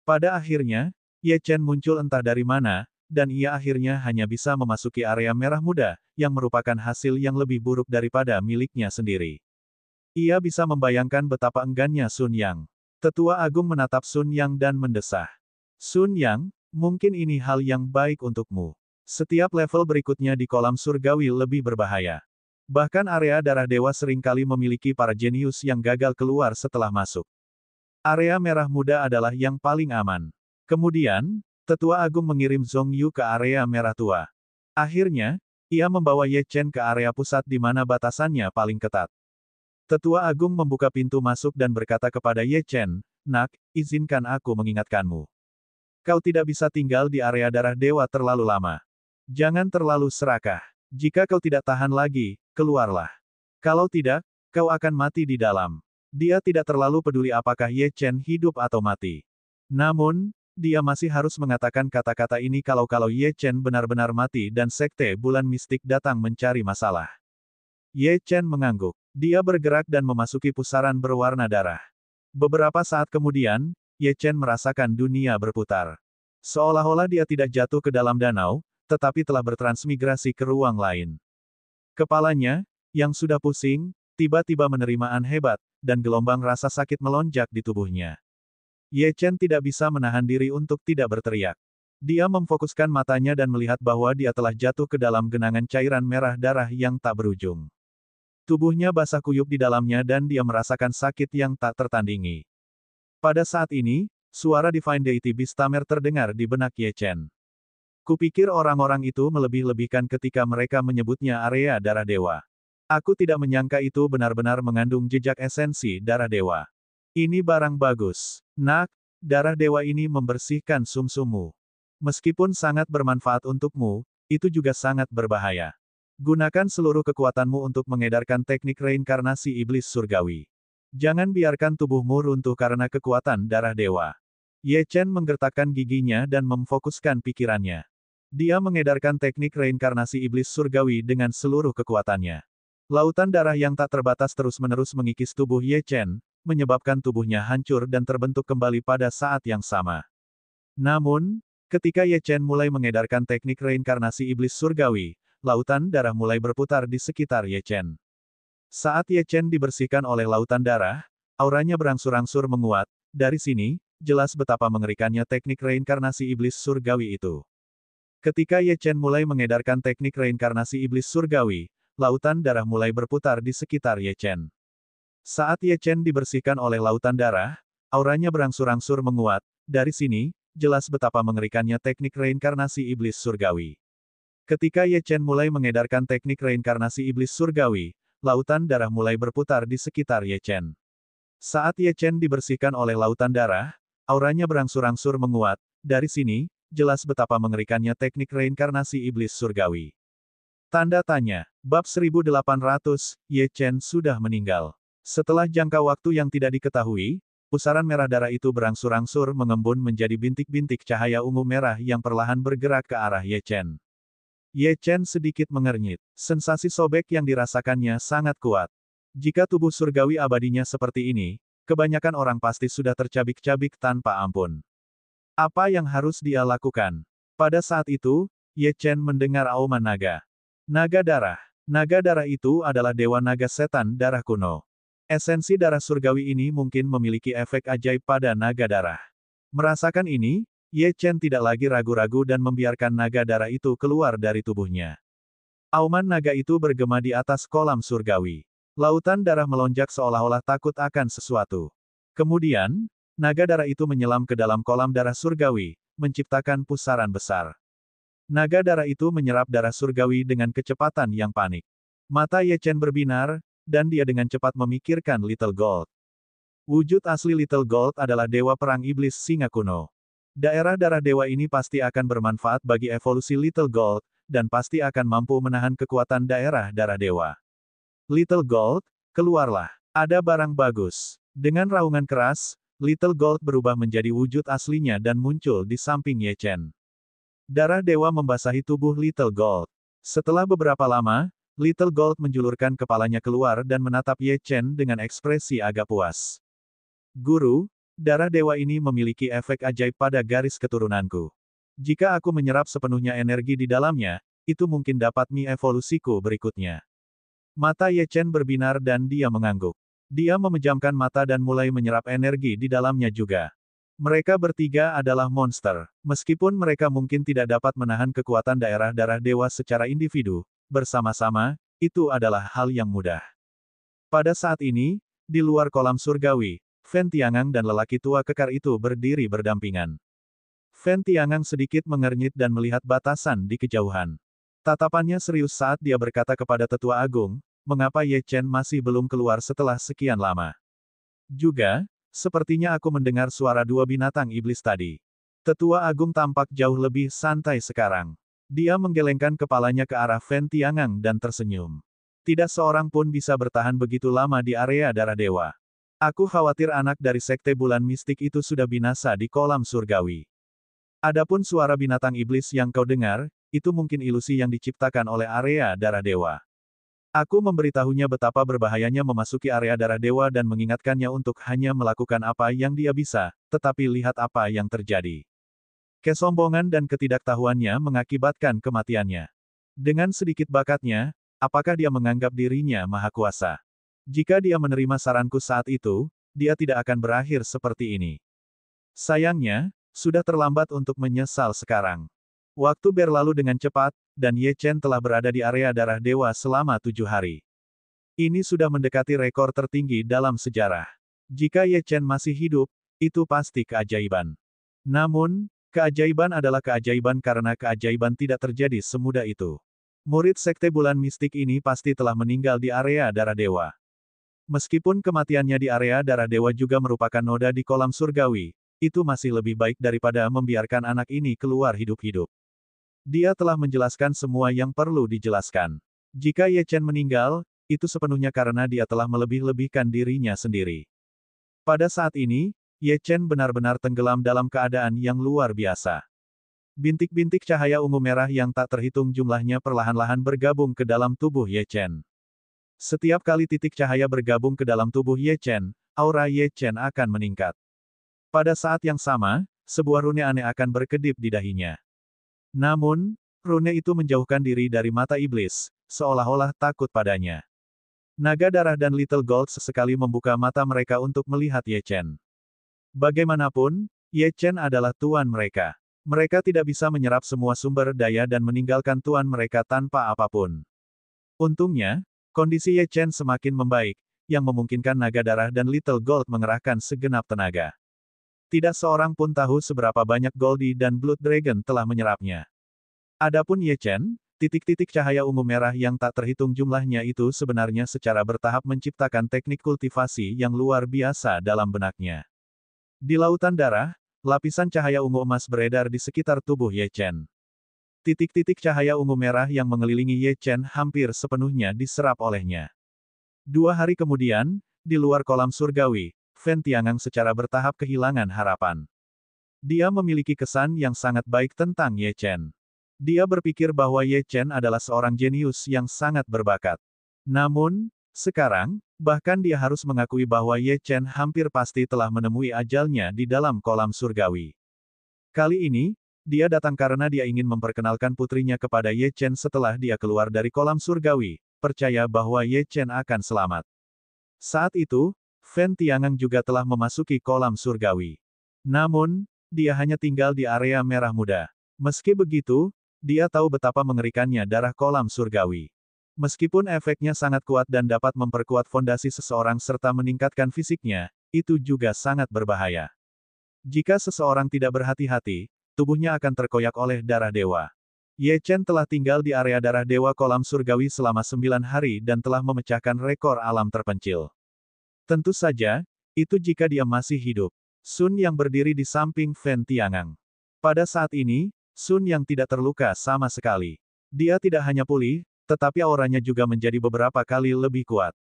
Pada akhirnya, Ye Chen muncul entah dari mana, dan ia akhirnya hanya bisa memasuki area merah muda, yang merupakan hasil yang lebih buruk daripada miliknya sendiri. Ia bisa membayangkan betapa enggannya Sun Yang. Tetua Agung menatap Sun Yang dan mendesah. Sun Yang, mungkin ini hal yang baik untukmu. Setiap level berikutnya di kolam surgawi lebih berbahaya. Bahkan area darah dewa seringkali memiliki para jenius yang gagal keluar setelah masuk. Area merah muda adalah yang paling aman. Kemudian, Tetua Agung mengirim Zhong Yu ke area merah tua. Akhirnya, ia membawa Ye Chen ke area pusat di mana batasannya paling ketat. Tetua Agung membuka pintu masuk dan berkata kepada Ye Chen, Nak, izinkan aku mengingatkanmu. Kau tidak bisa tinggal di area darah dewa terlalu lama. Jangan terlalu serakah. Jika kau tidak tahan lagi, keluarlah. Kalau tidak, kau akan mati di dalam. Dia tidak terlalu peduli apakah Ye Chen hidup atau mati. Namun, dia masih harus mengatakan kata-kata ini kalau Ye Chen benar-benar mati dan sekte bulan mistik datang mencari masalah. Ye Chen mengangguk. Dia bergerak dan memasuki pusaran berwarna darah. Beberapa saat kemudian, Ye Chen merasakan dunia berputar. Seolah-olah dia tidak jatuh ke dalam danau, tetapi telah bertransmigrasi ke ruang lain. Kepalanya, yang sudah pusing, tiba-tiba menerima hebat, dan gelombang rasa sakit melonjak di tubuhnya. Ye Chen tidak bisa menahan diri untuk tidak berteriak. Dia memfokuskan matanya dan melihat bahwa dia telah jatuh ke dalam genangan cairan merah darah yang tak berujung. Tubuhnya basah kuyup di dalamnya dan dia merasakan sakit yang tak tertandingi. Pada saat ini, suara Divine Deity Beastamer terdengar di benak Ye Chen. Kupikir orang-orang itu melebih-lebihkan ketika mereka menyebutnya area darah dewa. Aku tidak menyangka itu benar-benar mengandung jejak esensi darah dewa. Ini barang bagus. Nak, darah dewa ini membersihkan sumsummu. Meskipun sangat bermanfaat untukmu, itu juga sangat berbahaya. Gunakan seluruh kekuatanmu untuk mengedarkan teknik reinkarnasi iblis surgawi. Jangan biarkan tubuhmu runtuh karena kekuatan darah dewa. Ye Chen menggertakkan giginya dan memfokuskan pikirannya. Dia mengedarkan teknik reinkarnasi iblis surgawi dengan seluruh kekuatannya. Lautan darah yang tak terbatas terus-menerus mengikis tubuh Ye Chen, menyebabkan tubuhnya hancur dan terbentuk kembali pada saat yang sama. Namun, ketika Ye Chen mulai mengedarkan teknik reinkarnasi iblis surgawi, lautan darah mulai berputar di sekitar Ye Chen. Saat Ye Chen dibersihkan oleh lautan darah, auranya berangsur-angsur menguat. Dari sini, jelas betapa mengerikannya teknik reinkarnasi iblis surgawi itu. Ketika Ye Chen mulai mengedarkan teknik reinkarnasi iblis surgawi, lautan darah mulai berputar di sekitar Ye Chen. Saat Ye Chen dibersihkan oleh lautan darah, auranya berangsur-angsur menguat. Dari sini, jelas betapa mengerikannya teknik reinkarnasi iblis surgawi. Ketika Ye Chen mulai mengedarkan teknik reinkarnasi iblis surgawi, lautan darah mulai berputar di sekitar Ye Chen. Saat Ye Chen dibersihkan oleh lautan darah, auranya berangsur-angsur menguat. Dari sini, jelas betapa mengerikannya teknik reinkarnasi iblis surgawi. Tanda tanya. Bab 1800, Ye Chen sudah meninggal. Setelah jangka waktu yang tidak diketahui, pusaran merah darah itu berangsur-angsur mengembun menjadi bintik-bintik cahaya ungu merah yang perlahan bergerak ke arah Ye Chen. Ye Chen sedikit mengernyit. Sensasi sobek yang dirasakannya sangat kuat. Jika tubuh surgawi abadinya seperti ini, kebanyakan orang pasti sudah tercabik-cabik tanpa ampun. Apa yang harus dia lakukan? Pada saat itu, Ye Chen mendengar auman naga. Naga darah. Naga darah itu adalah dewa naga setan darah kuno. Esensi darah surgawi ini mungkin memiliki efek ajaib pada naga darah. Merasakan ini, Ye Chen tidak lagi ragu-ragu dan membiarkan naga darah itu keluar dari tubuhnya. Auman naga itu bergema di atas kolam surgawi. Lautan darah melonjak seolah-olah takut akan sesuatu. Kemudian, naga darah itu menyelam ke dalam kolam darah surgawi, menciptakan pusaran besar. Naga darah itu menyerap darah surgawi dengan kecepatan yang panik. Mata Ye Chen berbinar, dan dia dengan cepat memikirkan Little Gold. Wujud asli Little Gold adalah dewa perang iblis singa kuno. Daerah darah dewa ini pasti akan bermanfaat bagi evolusi Little Gold, dan pasti akan mampu menahan kekuatan daerah darah dewa. Little Gold, keluarlah. Ada barang bagus. Dengan raungan keras, Little Gold berubah menjadi wujud aslinya dan muncul di samping Ye Chen. Darah dewa membasahi tubuh Little Gold. Setelah beberapa lama, Little Gold menjulurkan kepalanya keluar dan menatap Ye Chen dengan ekspresi agak puas. Guru, darah dewa ini memiliki efek ajaib pada garis keturunanku. Jika aku menyerap sepenuhnya energi di dalamnya, itu mungkin dapat mengevolusiku berikutnya. Mata Ye Chen berbinar dan dia mengangguk. Dia memejamkan mata dan mulai menyerap energi di dalamnya juga. Mereka bertiga adalah monster. Meskipun mereka mungkin tidak dapat menahan kekuatan daerah darah dewa secara individu, bersama-sama, itu adalah hal yang mudah. Pada saat ini, di luar kolam surgawi, Fen Tiangang dan lelaki tua kekar itu berdiri berdampingan. Fen Tiangang sedikit mengernyit dan melihat batasan di kejauhan. Tatapannya serius saat dia berkata kepada Tetua Agung, mengapa Ye Chen masih belum keluar setelah sekian lama? Juga, sepertinya aku mendengar suara dua binatang iblis tadi. Tetua Agung tampak jauh lebih santai sekarang. Dia menggelengkan kepalanya ke arah Fen Tiangang dan tersenyum. Tidak seorang pun bisa bertahan begitu lama di area darah dewa. Aku khawatir anak dari sekte bulan mistik itu sudah binasa di kolam surgawi. Adapun suara binatang iblis yang kau dengar, itu mungkin ilusi yang diciptakan oleh area darah dewa. Aku memberitahunya betapa berbahayanya memasuki area darah dewa dan mengingatkannya untuk hanya melakukan apa yang dia bisa, tetapi lihat apa yang terjadi. Kesombongan dan ketidaktahuannya mengakibatkan kematiannya. Dengan sedikit bakatnya, apakah dia menganggap dirinya maha kuasa? Jika dia menerima saranku saat itu, dia tidak akan berakhir seperti ini. Sayangnya, sudah terlambat untuk menyesal sekarang. Waktu berlalu dengan cepat, dan Ye Chen telah berada di area darah dewa selama 7 hari. Ini sudah mendekati rekor tertinggi dalam sejarah. Jika Ye Chen masih hidup, itu pasti keajaiban. Namun, keajaiban adalah keajaiban karena keajaiban tidak terjadi semudah itu. Murid sekte bulan mistik ini pasti telah meninggal di area darah dewa. Meskipun kematiannya di area darah dewa juga merupakan noda di kolam surgawi, itu masih lebih baik daripada membiarkan anak ini keluar hidup-hidup. Dia telah menjelaskan semua yang perlu dijelaskan. Jika Ye Chen meninggal, itu sepenuhnya karena dia telah melebih-lebihkan dirinya sendiri. Pada saat ini, Ye Chen benar-benar tenggelam dalam keadaan yang luar biasa. Bintik-bintik cahaya ungu merah yang tak terhitung jumlahnya perlahan-lahan bergabung ke dalam tubuh Ye Chen. Setiap kali titik cahaya bergabung ke dalam tubuh Ye Chen, aura Ye Chen akan meningkat. Pada saat yang sama, sebuah rune aneh akan berkedip di dahinya. Namun, rune itu menjauhkan diri dari mata iblis, seolah-olah takut padanya. Naga darah dan Little Gold sesekali membuka mata mereka untuk melihat Ye Chen. Bagaimanapun, Ye Chen adalah tuan mereka. Mereka tidak bisa menyerap semua sumber daya dan meninggalkan tuan mereka tanpa apapun. Untungnya, kondisi Ye Chen semakin membaik, yang memungkinkan naga darah dan Little Gold mengerahkan segenap tenaga. Tidak seorang pun tahu seberapa banyak Goldie dan Blood Dragon telah menyerapnya. Adapun Ye Chen, titik-titik cahaya ungu merah yang tak terhitung jumlahnya itu sebenarnya secara bertahap menciptakan teknik kultivasi yang luar biasa dalam benaknya. Di lautan darah, lapisan cahaya ungu emas beredar di sekitar tubuh Ye Chen. Titik-titik cahaya ungu merah yang mengelilingi Ye Chen hampir sepenuhnya diserap olehnya. 2 hari kemudian, di luar kolam surgawi, Fen Tiangang secara bertahap kehilangan harapan. Dia memiliki kesan yang sangat baik tentang Ye Chen. Dia berpikir bahwa Ye Chen adalah seorang jenius yang sangat berbakat. Namun, sekarang, bahkan dia harus mengakui bahwa Ye Chen hampir pasti telah menemui ajalnya di dalam kolam surgawi. Kali ini, dia datang karena dia ingin memperkenalkan putrinya kepada Ye Chen setelah dia keluar dari kolam surgawi, percaya bahwa Ye Chen akan selamat. Saat itu, Fen Tiangang juga telah memasuki kolam surgawi. Namun, dia hanya tinggal di area merah muda. Meski begitu, dia tahu betapa mengerikannya darah kolam surgawi. Meskipun efeknya sangat kuat dan dapat memperkuat fondasi seseorang serta meningkatkan fisiknya, itu juga sangat berbahaya. Jika seseorang tidak berhati-hati, tubuhnya akan terkoyak oleh darah dewa. Ye Chen telah tinggal di area darah dewa kolam surgawi selama 9 hari dan telah memecahkan rekor alam terpencil. Tentu saja, itu jika dia masih hidup. Sun yang berdiri di samping Fen Tiangang. Pada saat ini, Sun yang tidak terluka sama sekali. Dia tidak hanya pulih, tetapi auranya juga menjadi beberapa kali lebih kuat.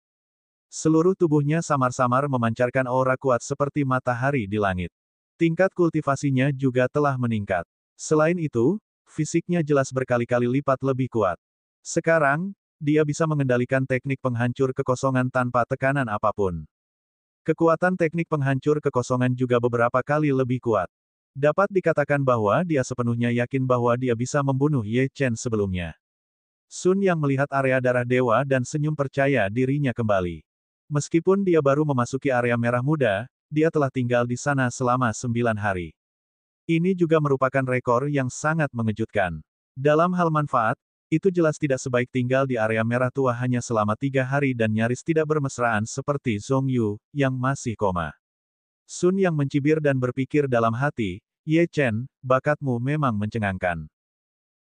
Seluruh tubuhnya samar-samar memancarkan aura kuat seperti matahari di langit. Tingkat kultivasinya juga telah meningkat. Selain itu, fisiknya jelas berkali-kali lipat lebih kuat. Sekarang, dia bisa mengendalikan teknik penghancur kekosongan tanpa tekanan apapun. Kekuatan teknik penghancur kekosongan juga beberapa kali lebih kuat. Dapat dikatakan bahwa dia sepenuhnya yakin bahwa dia bisa membunuh Ye Chen sebelumnya. Sun yang melihat area darah dewa dan senyum percaya dirinya kembali. Meskipun dia baru memasuki area merah muda, dia telah tinggal di sana selama 9 hari. Ini juga merupakan rekor yang sangat mengejutkan. Dalam hal manfaat, itu jelas tidak sebaik tinggal di area merah tua hanya selama 3 hari dan nyaris tidak bermesraan seperti Zhong Yu, yang masih koma. Sun yang mencibir dan berpikir dalam hati, Ye Chen, bakatmu memang mencengangkan.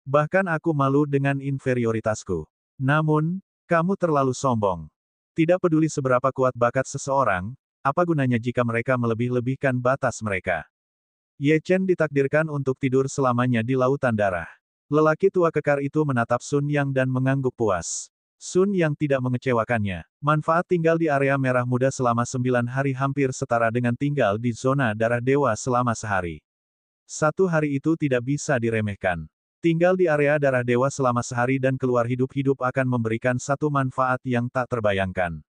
Bahkan aku malu dengan inferioritasku. Namun, kamu terlalu sombong. Tidak peduli seberapa kuat bakat seseorang, apa gunanya jika mereka melebih-lebihkan batas mereka. Ye Chen ditakdirkan untuk tidur selamanya di lautan darah. Lelaki tua kekar itu menatap Sun Yang dan mengangguk puas. Sun Yang tidak mengecewakannya. Manfaat tinggal di area merah muda selama 9 hari hampir setara dengan tinggal di zona darah dewa selama sehari. 1 hari itu tidak bisa diremehkan. Tinggal di area darah dewa selama sehari dan keluar hidup-hidup akan memberikan satu manfaat yang tak terbayangkan.